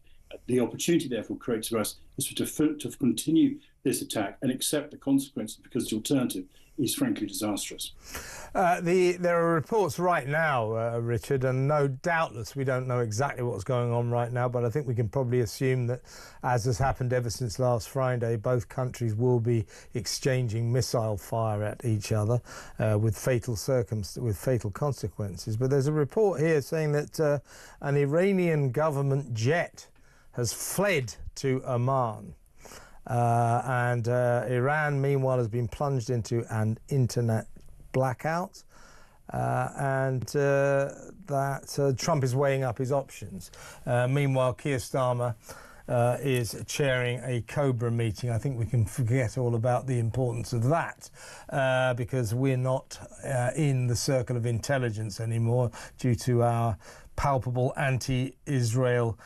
The opportunity, therefore, created for us is to continue this attack and accept the consequences, because the alternative is frankly disastrous. There are reports right now, Richard, and doubtless we don't know exactly what's going on right now, but I think we can probably assume that, as has happened ever since last Friday, both countries will be exchanging missile fire at each other with fatal consequences. But there's a report here saying that an Iranian government jet has fled to Oman. And Iran, meanwhile, has been plunged into an internet blackout, and that Trump is weighing up his options. Meanwhile, Keir Starmer is chairing a Cobra meeting. I think we can forget all about the importance of that because we're not in the circle of intelligence anymore due to our palpable anti-Israel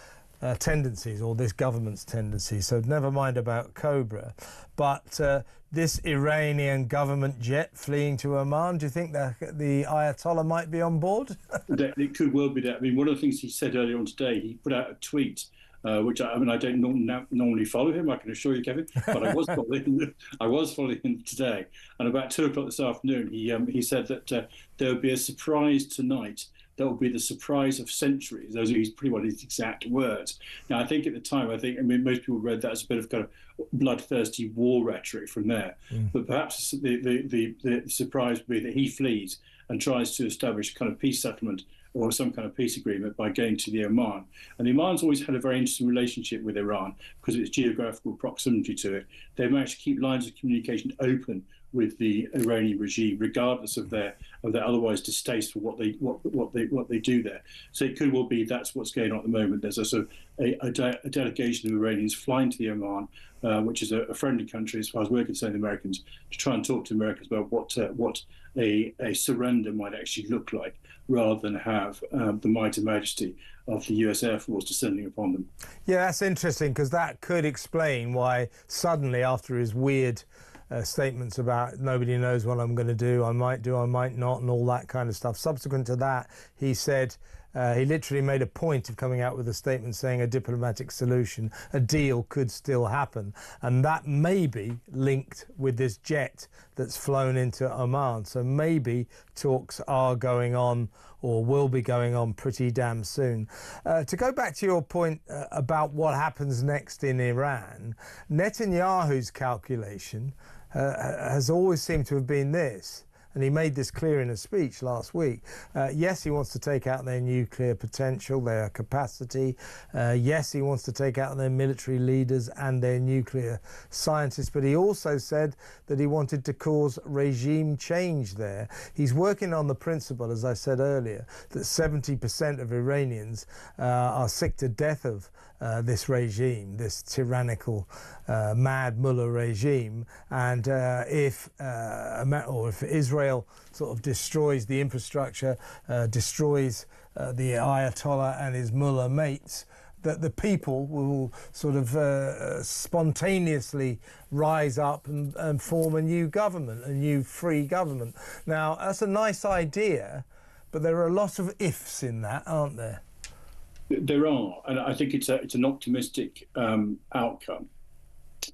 tendencies, or this government's tendencies. So never mind about Cobra. But this Iranian government jet fleeing to Oman, do you think that the Ayatollah might be on board? It could well be that. I mean, one of the things he said earlier on today, he put out a tweet, which I don't normally follow him, I can assure you, Kevin, but I was following him today. And about 2 o'clock this afternoon, he said that there would be a surprise tonight. That will be the surprise of centuries. Those are pretty much his exact words. Now, I think at the time, most people read that as a bit of kind of bloodthirsty war rhetoric from there. But perhaps the surprise would be that he flees and tries to establish a kind of peace settlement or some kind of peace agreement by going to the Oman. And the Oman's always had a very interesting relationship with Iran because of its geographical proximity to it. They've managed to keep lines of communication open with the Iranian regime, regardless of their otherwise distaste for what they do there. So it could well be that's what's going on at the moment. There's a delegation of Iranians flying to the Oman, which is a friendly country as far as we're concerned, the Americans, to try and talk to Americans about what a surrender might actually look like, rather than have the might and majesty of the US Air Force descending upon them. Yeah, that's interesting, because that could explain why suddenly, after his weird statements about nobody knows what I'm going to do, I might not, and all that kind of stuff. Subsequent to that, he said He literally made a point of coming out with a statement saying a diplomatic solution, a deal could still happen. And that may be linked with this jet that's flown into Oman. So maybe talks are going on or will be going on pretty damn soon. To go back to your point about what happens next in Iran, Netanyahu's calculation has always seemed to have been this. And he made this clear in a speech last week. Yes, he wants to take out their nuclear potential, their capacity. Yes, he wants to take out their military leaders and their nuclear scientists. But he also said that he wanted to cause regime change there. He's working on the principle, as I said earlier, that 70% of Iranians are sick to death of this regime, this tyrannical, mad mullah regime. And if Israel sort of destroys the infrastructure, destroys the Ayatollah and his mullah mates, that the people will sort of spontaneously rise up and form a new government, a new free government. Now, that's a nice idea, but there are a lot of ifs in that, aren't there? There are, and I think it's an optimistic outcome.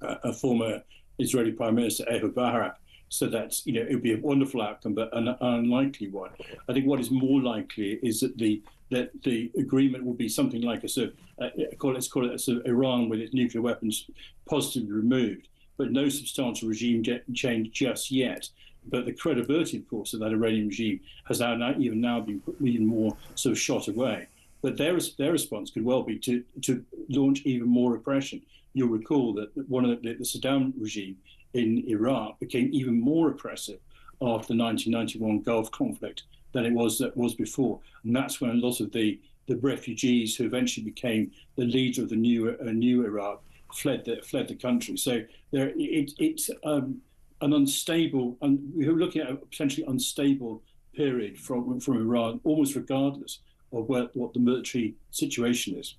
A former Israeli Prime Minister, Ehud Barak, said that it would be a wonderful outcome, but an unlikely one. I think what is more likely is that the agreement will be something like a sort of let's call it a sort of Iran with its nuclear weapons positively removed, but no substantial regime change just yet. But the credibility, of course, of that Iranian regime has now been even more sort of shot away. But their response could well be to launch even more repression. You'll recall that one of the Saddam regime in Iraq became even more oppressive after the 1991 Gulf conflict than it was before, and that's when a lot of the refugees who eventually became the leader of the new Iraq fled the country. So it's an unstable, and we're looking at a potentially unstable period from Iran, almost regardless of what the military situation is.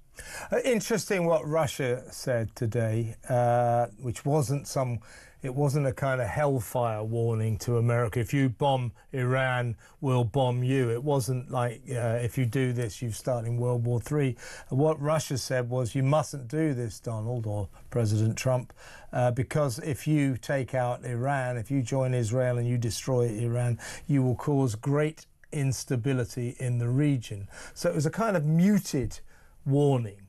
Interesting what Russia said today, which wasn't a kind of hellfire warning to America. If you bomb Iran, we'll bomb you. It wasn't like if you do this, you're starting World War III. What Russia said was, you mustn't do this, Donald, or President Trump, because if you take out Iran, if you join Israel and you destroy Iran, you will cause great instability in the region. So it was a kind of muted warning,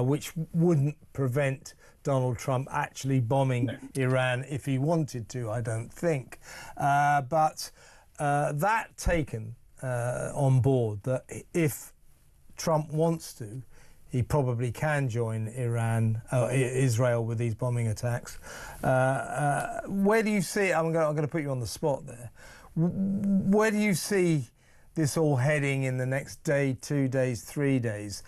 which wouldn't prevent Donald Trump actually bombing Iran if he wanted to, I don't think. But that taken on board, that if Trump wants to, he probably can join Israel with these bombing attacks. Where do you see, I'm going to put you on the spot there, where do you see this all heading in the next day, 2 days, 3 days?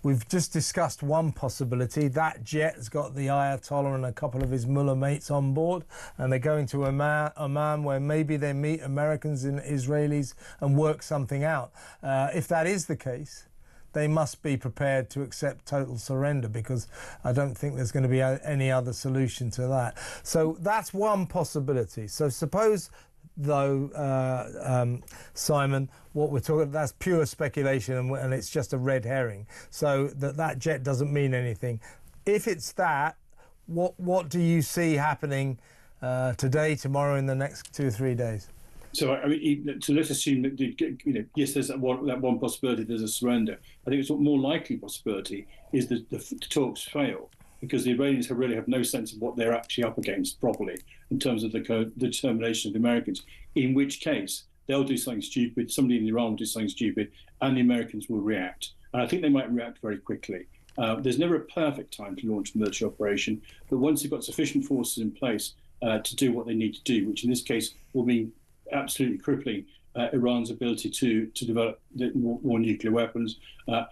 We've just discussed one possibility. That jet has got the Ayatollah and a couple of his mullah mates on board, and they're going to Oman, where maybe they meet Americans and Israelis and work something out. If that is the case, they must be prepared to accept total surrender, because I don't think there's going to be any other solution to that. So that's one possibility. So suppose, though, Simon, what we're talking, that's pure speculation, and it's just a red herring. So that jet doesn't mean anything. If it's that, what do you see happening today, tomorrow, in the next 2 or 3 days? So so let's assume that yes, there's that one possibility. There's a surrender. I think it's a more likely possibility is that the talks fail, because the Iranians really have no sense of what they're actually up against properly in terms of the determination of the Americans, in which case they'll do something stupid, somebody in Iran will do something stupid, and the Americans will react. And I think they might react very quickly. There's never a perfect time to launch a military operation, but once they've got sufficient forces in place to do what they need to do, which in this case will mean absolutely crippling Iran's ability to develop more nuclear weapons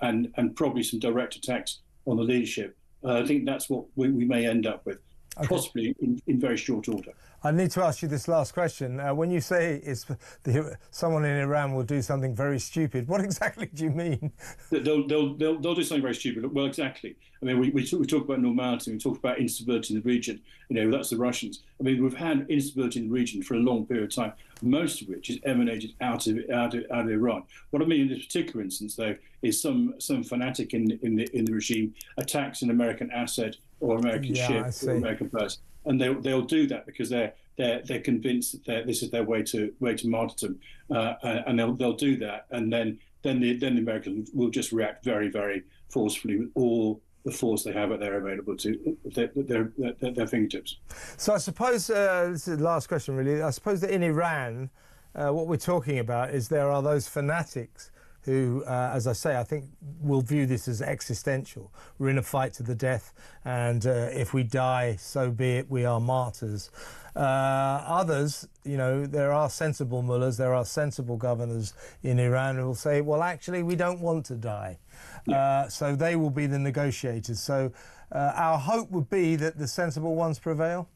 and probably some direct attacks on the leadership. I think that's what we may end up with. possibly in very short order. I need to ask you this last question. When you say someone in Iran will do something very stupid, what exactly do you mean? They'll do something very stupid. Well, exactly. I mean, we talk about normality. We talk about instability in the region. That's the Russians. I mean, we've had instability in the region for a long period of time, most of which is emanated out of Iran. What I mean in this particular instance, though, is some fanatic in the regime attacks an American asset or American ship or American person. And they'll do that because they're convinced that this is their way to martyrdom, and they'll do that, and then the Americans will just react very, very forcefully with all the force they have at their available to their fingertips. So I suppose this is the last question, really. I suppose that in Iran, what we're talking about is there are those fanatics who, as I say, I think will view this as existential. We're in a fight to the death, and if we die, so be it, we are martyrs. Others, there are sensible mullahs, there are sensible governors in Iran who will say, well, actually, we don't want to die. So they will be the negotiators. So our hope would be that the sensible ones prevail.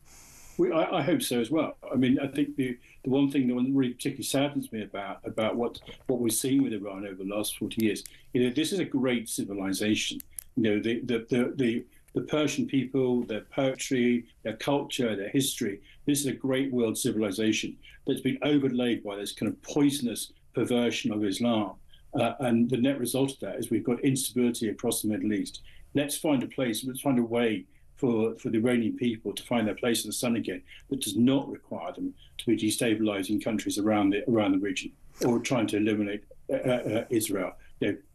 I hope so as well. I mean, I think the one thing that really particularly saddens me about what we're seeing with Iran over the last 40 years, this is a great civilization. The Persian people, their poetry, their culture, their history. This is a great world civilization that's been overlaid by this kind of poisonous perversion of Islam. And the net result of that is we've got instability across the Middle East. Let's find a way for the Iranian people to find their place in the sun again that does not require them to be destabilizing countries around the region or trying to eliminate Israel.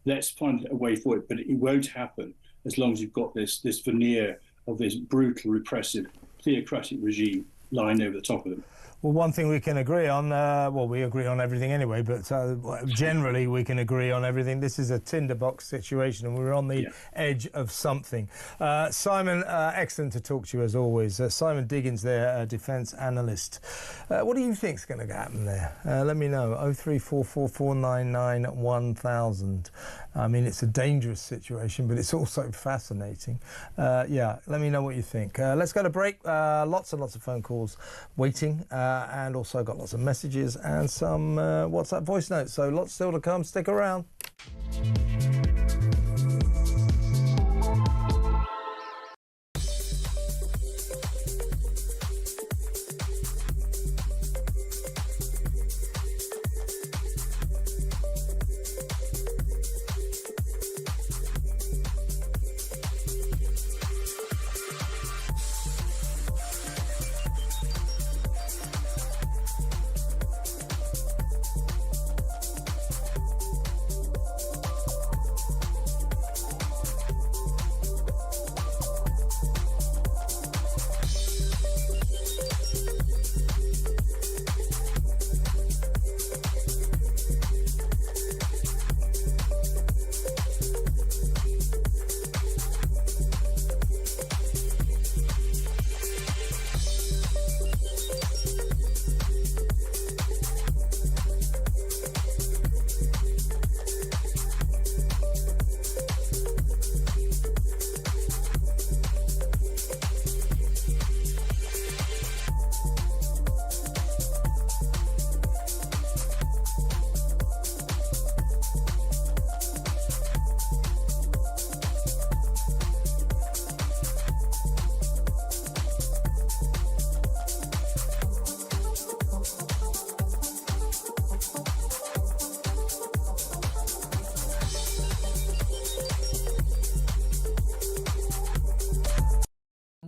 Let's find a way forward, but it won't happen as long as you've got this veneer of this brutal, repressive, theocratic regime lying over the top of them. Well, one thing we can agree on, we agree on everything anyway, but generally we can agree on everything. This is a tinderbox situation and we're on the edge of something. Simon, excellent to talk to you as always. Simon Diggins there, defence analyst. What do you think's going to happen there? Let me know, 03444991000. I mean, it's a dangerous situation, but it's also fascinating. Let me know what you think. Let's go to break. Lots and lots of phone calls waiting. And also got lots of messages and some WhatsApp voice notes. So lots still to come. Stick around.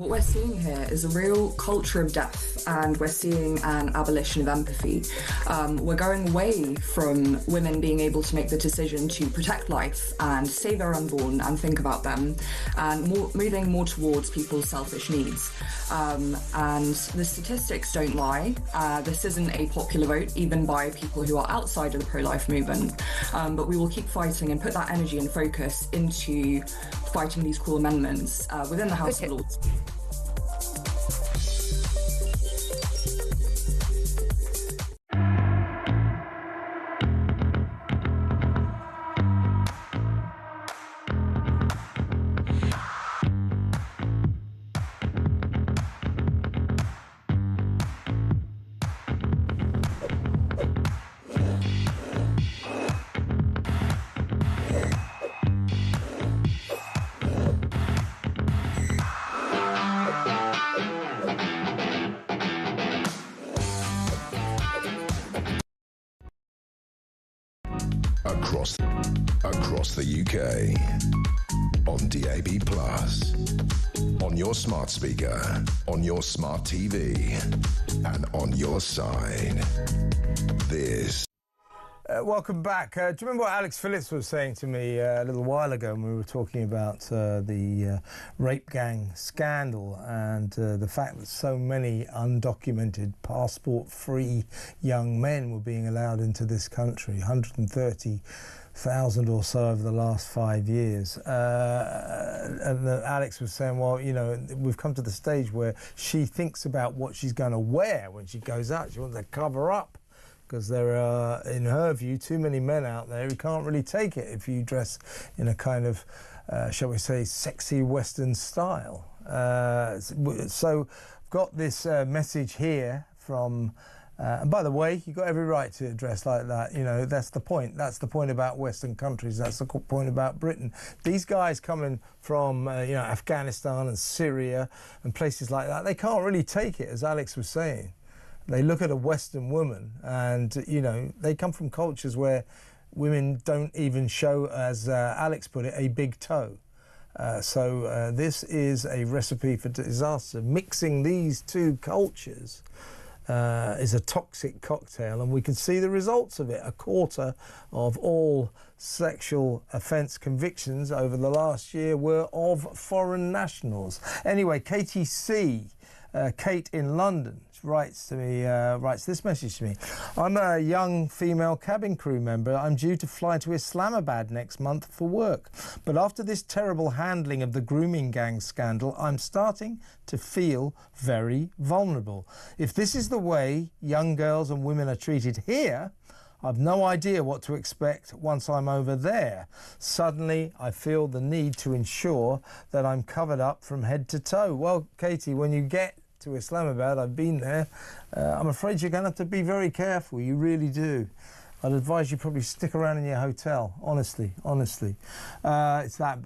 What we're seeing here is a real culture of death, and we're seeing an abolition of empathy. We're going away from women being able to make the decision to protect life and save their unborn and think about them, and moving more towards people's selfish needs. And the statistics don't lie. This isn't a popular vote, even by people who are outside of the pro-life movement. But we will keep fighting and put that energy and focus into fighting these cool amendments within the House of Lords. across the UK, on DAB+, on your smart speaker, on your smart TV, and on your side. This. Welcome back. Do you remember what Alex Phillips was saying to me a little while ago when we were talking about the rape gang scandal and the fact that so many undocumented, passport-free young men were being allowed into this country, 130,000 or so over the last 5 years. And Alex was saying, well, you know, we've come to the stage where she thinks about what she's going to wear when she goes out. She wants to cover up, because there are, in her view, too many men out there who can't really take it if you dress in a kind of, shall we say, sexy Western style. So I've got this message here from, and by the way, you've got every right to dress like that. You know, that's the point. That's the point about Western countries. That's the point about Britain. These guys coming from, you know, Afghanistan and Syria and places like that, they can't really take it, as Alex was saying. They look at a Western woman and, you know, they come from cultures where women don't even show, as Alex put it, a big toe. So this is a recipe for disaster. Mixing these two cultures is a toxic cocktail, and we can see the results of it. A quarter of all sexual offence convictions over the last year were of foreign nationals. Anyway, KTC, Kate in London, writes this message to me. I'm a young female cabin crew member. I'm due to fly to Islamabad next month for work. But after this terrible handling of the grooming gang scandal, I'm starting to feel very vulnerable. If this is the way young girls and women are treated here, I've no idea what to expect once I'm over there. Suddenly, I feel the need to ensure that I'm covered up from head to toe. Well, Katie, when you get to Islamabad, I've been there, I'm afraid you're going to have to be very careful. You really do. I'd advise you probably stick around in your hotel, honestly. It's that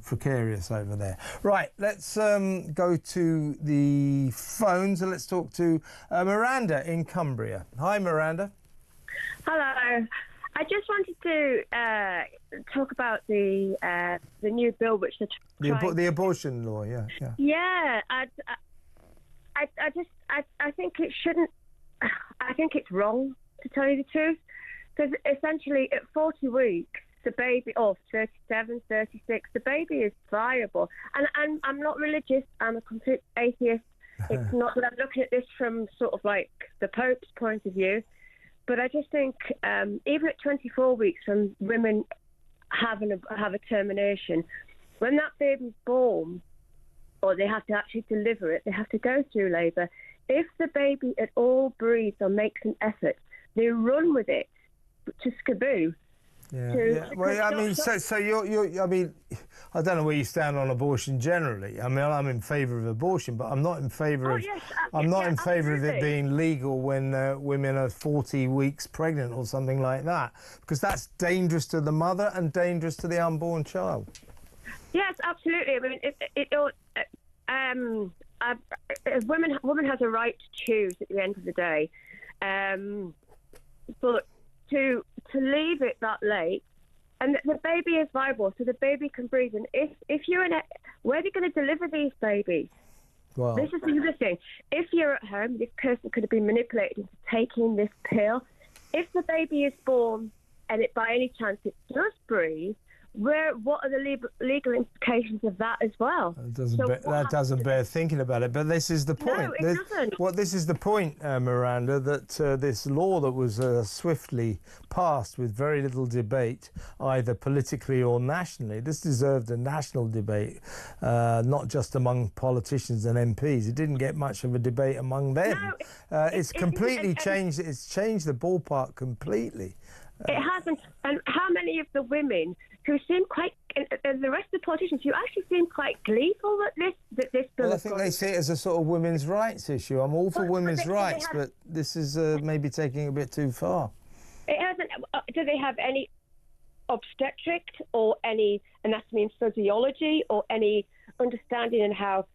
precarious over there. Right, let's go to the phones and let's talk to Miranda in Cumbria. Hi, Miranda. Hello. I just wanted to talk about the new bill which the abortion law. Yeah. I think it shouldn't. I think it's wrong, to tell you the truth, because essentially at 40 weeks the baby, or 37, 36, the baby is viable. And I'm not religious. I'm a complete atheist. It's not that I'm looking at this from sort of like the Pope's point of view. But I just think even at 24 weeks when women have a termination, when that baby's born, or they have to actually deliver it, they have to go through labour. If the baby at all breathes or makes an effort, they run with it to skaboo. Well, I mean, so you're. I mean, I don't know where you stand on abortion generally. I mean, I'm in favour of abortion, but I'm not in favour of. I'm not in favour of it being legal when women are 40 weeks pregnant or something like that, because that's dangerous to the mother and dangerous to the unborn child. Yes, absolutely. I mean, a woman has a right to choose at the end of the day, but to leave it that late, and the baby is viable, so the baby can breathe. And if you're where are they going to deliver these babies? Well, this is the other thing. If you're at home, this person could have been manipulated into taking this pill. If the baby is born and it by any chance it does breathe, what are the legal implications of that as well? That doesn't bear thinking about it, but this is the point. No, it doesn't. Well, this is the point, Miranda, that this law that was swiftly passed with very little debate, either politically or nationally, this deserved a national debate, not just among politicians and MPs. It didn't get much of a debate among them. No, it's completely changed. It's changed the ballpark completely. It hasn't. And how many of the women who seem quite, and the rest of the politicians who actually seem quite gleeful that this bill? Well, I think they see it as a sort of women's rights issue. I'm all for women's rights, but this is maybe taking it a bit too far. It hasn't. Do they have any obstetric or any anatomy and physiology or any understanding in how?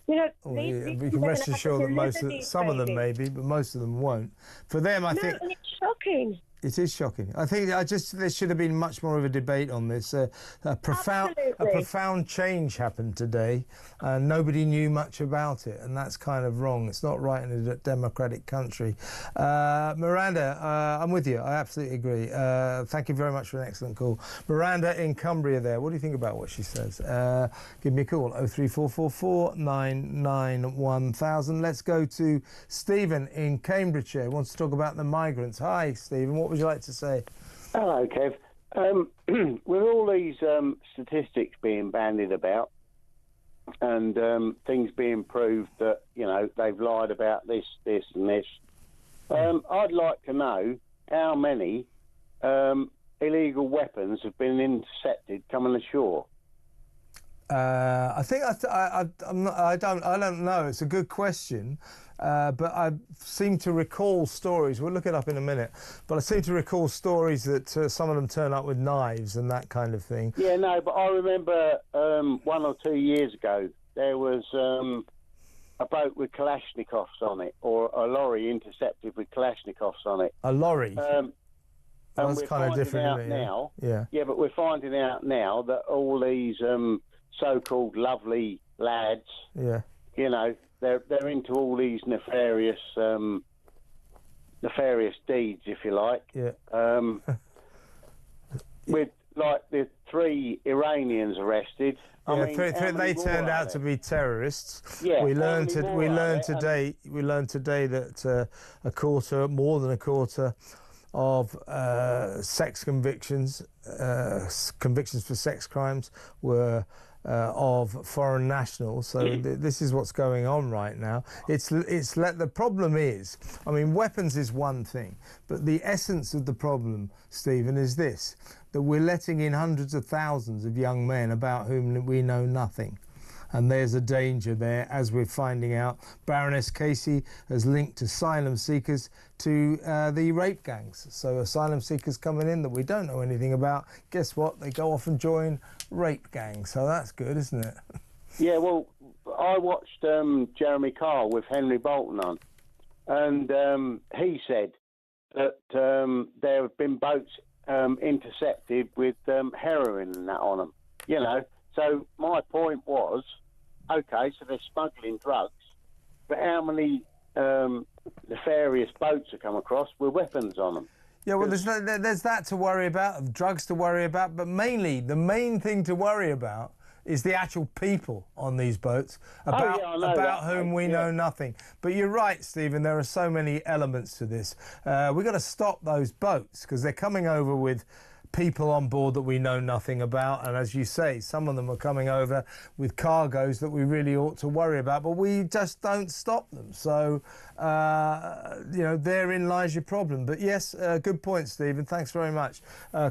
You know, we can rest assured that some of them maybe, but most of them won't. For them, I think. And it's shocking. It is shocking. I think there should have been much more of a debate on this. A profound change happened today, and nobody knew much about it, and that's kind of wrong. It's not right in a democratic country. Miranda, I'm with you. I absolutely agree. Thank you very much for an excellent call. Miranda in Cumbria there. What do you think about what she says? Give me a call, 03444 99 1000. Let's go to Stephen in Cambridgeshire. He wants to talk about the migrants. Hi, Stephen. What would you like to say? Hello, Kev. With all these statistics being bandied about and things being proved that, you know, they've lied about this, and this, I'd like to know how many illegal weapons have been intercepted coming ashore. I think I don't know. It's a good question. But I seem to recall stories, we'll look it up in a minute, but I seem to recall stories that some of them turn up with knives and that kind of thing. Yeah, no, but I remember 1 or 2 years ago, there was a boat with Kalashnikovs on it, or a lorry intercepted with Kalashnikovs on it. A lorry? And that's we're kind of different, out isn't it? now, Yeah, but we're finding out now that all these so-called lovely lads, you know, they're into all these nefarious deeds, if you like. Yeah. With like the 3 Iranians arrested. They turned out to be terrorists. Yeah. We learned today that more than a quarter of sex convictions for sex crimes were of foreign nationals. So this is what's going on right now. The problem is, I mean, weapons is one thing, but the essence of the problem, Stephen, is this: that we're letting in hundreds of thousands of young men about whom we know nothing. And there's a danger there, as we're finding out. Baroness Casey has linked asylum seekers to the rape gangs. So asylum seekers coming in that we don't know anything about, guess what? They go off and join rape gangs. So that's good, isn't it? Yeah, well, I watched Jeremy Kyle with Henry Bolton on, and he said that there have been boats intercepted with heroin and that on them, you know. So my point was, okay, so they're smuggling drugs, but how many nefarious boats have come across with weapons on them? Yeah, well, there's that to worry about, drugs to worry about, but mainly the main thing to worry about is the actual people on these boats, about whom we know nothing. But you're right, Stephen, there are so many elements to this. We've got to stop those boats because they're coming over with people on board that we know nothing about, and as you say, some of them are coming over with cargoes that we really ought to worry about, but we just don't stop them. So you know, therein lies your problem. But yes, good point, Stephen, thanks very much.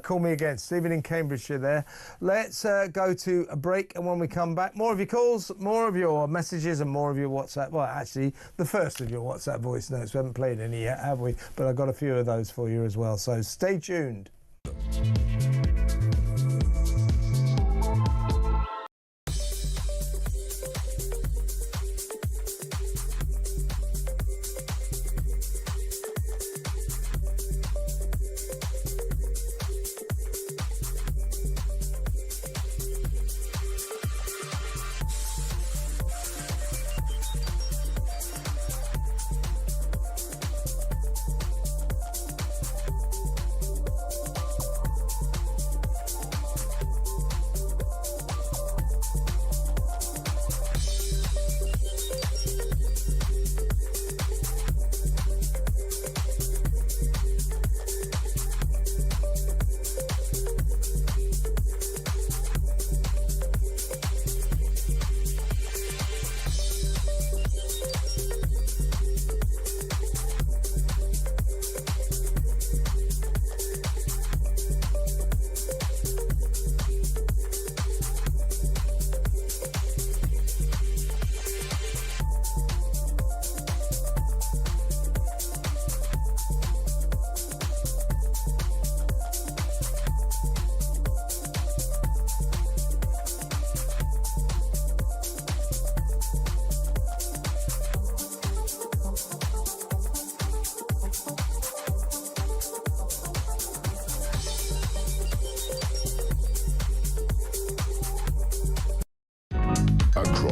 Call me again. Stephen in Cambridgeshire there. Let's go to a break, and when we come back, more of your calls, more of your messages, and more of your WhatsApp, well, actually the first of your WhatsApp voice notes. We haven't played any yet, have we? But I've got a few of those for you as well, so stay tuned.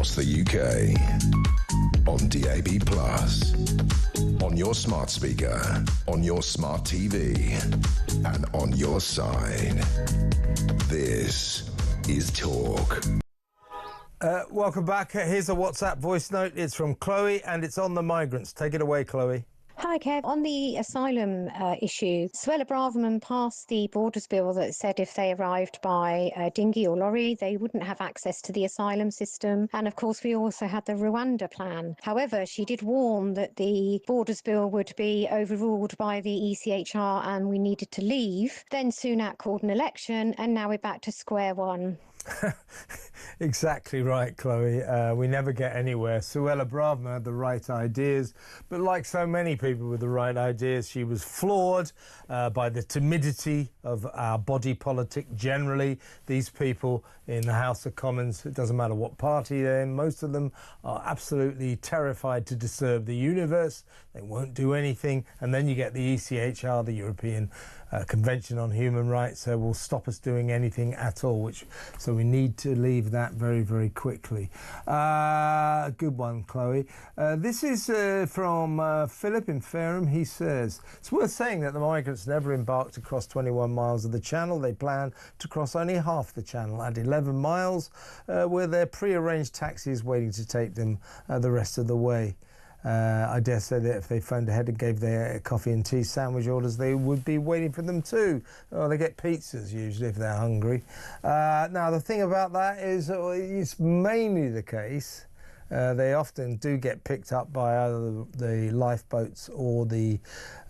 across the UK. On DAB+, on your smart speaker, on your smart TV, and on your side. This is Talk. Welcome back. Here's a WhatsApp voice note. It's from Chloe and it's on the migrants. Take it away, Chloe. Hi, Kev. On the asylum issue, Suella Braverman passed the Borders Bill that said if they arrived by dinghy or lorry, they wouldn't have access to the asylum system. And of course, we also had the Rwanda plan. However, she did warn that the Borders Bill would be overruled by the ECHR and we needed to leave. Then Sunak called an election and now we're back to square one. Exactly right, Chloe. We never get anywhere. Suella Braverman had the right ideas, but like so many people with the right ideas, she was flawed by the timidity of our body politic generally. These people in the House of Commons, it doesn't matter what party they're in, most of them are absolutely terrified to disturb the universe. They won't do anything. And then you get the ECHR, the European Convention on Human Rights, will stop us doing anything at all, so we need to leave that very, very quickly. Good one, Chloe. This is from Philip in Fareham. He says, it's worth saying that the migrants never embarked across 21 miles of the channel. They plan to cross only half the channel at 11 miles, where there are pre-arranged taxis waiting to take them the rest of the way. I dare say that if they phoned ahead and gave their coffee and tea sandwich orders, they would be waiting for them too. Well, they get pizzas usually if they're hungry. Now, the thing about that is it's mainly the case. They often do get picked up by either the lifeboats or the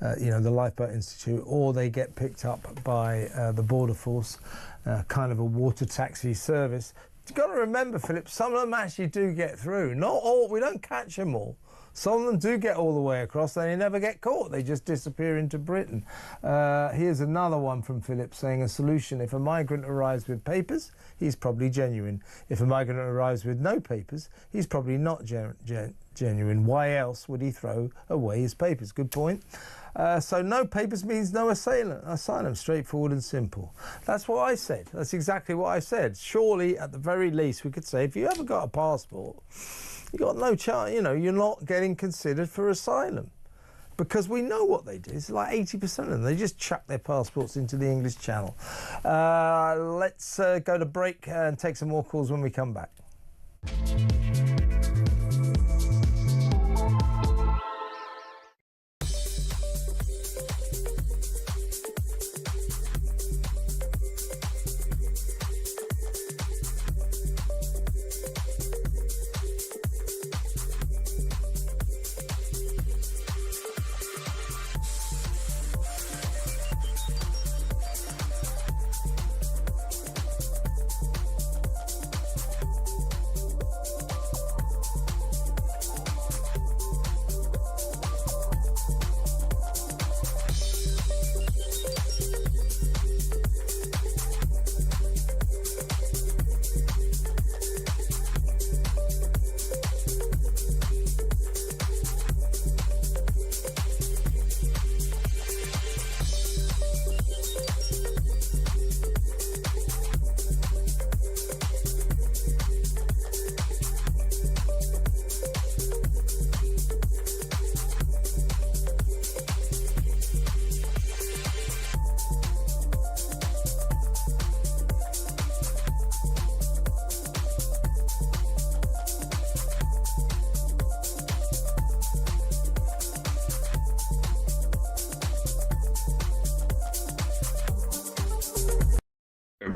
Lifeboat Institute, or they get picked up by the Border Force, kind of a water taxi service. You've got to remember, Philip, some of them actually do get through. Not all. We don't catch them all. Some of them do get all the way across, and they never get caught. They just disappear into Britain. Here's another one from Philip saying a solution. If a migrant arrives with papers, he's probably genuine. If a migrant arrives with no papers, he's probably not genuine. Why else would he throw away his papers? Good point. So no papers means no asylum. Straightforward and simple. That's what I said. That's exactly what I said. Surely, at the very least, we could say, if you haven't got a passport, you've got no chance, you're not getting considered for asylum. Because we know what they do. It's like 80% of them. They just chuck their passports into the English Channel. Let's go to break and take some more calls when we come back.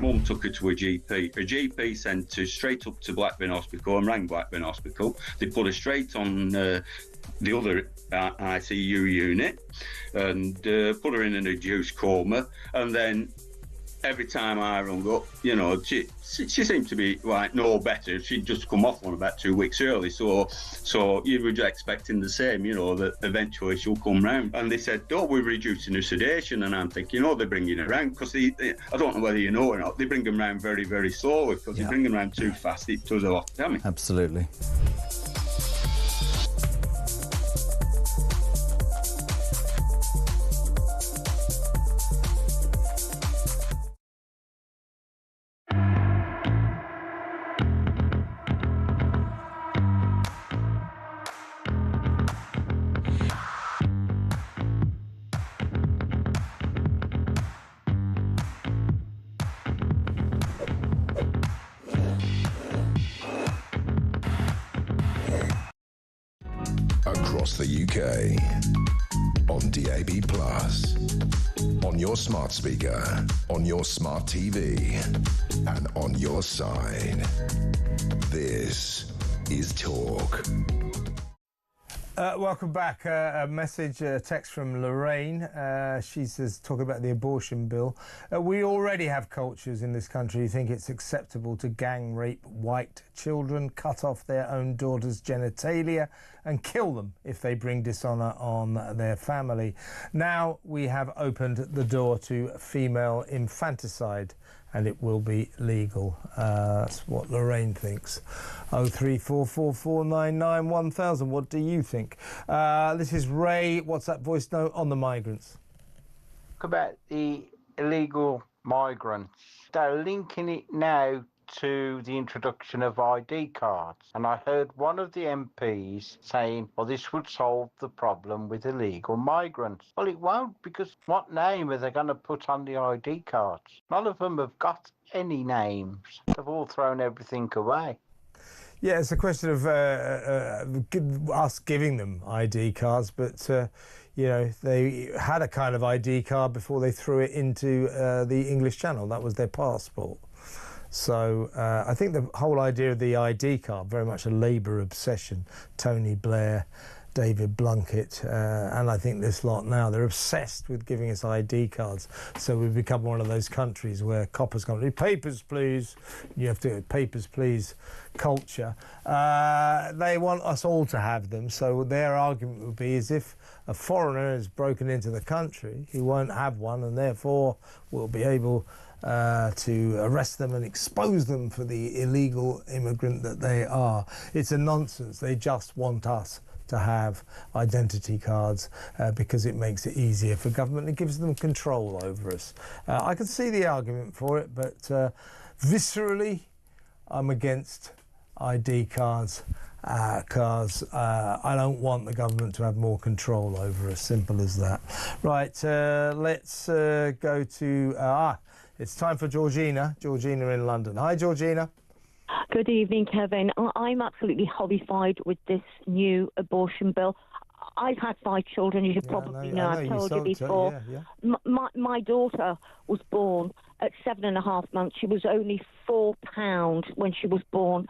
Mum took her to a GP. Her GP sent her straight up to Blackburn Hospital and rang Blackburn Hospital. They put her straight on the other ICU unit and put her in an induced coma. And then every time I rung up, she seemed to be like no better. She'd just come off one about 2 weeks early. So you were expecting the same, that eventually she'll come round. And they said, we're reducing her sedation. And I'm thinking, they're bringing her round because I don't know whether you know or not, they bring them round very, very slowly because they bring them round too fast. It does a lot of damage. Absolutely. the UK. On DAB+, on your smart speaker, on your smart TV, and on your side. This is Talk. Welcome back. A message, a text from Lorraine. She says, talking about the abortion bill. We already have cultures in this country who think it's acceptable to gang rape white children, cut off their own daughters' genitalia and kill them if they bring dishonour on their family. Now we have opened the door to female infanticide, and it will be legal. That's what Lorraine thinks. 03444991000. What do you think? This is Ray. WhatsApp voice note on the migrants. Talk about the illegal migrants. They're linking it now to the introduction of ID cards. And I heard one of the MPs saying, well, this would solve the problem with illegal migrants. Well, it won't, because what name are they going to put on the ID cards? None of them have got any names. They've all thrown everything away. Yeah, it's a question of us giving them ID cards, but you know, they had a kind of ID card before they threw it into the English Channel. That was their passport. So I think the whole idea of the ID card, very much a Labour obsession. Tony Blair, David Blunkett, and I think this lot now, they're obsessed with giving us ID cards. So we've become one of those countries where coppers come to papers, please. You have to papers, please culture. They want us all to have them. So their argument would be is if a foreigner has broken into the country, he won't have one, and therefore will be able to arrest them and expose them for the illegal immigrant that they are. It's a nonsense. They just want us to have identity cards because it makes it easier for government. It gives them control over us. I can see the argument for it, but viscerally, I'm against ID cards. I don't want the government to have more control over us. Simple as that. Right, let's go to... it's time for Georgina. Georgina in London. Hi, Georgina. Good evening, Kevin. I'm absolutely horrified with this new abortion bill. I've had 5 children, as you probably know. I've told you before. My daughter was born at 7.5 months. She was only 4 pounds when she was born.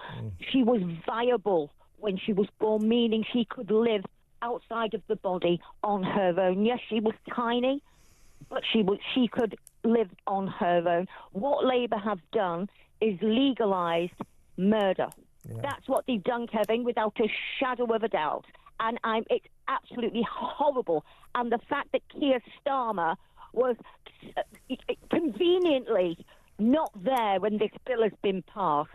She was viable when she was born, meaning she could live outside of the body on her own. Yes, she was tiny, but she could live on her own. What Labour have done is legalised murder. That's what they've done, Kevin, without a shadow of a doubt. And it's absolutely horrible. And the fact that Keir Starmer was conveniently not there when this bill has been passed,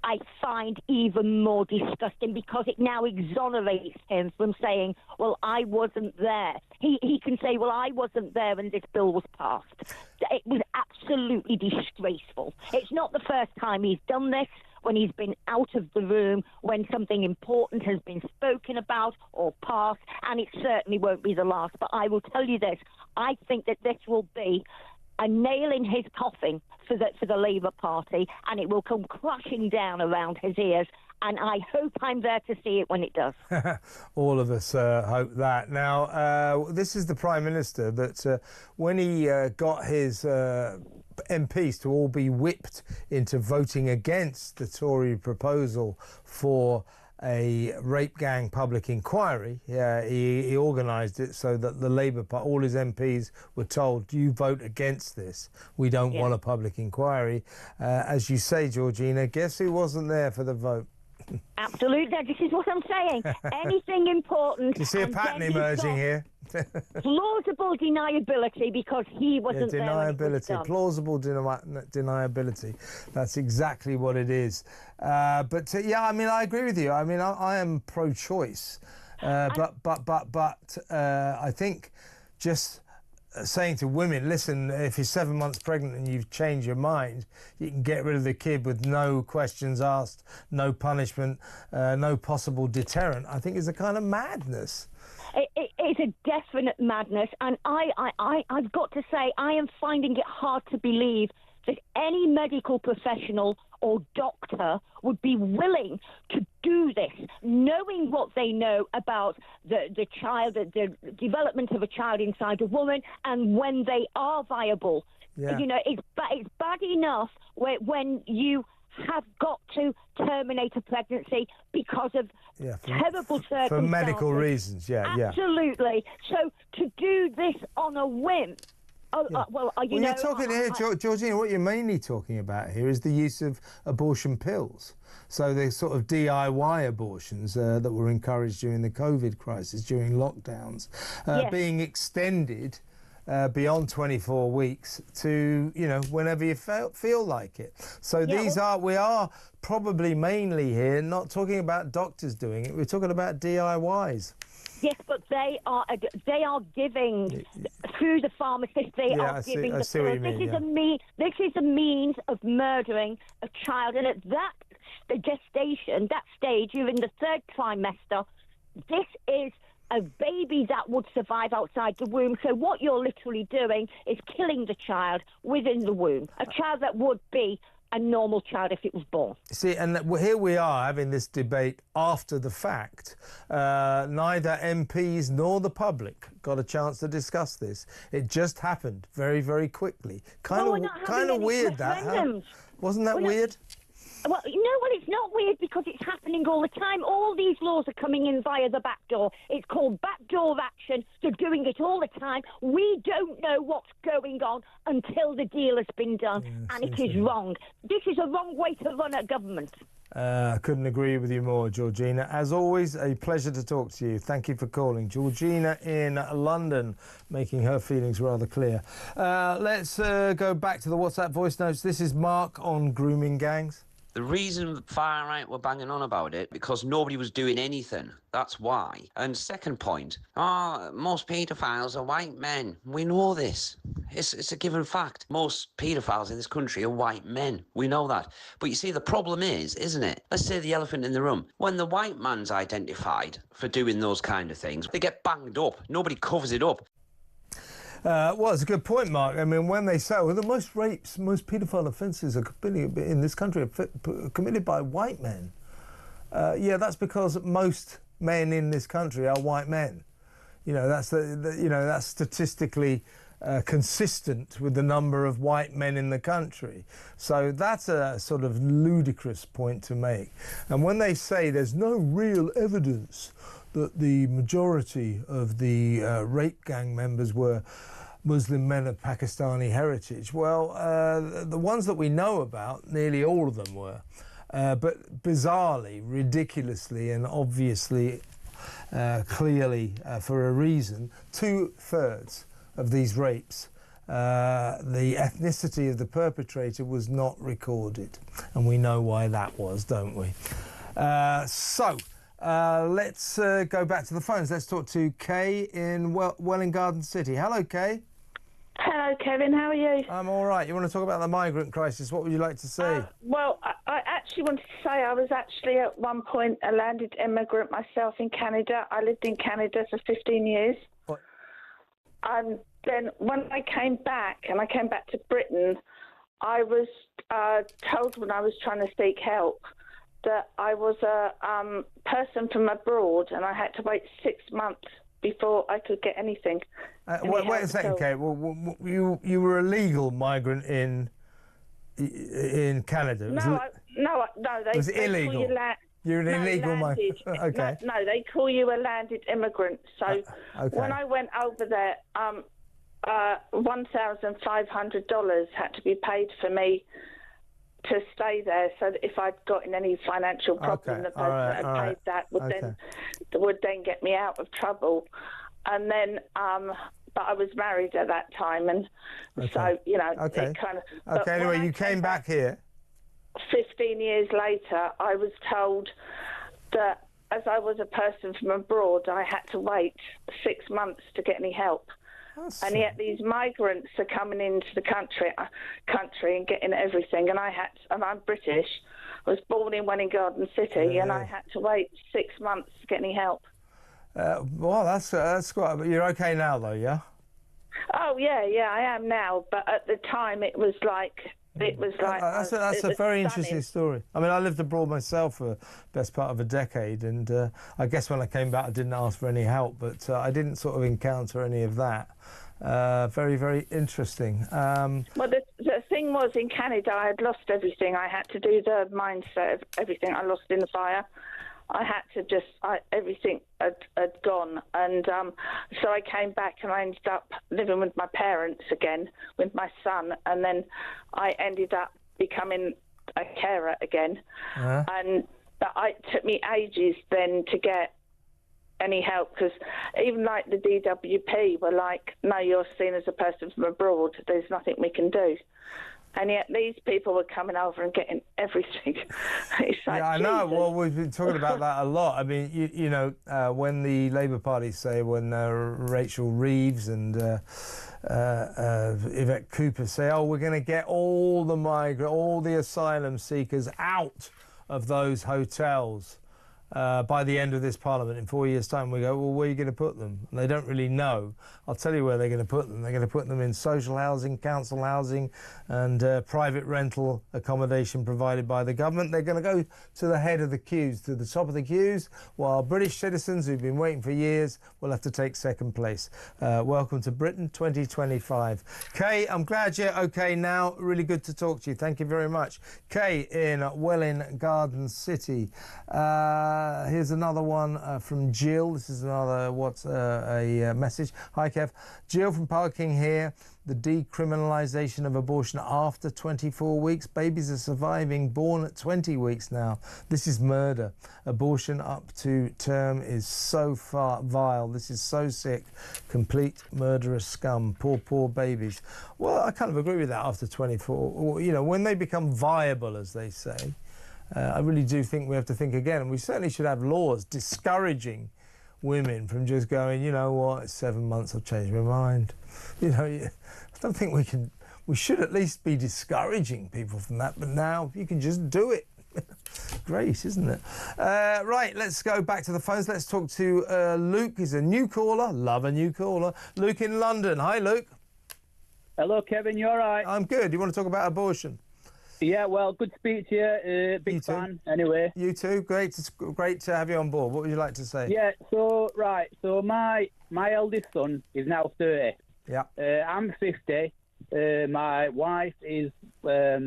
I find even more disgusting, because it now exonerates him from saying, well, I wasn't there. He can say, well, I wasn't there when this bill was passed. It was absolutely disgraceful. It's not the first time he's done this, when he's been out of the room, when something important has been spoken about or passed, and it certainly won't be the last. But I will tell you this, I think that this will be a nail in his coffin for the Labour Party, and it will come crashing down around his ears, and I hope I'm there to see it when it does. All of us hope that. Now, this is the Prime Minister that when he got his MPs to all be whipped into voting against the Tory proposal for a rape gang public inquiry, he organised it so that the Labour Party, all his MPs were told, you vote against this. We don't want a public inquiry. As you say, Georgina, guess who wasn't there for the vote? Absolutely. This is what I'm saying. Anything important. Do you see a pattern emerging here? Plausible deniability, because he wasn't there. Deniability, plausible deniability. That's exactly what it is. But yeah, I mean, I agree with you. I mean, I am pro-choice, but I think just saying to women, listen, if you're 7 months pregnant and you've changed your mind, you can get rid of the kid with no questions asked, no punishment, no possible deterrent, I think is a kind of madness. It's a definite madness, and I've got to say, I am finding it hard to believe that any medical professional or doctor would be willing to do this, knowing what they know about the child, the development of a child inside a woman, and when they are viable. Yeah. You know, it's bad enough when you have got to terminate a pregnancy because of terrible circumstances. For medical reasons, Absolutely. So to do this on a whim, you're talking here, Georgina, what you're mainly talking about here is the use of abortion pills. So the sort of DIY abortions that were encouraged during the COVID crisis, during lockdowns, being extended beyond 24 weeks to, you know, whenever you feel like it. So we are probably mainly here not talking about doctors doing it, we're talking about DIYs. Yes, but they are giving through the pharmacist. They are giving the pills. This is a means of murdering a child, and at the gestation, that stage, you're in the 3rd trimester. This is a baby that would survive outside the womb. So what you're literally doing is killing the child within the womb, a child that would be a normal child if it was born. See, and here we are having this debate after the fact. Neither MPs nor the public got a chance to discuss this. It just happened very, very quickly. Kind of weird that, huh? Wasn't that weird? Well, it's not weird because it's happening all the time. All these laws are coming in via the back door. It's called backdoor action. They're doing it all the time. We don't know what's going on until the deal has been done, and it is wrong. This is a wrong way to run a government. Couldn't agree with you more, Georgina. As always, a pleasure to talk to you. Thank you for calling. Georgina in London, making her feelings rather clear. Let's go back to the WhatsApp voice notes. This is Mark on grooming gangs. The reason the far right were banging on about it, because nobody was doing anything. That's why. And second point, most paedophiles are white men. We know this. It's a given fact. Most paedophiles in this country are white men. We know that. But you see, the problem is, isn't it? Let's say the elephant in the room. When the white man's identified for doing those kind of things, they get banged up. Nobody covers it up. Well, it's a good point, Mark. I mean, when they say, well, the most rapes, most paedophile offences are in this country are committed by white men. That's because most men in this country are white men. You know, that's that's statistically consistent with the number of white men in the country. So that's a sort of ludicrous point to make. And when they say there's no real evidence that the majority of the rape gang members were Muslim men of Pakistani heritage. Well, the ones that we know about, nearly all of them were. But bizarrely, ridiculously and obviously, clearly for a reason, 2/3 of these rapes, the ethnicity of the perpetrator was not recorded. And we know why that was, don't we? Let's go back to the phones. Let's talk to Kay in Welwyn Garden City. Hello, Kay. Hello, Kevin. How are you? I'm all right. You want to talk about the migrant crisis? What would you like to say? I actually wanted to say I was actually at one point a landed immigrant myself in Canada. I lived in Canada for 15 years. What? And then when I came back, to Britain, I was told when I was trying to seek help that I was a person from abroad and I had to wait 6 months before I could get anything. Wait a second, Kate. Well, you were a legal migrant in Canada. No. They was illegal. You're an illegal migrant. Okay. No, they call you a landed immigrant. So okay. When I went over there, $1,500 had to be paid for me to stay there, so that if I'd gotten any financial problem, the person that had paid that would then get me out of trouble. And then, but I was married at that time, and so it kind of. Okay. Anyway, you came back here. 15 years later, I was told that as I was a person from abroad, I had to wait 6 months to get any help. And yet these migrants are coming into the country and getting everything. And I'm British. I was born in Welwyn Garden City, and I had to wait 6 months to get any help. Well, that's quite. But you're okay now, though, yeah? Oh yeah, I am now. But at the time, it was like It was like that's a very interesting story. I mean, I lived abroad myself for the best part of a decade, and I guess when I came back, I didn't ask for any help, but I didn't sort of encounter any of that. Very, very interesting. Well, the thing was, in Canada, I had lost everything. I had to do the mindset of everything I lost in the fire. I had to everything had gone. And so I came back and I ended up living with my parents again, with my son. And then I ended up becoming a carer again. And it took me ages then to get any help, because even like the DWP were like, no, you're seen as a person from abroad. There's nothing we can do. And yet these people were coming over and getting everything. It's like, I know. Well, we've been talking about that a lot. I mean, you know, when the Labour Party say, when Rachel Reeves and Yvette Cooper say, oh, we're going to get all the asylum seekers out of those hotels by the end of this Parliament in 4 years' time, we go, well, where are you going to put them? And they don't really know. I'll tell you where they're going to put them. They're going to put them in social housing, council housing, and private rental accommodation provided by the government. They're going to go to the head of the queues, to the top of the queues, while British citizens who've been waiting for years will have to take second place. Welcome to Britain 2025. Kay, I'm glad you're okay now. Really good to talk to you. Thank you very much. Kay in Welwyn Garden City. Here's another one from Jill. This is another a message. Hi, Kev. Jill from Parking here. The decriminalisation of abortion after 24 weeks. Babies are surviving, born at 20 weeks now. This is murder. Abortion up to term is so vile. This is so sick. Complete murderous scum. Poor babies. Well, I kind of agree with that after 24. You know, when they become viable, as they say, I really do think we have to think again. And we certainly should have laws discouraging women from just going, you know what, it's 7 months, I've changed my mind. You know, I don't think we should at least be discouraging people from that, but now you can just do it. Great, isn't it? Right, let's go back to the phones. Let's talk to Luke. He's a new caller. Love a new caller. Luke in London. Hi, Luke. Hello, Kevin. You all right? I'm good. You want to talk about abortion? Yeah, well, good to speak to you. Big fan, anyway. You too. Great to have you on board. What would you like to say? Yeah, so my eldest son is now 30. Yeah. I'm 50. My wife is a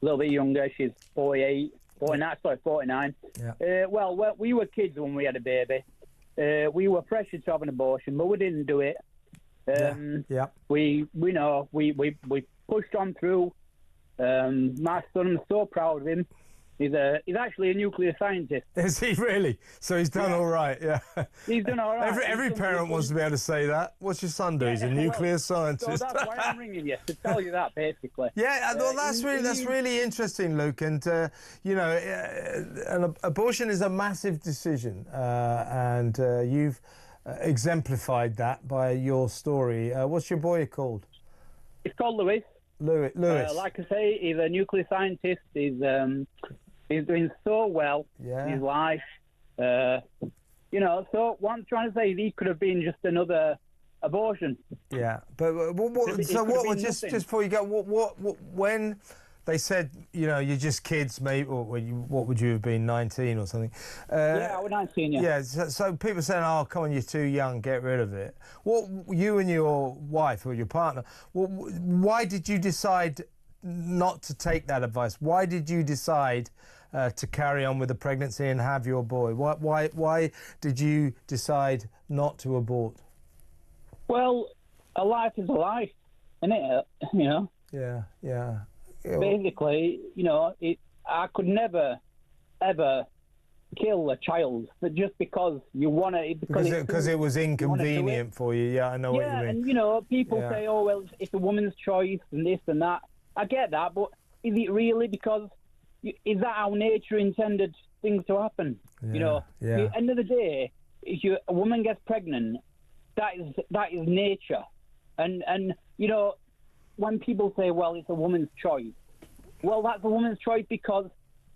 little bit younger. She's 49. Yeah. Well, we were kids when we had a baby. We were pressured to have an abortion, but we didn't do it. Yeah. We pushed on through. My son, I'm so proud of him. He's actually a nuclear scientist. Is he really? So he's done all right, yeah. He's done all right. Every parent wants to be able to say that. What's your son do? He's a nuclear scientist. So that's why I'm ringing you, to tell you that, basically. Yeah, well, that's really interesting, Luke. And, you know, an abortion is a massive decision. And you've exemplified that by your story. What's your boy called? It's called Lewis. Lewis. Like I say, he's a nuclear scientist. He's doing so well in his life. You know, so what I'm trying to say is he could have been just another abortion. Yeah, but just before you go, when they said, you know, you're just kids, mate, or what would you have been, 19 or something? Yeah, I was 19, yeah. Yeah, so people saying, oh, come on, you're too young, get rid of it. What, you and your wife or your partner, why did you decide not to take that advice? Why did you decide to carry on with the pregnancy and have your boy? Why did you decide not to abort? Well, a life is a life, isn't it? You know? Yeah. Basically, you know, I could never, ever kill a child just because you want to... Because it was inconvenient for you, yeah, I know what you mean. Yeah, and, you know, people say, oh, well, it's a woman's choice and this and that. I get that, but is it really? Because is that how nature intended things to happen? Yeah, you know, at the end of the day, if a woman gets pregnant, that is nature. And you know, when people say, well, it's a woman's choice, well, that's a woman's choice because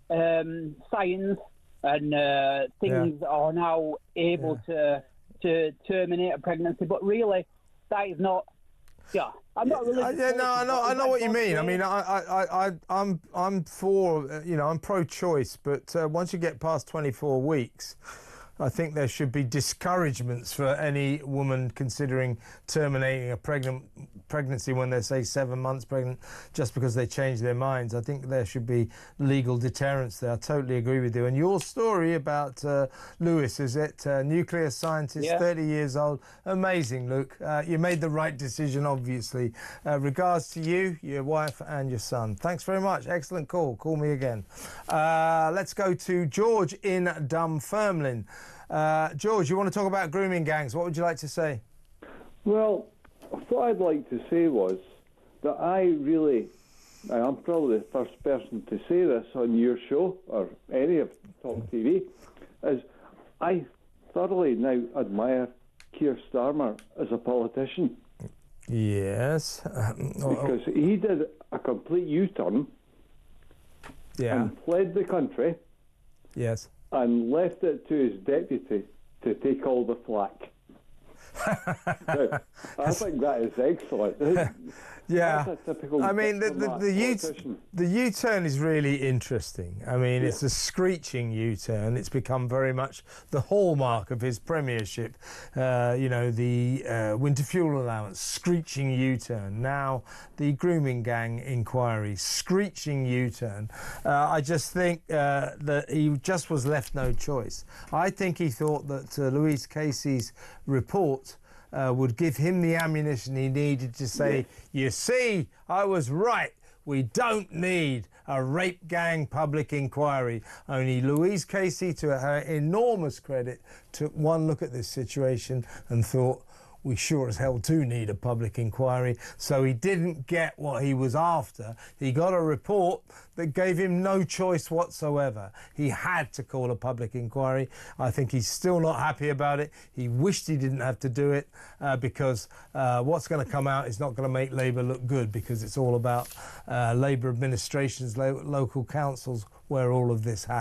science and things are now able to terminate a pregnancy. But really, that is not Yeah, I'm not religious. I know what you mean. I mean, I'm for, I'm pro-choice, but once you get past 24 weeks, I think there should be discouragements for any woman considering terminating a pregnancy when they're, say, 7 months pregnant, just because they change their minds. I think there should be legal deterrents there. I totally agree with you. And your story about Lewis, is it? Nuclear scientist, 30 years old. Amazing, Luke. You made the right decision, obviously. Regards to you, your wife and your son. Thanks very much. Excellent call. Call me again. Let's go to George in Dunfermline. George, you want to talk about grooming gangs? What would you like to say? Well, what I'd like to say was that I'm probably the first person to say this on your show, or any of talkTV, is I thoroughly now admire Keir Starmer as a politician. Yes. Because he did a complete U-turn and fled the country. Yes. And left it to his deputy to take all the flack. I think that is excellent. Yeah, that's a typical. I mean, the U-turn is really interesting. I mean, it's a screeching U-turn. It's become very much the hallmark of his premiership. The winter fuel allowance, screeching U-turn. Now, the grooming gang inquiry, screeching U-turn. I just think that he just was left no choice. I think he thought that Louise Casey's report would give him the ammunition he needed to say, you see, I was right. We don't need a rape gang public inquiry. Only Louise Casey, to her enormous credit, took one look at this situation and thought, we sure as hell do need a public inquiry. So he didn't get what he was after. He got a report that gave him no choice whatsoever. He had to call a public inquiry. I think he's still not happy about it. He wished he didn't have to do it because what's going to come out is not going to make Labour look good, because it's all about Labour administrations, local councils, where all of this happens.